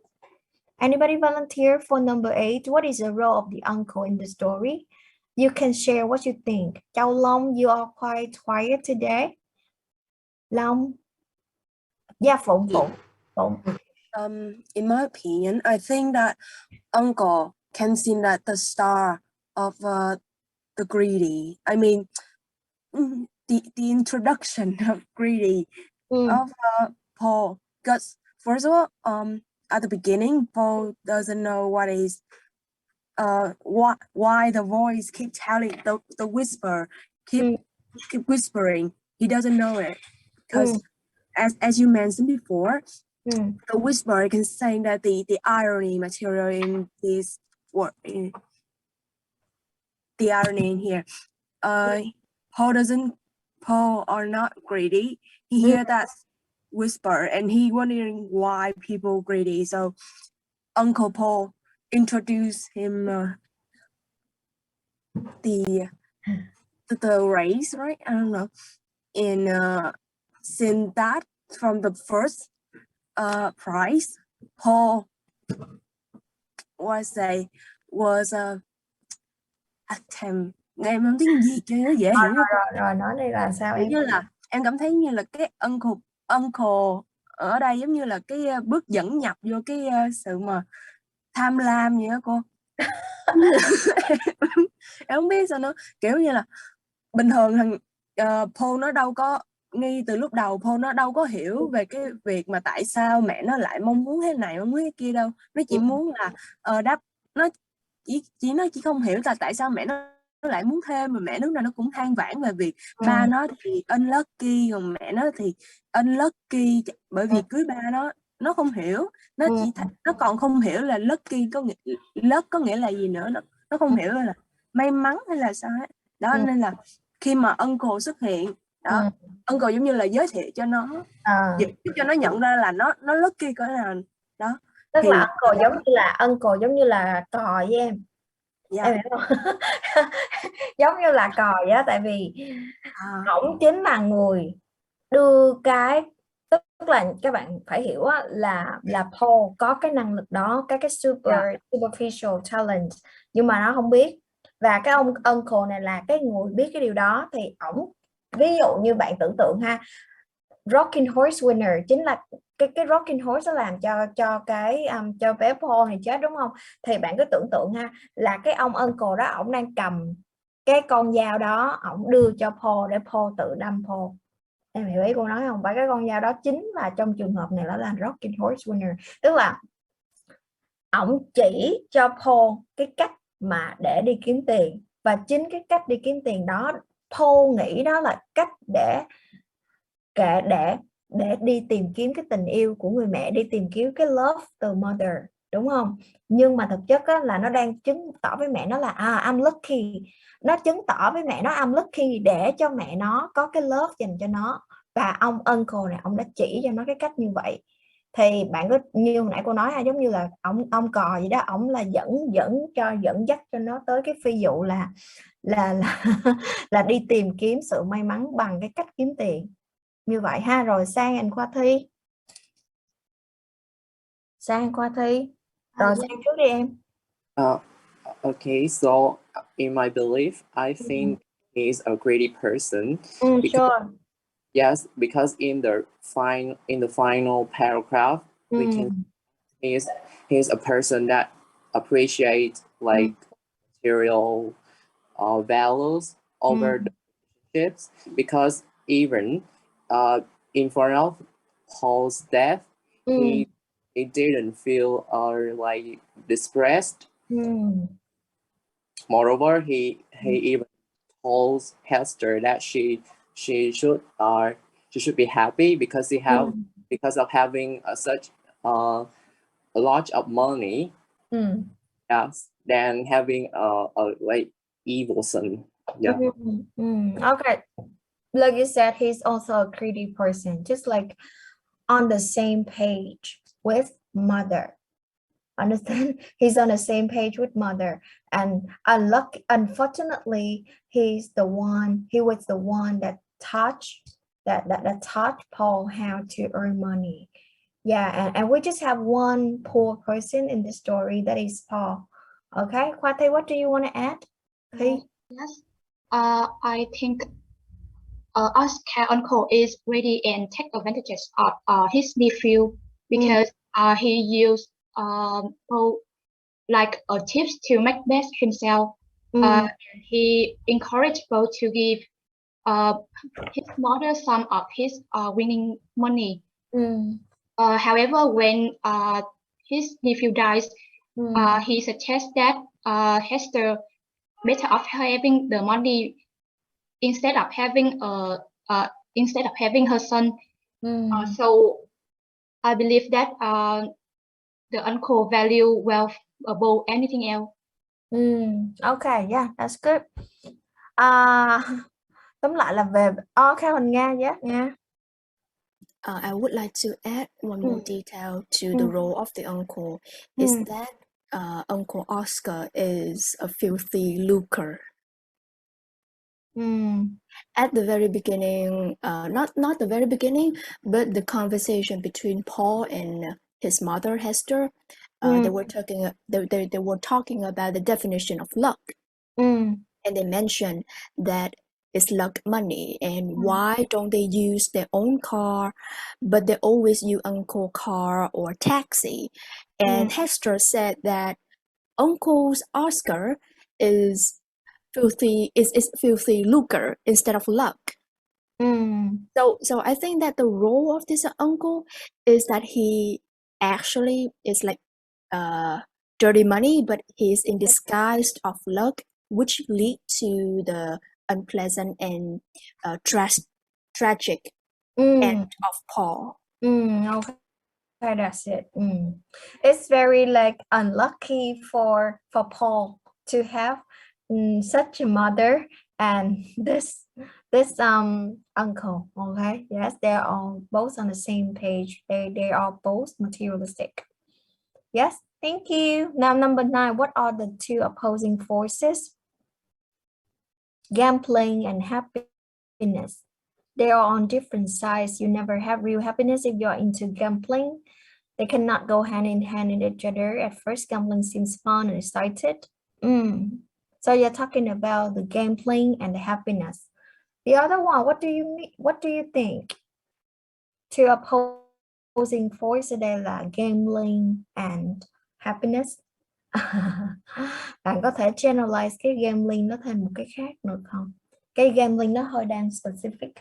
Anybody volunteer for number 8? What is the role of the uncle in the story? You can share what you think. Châu Long, you are quite quiet today. Long? Yeah, Phụng. In my opinion, I think that uncle can seem like the star of the greedy. I mean, the introduction of greedy of Paul. Because first of all, at the beginning, Paul doesn't know what is why the voice keep telling the whisper keep whispering. He doesn't know it because as you mentioned before, the whisper can say that the irony material in this word, the irony in here. Paul are not greedy. He hear that whisper and he wondering why people greedy. So Uncle Paul introduced him the race, right? I don't know. And since that from the first prize, Paul was attempt. Em không tiếng gì cho nó dễ hiểu. Rồi nói đây là sao em? Như là em cảm thấy như là cái uncle ở đây giống như là cái bước dẫn nhập vô cái sự mà tham lam vậy đó cô. Em không biết sao nữa, kiểu như là bình thường thằng Paul nó đâu có, ngay từ lúc đầu Paul nó đâu có hiểu về cái việc mà tại sao mẹ nó lại mong muốn thế này mong muốn cái kia đâu. Nó chỉ muốn là nó chỉ không hiểu là tại sao mẹ nó lại muốn thêm, mà mẹ lúc nào nó cũng than vãn về việc ba nó thì unlucky, còn mẹ nó thì unlucky bởi vì cưới ba nó không hiểu, nó chỉ nó còn không hiểu là lucky có nghĩa là gì nữa, nó không hiểu là may mắn hay là sao ấy. Đó nên là khi mà uncle xuất hiện đó, uncle giống như là giới thiệu cho nó, giúp cho nó nhận ra là nó lucky cỡ nào đó. Tức là uncle giống như là cò với em. Em hiểu không? Giống như là cò vậy đó, tại vì ổng chính là người đưa cái, tức là các bạn phải hiểu là Paul có cái năng lực đó, cái superficial talent, nhưng mà nó không biết, và cái ông uncle này là cái người biết cái điều đó. Thì ổng, ví dụ như bạn tưởng tượng ha, Rocking Horse Winner chính là cái Rocking Horse nó làm cho cái cho bé Paul này chết, đúng không? Thì bạn cứ tưởng tượng ha, là cái ông uncle đó ổng đang cầm cái con dao đó, ổng đưa cho Paul để Paul tự đâm Paul. Em hiểu ý cô nói không? Và cái con dao đó chính là trong trường hợp này nó là Rocking Horse Winner, tức là ổng chỉ cho Paul cái cách mà để đi kiếm tiền, và chính cái cách đi kiếm tiền đó Paul nghĩ đó là cách để đi tìm kiếm cái tình yêu của người mẹ, đi tìm kiếm cái love từ mother, đúng không? Nhưng mà thực chất là nó đang chứng tỏ với mẹ nó là I'm lucky, nó chứng tỏ với mẹ nó I'm lucky để cho mẹ nó có cái love dành cho nó. Và ông uncle này ông đã chỉ cho nó cái cách như vậy. Thì bạn có như nãy cô nói giống như là ông cò gì đó, ông là dẫn dắt cho nó tới cái phi vụ là đi tìm kiếm sự may mắn bằng cái cách kiếm tiền như vậy ha. Rồi Sang and Khoa Thi. Rồi Sang trước đi em. Okay, so in my belief, I think he's a greedy person. Sure. Yes, because in the final paragraph, we can he's a person that appreciates like material values over the relationships, because even in front of Paul's death, he didn't feel like distressed. Moreover, he even told Hester that she should be happy because because of having such a lot of money, yes, than having a like evil son Yeah. Okay, like you said, he's also a greedy person, just like on the same page with mother. Understand? He's on the same page with mother, and unfortunately, he was the one that taught Paul how to earn money. Yeah, and we just have one poor person in the story, that is Paul. Okay, Kwate, what do you want to add? Please. Yes. I think Oscar uncle is ready and take advantages of his nephew because he used Paul like a tips to make best himself. He encouraged Paul to give his mother some of his winning money. However, when his nephew dies, he suggests that Hester better off having the money instead of having her son. So I believe that the uncle value wealth above anything else. Okay, yeah, that's good. Tóm lại là về okay, Huỳnh Nga, yeah, Nga. I would like to add one more detail to the role of the uncle, is that Uncle Oscar is a filthy lucre. At the very beginning, not the very beginning, but the conversation between Paul and his mother Hester, they were talking about the definition of luck, and they mentioned that it's luck money, and why don't they use their own car, but they always use Uncle car or taxi. And Hester said that Uncle's Oscar is filthy lucre instead of luck. So I think that the role of this uncle is that he actually is like dirty money, but he's in disguise of luck, which lead to the unpleasant and tragic end of Paul. Okay, that's it. It's very like unlucky for Paul to have such a mother and this uncle. Okay, yes, they're all both on the same page. They are both materialistic. Yes, thank you. Now number 9, what are the two opposing forces? Gambling and happiness. They are on different sides. You never have real happiness if you're into gambling. They cannot go hand in hand in each other. At first, gambling seems fun and excited. So you're talking about the gambling and the happiness. The other one, what do you mean? What do you think? Two opposing forces đây là gambling and happiness. Bạn có thể generalize cái gambling nó thành một cái khác được không? Cái gambling nó hơi đang specific.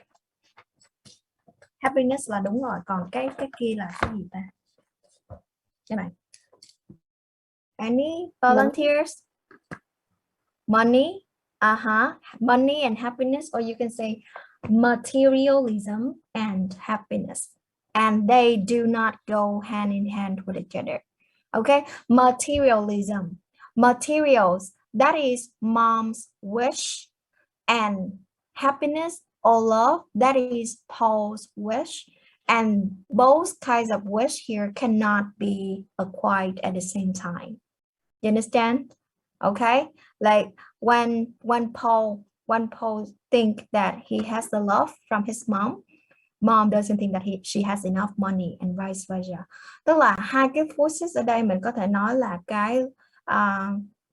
Happiness là đúng rồi, còn cái kia là cái gì ta? Các bạn. Any volunteers? Money. Money and happiness, or you can say materialism and happiness. And they do not go hand in hand with each other. Okay, materialism. Materials, that is mom's wish, and happiness or love, that is Paul's wish. And both kinds of wish here cannot be acquired at the same time. You understand? Okay, like when Paul think that he has the love from his mom doesn't think that she has enough money and vice versa. Tức là hai cái forces ở đây mình có thể nói là cái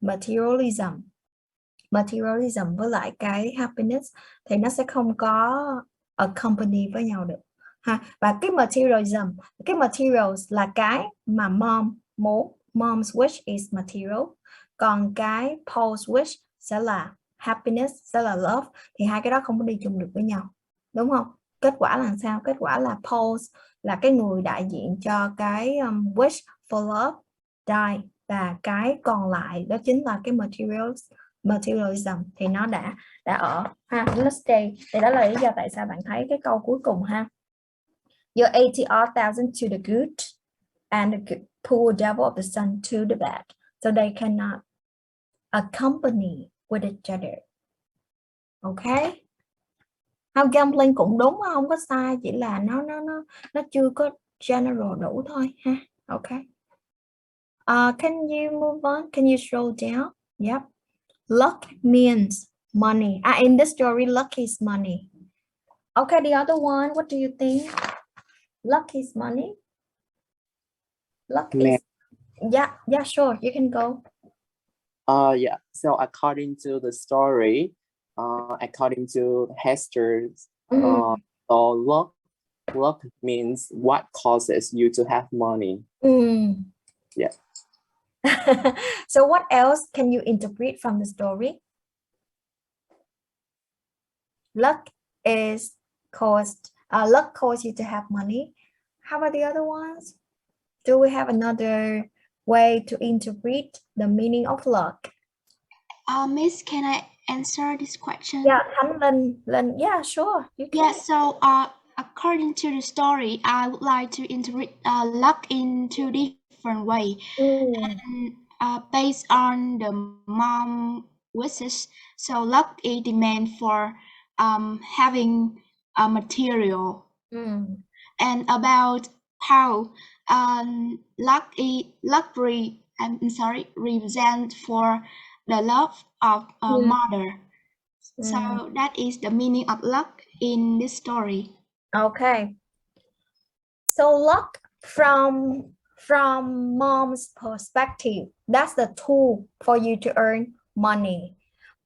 materialism với lại cái happiness thì nó sẽ không có accompany với nhau được ha. Và cái materials là cái mà mom muốn, mom's wish is material, còn cái Paul's wish sẽ là happiness, sẽ là love, thì hai cái đó không có đi chung được với nhau, đúng không? Kết quả là sao? Kết quả là Paul là cái người đại diện cho cái wish for love die, và cái còn lại đó chính là cái materialism thì nó đã ở ha. Let's stay. Thì đó là lý do tại sao bạn thấy cái câu cuối cùng ha. Your $80,000 to the good and the poor devil of the sun to the bad. So they cannot accompany with each other. Okay. Không, gambling cũng đúng, không có sai, chỉ là nó chưa có general đủ thôi ha. Okay. Can you move on? Can you scroll down? Yep. Luck means money. In this story, luck is money. Okay, the other one, what do you think? Luck is money? Luck is... Yeah, sure, you can go. Yeah, so according to the story, according to Hester's, so luck means what causes you to have money. Yeah. So what else can you interpret from the story? Luck cause you to have money. How about the other ones? Do we have another way to interpret the meaning of luck? Miss, can I answer this question? Yeah, Thanh Linh, yeah, sure. You can. Yeah, so according to the story, I would like to interpret luck in two different ways. And based on the mom wishes, so luck is demand for having a material. And about how luck represent for the love of a mother. So that is the meaning of luck in this story. Okay. So luck from mom's perspective, that's the tool for you to earn money.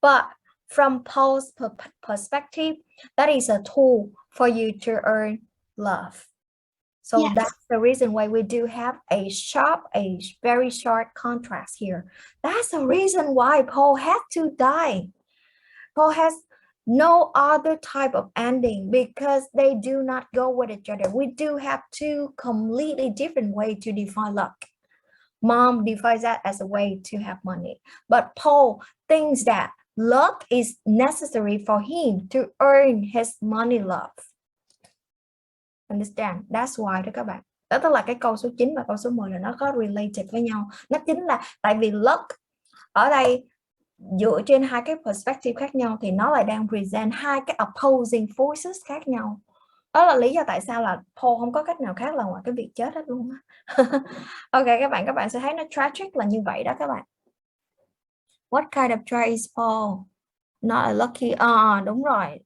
But from Paul's perspective, that is a tool for you to earn love. So yes, that's the reason why we do have a very short contrast here. That's the reason why Paul had to die. Paul has no other type of ending because they do not go with each other. We do have two completely different ways to define luck. Mom defines that as a way to have money, but Paul thinks that luck is necessary for him to earn his money love. Understand? That's why đó các bạn. Đó tức là cái câu số 9 và câu số 10 là nó có related với nhau. Nó chính là tại vì luck ở đây dựa trên hai cái perspective khác nhau thì nó lại đang present hai cái opposing forces khác nhau. Đó là lý do tại sao là Paul không có cách nào khác là ngoài cái việc chết hết luôn á. Ok các bạn sẽ thấy nó tragic là như vậy đó các bạn. What kind of trait is Paul? Not a lucky. Đúng rồi.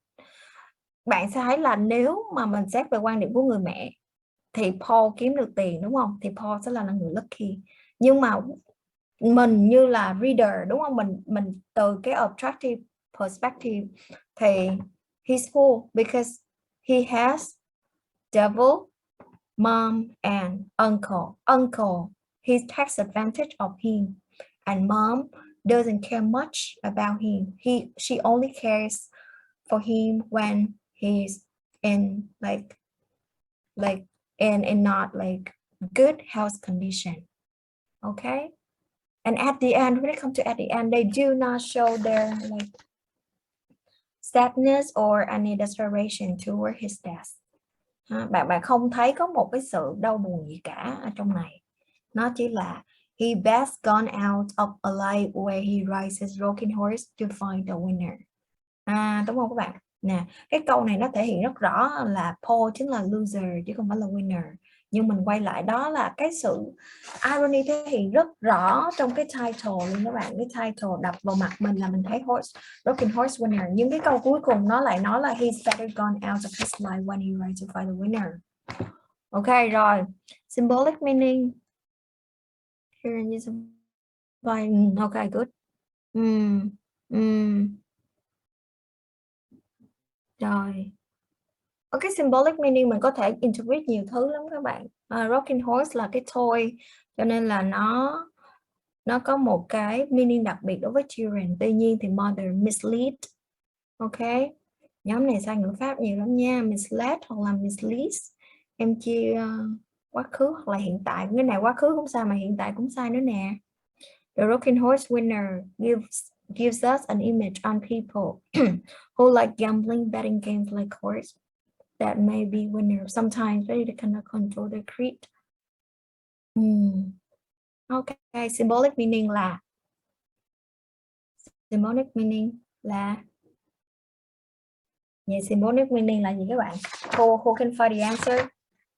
Bạn sẽ thấy là nếu mà mình xét về quan điểm của người mẹ thì Paul kiếm được tiền đúng không? Thì Paul sẽ là người lucky. Nhưng mà mình như là reader đúng không? Mình từ cái objective perspective thì he's full because he has devil, mom and uncle. Uncle, he takes advantage of him and mom doesn't care much about him. She only cares for him when he's in like in not like good health condition. Okay, and at the end, when it comes to at the end, they do not show their like sadness or any desperation toward his death. Bạn không thấy có một cái sự đau buồn gì cả ở trong này. Nó chỉ là he best gone out of a life where he rides his rocking horse to find the winner. Đúng không các bạn? Nè, cái câu này nó thể hiện rất rõ là Paul chính là loser chứ không phải là winner. Nhưng mình quay lại đó là cái sự irony thể hiện rất rõ trong cái title luôn các bạn. Cái title đập vào mặt mình là mình thấy rocking horse winner. Nhưng cái câu cuối cùng nó lại nói là he's better gone out of his life when he rides to find the winner. Ok rồi. Symbolic meaning. Here is okay, good. Rồi. Ok, symbolic meaning mình có thể interpret nhiều thứ lắm các bạn. Rocking horse là cái toy cho nên là nó có một cái meaning đặc biệt đối với children. Tuy nhiên thì mother mislead. Ok. Nhóm này sai ngữ pháp nhiều lắm nha. Misled hoặc là mislead. Em chia quá khứ hoặc là hiện tại. Cái này quá khứ cũng sai mà hiện tại cũng sai nữa nè. The rocking horse winner gives us an image on people who like gambling, betting games like horse that may be winner. Sometimes they cannot control their greed. Okay, symbolic meaning là Vậy symbolic meaning là gì các bạn? Who can find the answer?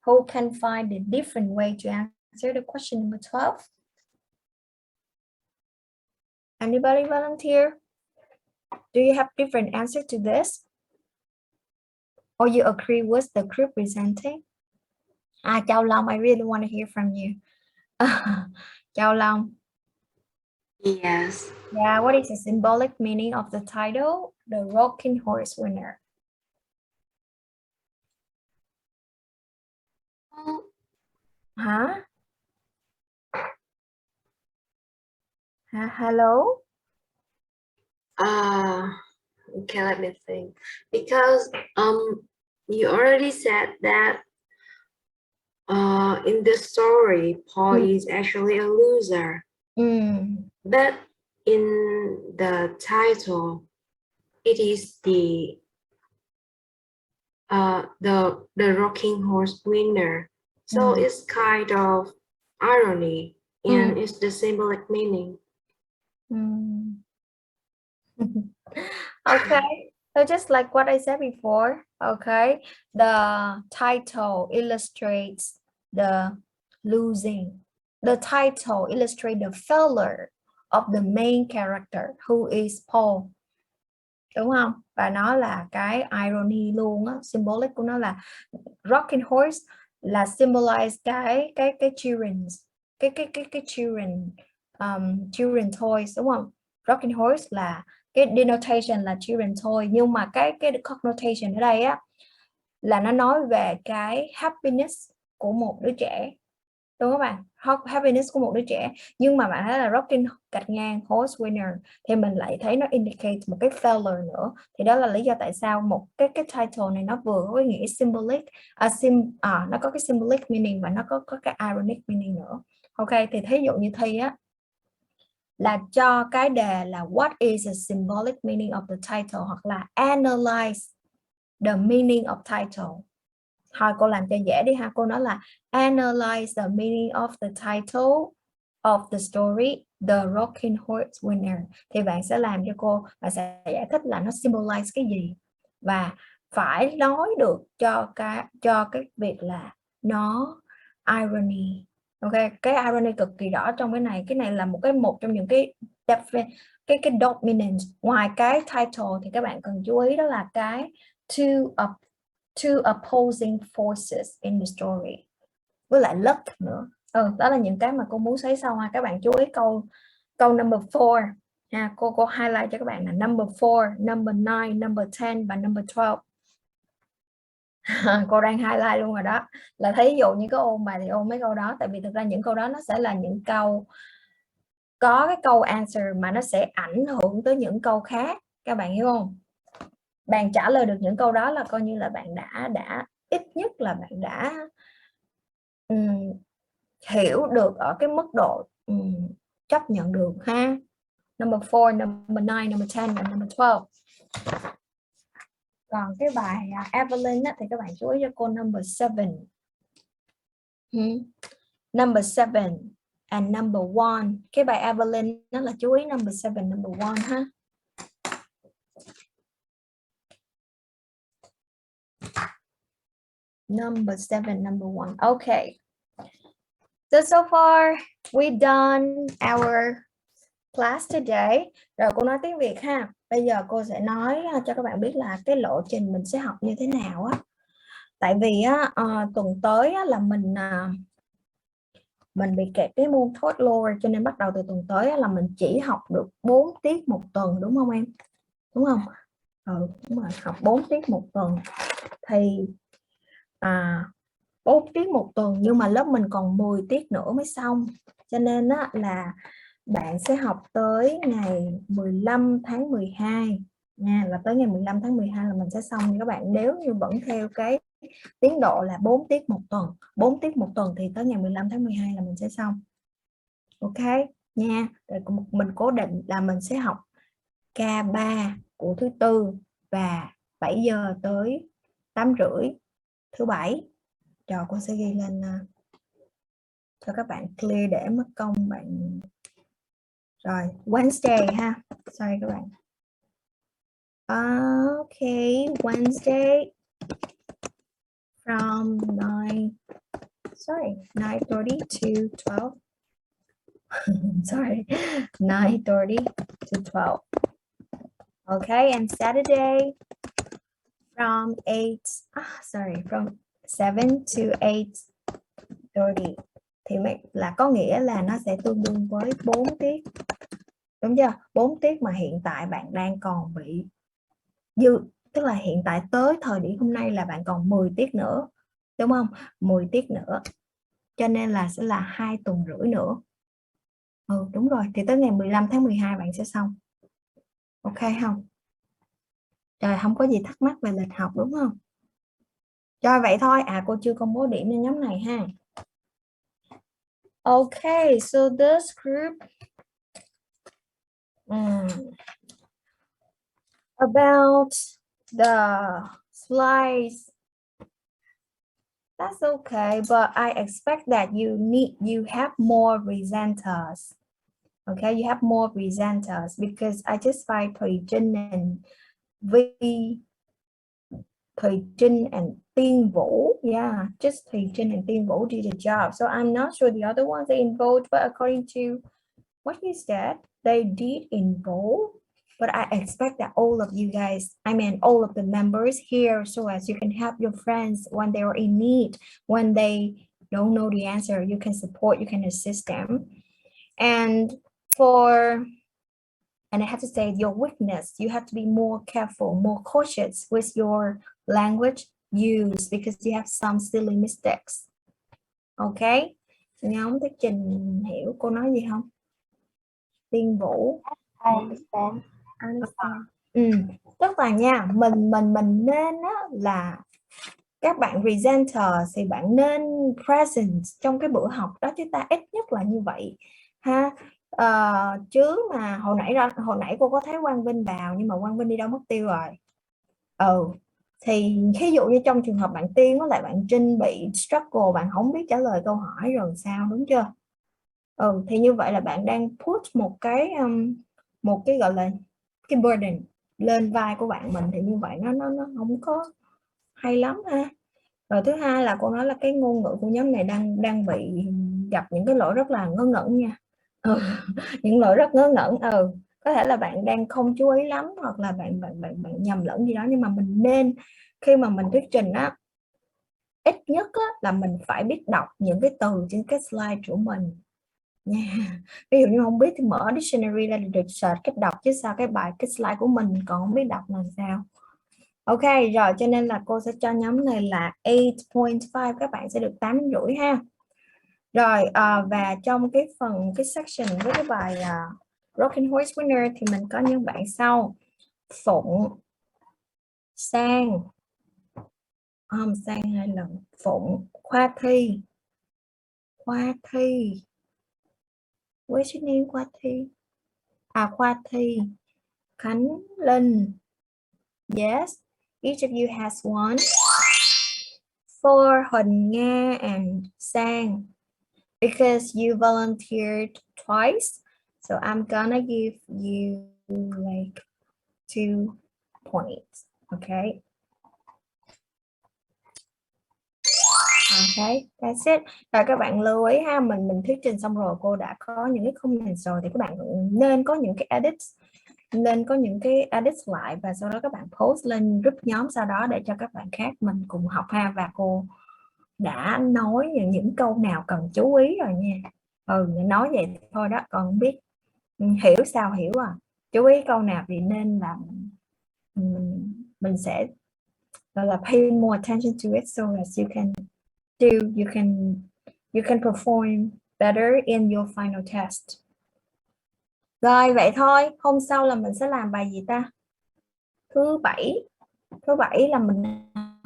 Who can find the different way to answer the question number 12? Anybody volunteer? Do you have different answer to this? Or you agree with the group presenting? Châu Long, I really want to hear from you. Châu Long. Yes. Yeah, what is the symbolic meaning of the title, The Rocking Horse Winner? Huh? Hello? Okay, let me think. Because you already said that in the story, Paul is actually a loser. But in the title, it is the rocking horse winner. So it's kind of irony and it's the symbolic meaning. Okay, so just like what I said before, okay, the title illustrates the losing. The title illustrates the failure of the main character who is Paul. Đúng không? Và nó là cái irony luôn á, symbolic của nó là rocking horse là symbolize cái children, cái children children toys, đúng không? Rocking horse là cái denotation là children toy, nhưng mà cái connotation ở đây á là nó nói về cái happiness của một đứa trẻ, đúng không bạn? Happiness của một đứa trẻ, nhưng mà bạn thấy là rocking gạch ngang horse winner thì mình lại thấy nó indicate một cái failure nữa, thì đó là lý do tại sao một cái title này nó vừa có ý nghĩa symbolic, nó có cái symbolic meaning và nó có cái ironic meaning nữa. Ok, thì thí dụ như Thi á là cho cái đề là what is the symbolic meaning of the title, hoặc là analyze the meaning of title. Thôi cô làm cho dễ đi ha, cô nói là analyze the meaning of the title of the story The Rocking Horse Winner, thì bạn sẽ làm cho cô, bạn sẽ giải thích là nó symbolize cái gì và phải nói được cho cái việc là nó irony. Ok, cái irony cực kỳ rõ trong cái này là một trong những cái dominant. Ngoài cái title thì các bạn cần chú ý đó là cái two opposing forces in the story, với lại luck nữa. Đó là những cái mà cô muốn thấy sau ha. Các bạn chú ý câu number 4 ha, cô highlight cho các bạn là number 4, number 9, number 10 và number 12. Cô đang highlight luôn rồi đó, là thấy dụ như có ôn bài thì ôn mấy câu đó, tại vì thực ra những câu đó nó sẽ là những câu có cái câu answer mà nó sẽ ảnh hưởng tới những câu khác, các bạn hiểu không? Bạn trả lời được những câu đó là coi như là bạn đã ít nhất là bạn đã hiểu được ở cái mức độ chấp nhận được ha. Number 4, number 9, number 10 và number 12. Còn cái bài Eveline á, thì các bạn chú ý cho cô number 7. Number 7 and number 1. Cái bài Eveline nó là chú ý number 7, number 1 ha. Number 7, number 1. Okay. So far we done our class today. Rồi cô nói tiếng Việt ha. Bây giờ cô sẽ nói cho các bạn biết là cái lộ trình mình sẽ học như thế nào á. Tại vì tuần tới là mình bị kẹt cái môn thought lower, cho nên bắt đầu từ tuần tới là mình chỉ học được 4 tiết một tuần, đúng không em? Đúng không? Đúng rồi, học 4 tiết một tuần. Thì 4 tiết một tuần, nhưng mà lớp mình còn 10 tiết nữa mới xong. Cho nên là bạn sẽ học tới ngày 15 tháng 12 nha, là tới ngày 15 tháng 12 là mình sẽ xong nha các bạn, nếu như vẫn theo cái tiến độ là 4 tiết một tuần. 4 tiết một tuần thì tới ngày 15 tháng 12 là mình sẽ xong. Ok nha. Rồi mình cố định là mình sẽ học K3 của thứ Tư và 7 giờ tới 8 rưỡi thứ Bảy. Rồi cô sẽ ghi lên cho các bạn clear để mất công bạn. Rồi Wednesday ha, sorry các bạn. Okay, Wednesday from 9:30 to 12. Sorry, 9:30 to 12. Okay, and Saturday from 7 to 8:30. Thì là có nghĩa là nó sẽ tương đương với 4 tiết. Đúng chưa? 4 tiết mà hiện tại bạn đang còn bị dư, tức là hiện tại tới thời điểm hôm nay là bạn còn 10 tiết nữa. Đúng không? 10 tiết nữa. Cho nên là sẽ là 2 tuần rưỡi nữa. Đúng rồi, thì tới ngày 15 tháng 12 bạn sẽ xong. Ok không? Trời, không có gì thắc mắc về lịch học đúng không? Rồi vậy thôi. Cô chưa công bố điểm cho nhóm này ha. Okay, so this group about the slides, that's okay, but I expect that you have more presenters. Okay, you have more presenters because I just find Thùy Trinh and Tiên Vũ. Yeah, just Thùy Trinh and Tiên Vũ did the job. So I'm not sure the other ones they involved, but according to what you said, they did involve. But I expect that all of you guys, all of the members here, so as you can help your friends when they are in need, when they don't know the answer, you can support, you can assist them. And I have to say, your weakness, you have to be more careful, more cautious with your language use because you have some silly mistakes. Okay? Nhóm Thuyết Trình hiểu cô nói gì không? Tiên Vũ. I understand. Tức là nha, mình nên là các bạn presenter thì bạn nên present trong cái bữa học đó, chúng ta ít nhất là như vậy ha. Chứ mà hồi nãy cô có thấy Quang Vinh vào nhưng mà Quang Vinh đi đâu mất tiêu rồi. Thì ví dụ như trong trường hợp bạn Tiên với lại bạn Trinh bị struggle, bạn không biết trả lời câu hỏi rồi sao, đúng chưa? Thì như vậy là bạn đang put một cái gọi là cái burden lên vai của bạn mình, thì như vậy nó không có hay lắm ha. Rồi thứ hai là cô nói là cái ngôn ngữ của nhóm này đang bị gặp những cái lỗi rất là ngớ ngẩn nha. Những lỗi rất ngớ ngẩn. Có thể là bạn đang không chú ý lắm, hoặc là bạn nhầm lẫn gì đó, nhưng mà mình nên khi mà mình thuyết trình á, ít nhất á, là mình phải biết đọc những cái từ trên cái slide của mình nha. Ví dụ như không biết thì mở dictionary ra để search cách đọc, chứ sao cái slide của mình còn không biết đọc làm sao. Ok, rồi cho nên là cô sẽ cho nhóm này là 8.5, các bạn sẽ được 8,5 ha. Rồi và trong cái section với cái bài Broken Horse Winner thì mình có những bạn sau: Phụng, Sang, Sang 2 lần, Phụng, Khoa Thi, what's your name? Khoa Thi, Khánh Linh. Yes, each of you has one. For Huỳnh Nga and Sang, because you volunteered twice, so I'm gonna give you like 2 points. Okay. Okay, that's it. Rồi các bạn lưu ý ha, mình thuyết trình xong rồi, cô đã có những cái comment rồi, thì các bạn nên có những cái edits lại, và sau đó các bạn post lên group nhóm sau đó để cho các bạn khác mình cùng học ha. Và cô đã nói những câu nào cần chú ý rồi nha. Nói vậy thôi đó, còn không biết hiểu sao hiểu chú ý câu nào thì nên là mình sẽ gọi là pay more attention to it, so as you can perform better in your final test. Rồi vậy thôi, hôm sau là mình sẽ làm bài gì ta? Thứ bảy là mình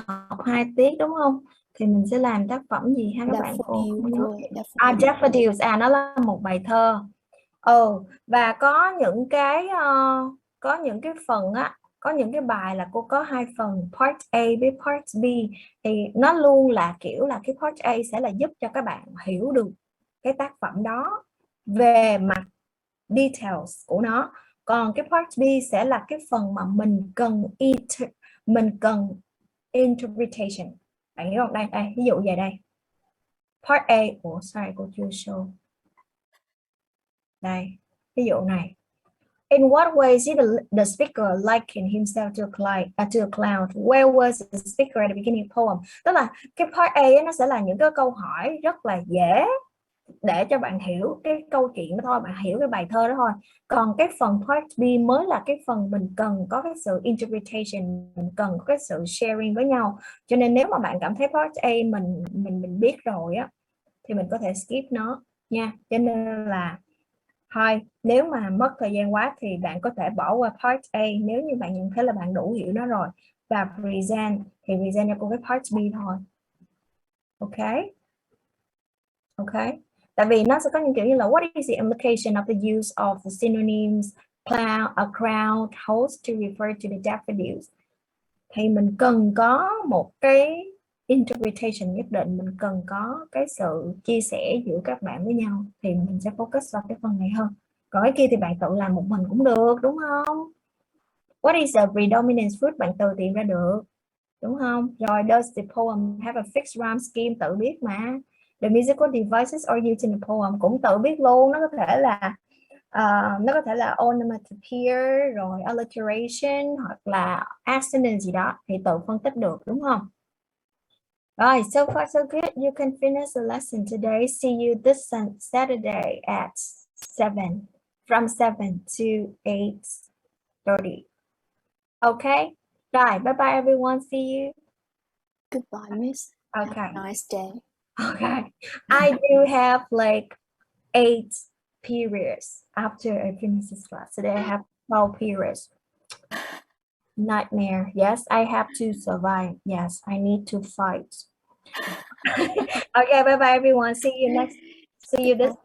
học 2 tiết đúng không? Thì mình sẽ làm tác phẩm gì ha các bạn? Daffodils, nó là một bài thơ. Và có những cái phần á, có những cái bài là cô có 2 phần, part A với part B, thì nó luôn là kiểu là cái part A sẽ là giúp cho các bạn hiểu được cái tác phẩm đó về mặt details của nó, Còn cái part B sẽ là cái phần mà mình cần interpretation. Bạn hiểu không? Đây, ví dụ về đây. Part A, sorry, cô chưa show. Đây, ví dụ này. In what way did the speaker liken himself to a cloud? Where was the speaker at the beginning of the poem? Tức là cái part A nó sẽ là những cái câu hỏi rất là dễ để cho bạn hiểu cái câu chuyện đó thôi, bạn hiểu cái bài thơ đó thôi. Còn cái phần part B mới là cái phần mình cần có cái sự interpretation, mình cần có cái sự sharing với nhau. Cho nên nếu mà bạn cảm thấy part A mình biết rồi á thì mình có thể skip nó nha. Cho nên là thôi, nếu mà mất thời gian quá thì bạn có thể bỏ qua part A nếu như bạn nhận thấy là bạn đủ hiểu nó rồi, và present thì present cho cô cái part B thôi. Ok. Tại vì nó sẽ có những kiểu như là what is the implication of the use of the synonyms cloud, a crowd, host to refer to the daffodils. Thì mình cần có một cái interpretation nhất định, mình cần có cái sự chia sẻ giữa các bạn với nhau thì mình sẽ focus vào cái phần này hơn. Còn cái kia thì bạn tự làm một mình cũng được, đúng không? What is the predominant fruit? Bạn tự tìm ra được, đúng không? Rồi does the poem have a fixed rhyme scheme? Tự biết mà. The musical devices are used in the poem cũng tự biết luôn. Nó có thể là onomatopoeia rồi alliteration hoặc là assonance gì đó thì tự phân tích được, đúng không? Rồi, so far so good. You can finish the lesson today. See you this Saturday at 7, from 7 to 8:30. Okay. Bye. Bye bye everyone. See you. Goodbye, Miss. Okay. Have a nice day. Okay. I do have like 8 periods after I finish this class. Today I have 12 periods. Nightmare. Yes, I have to survive. Yes, I need to fight. Okay, bye bye everyone. See you this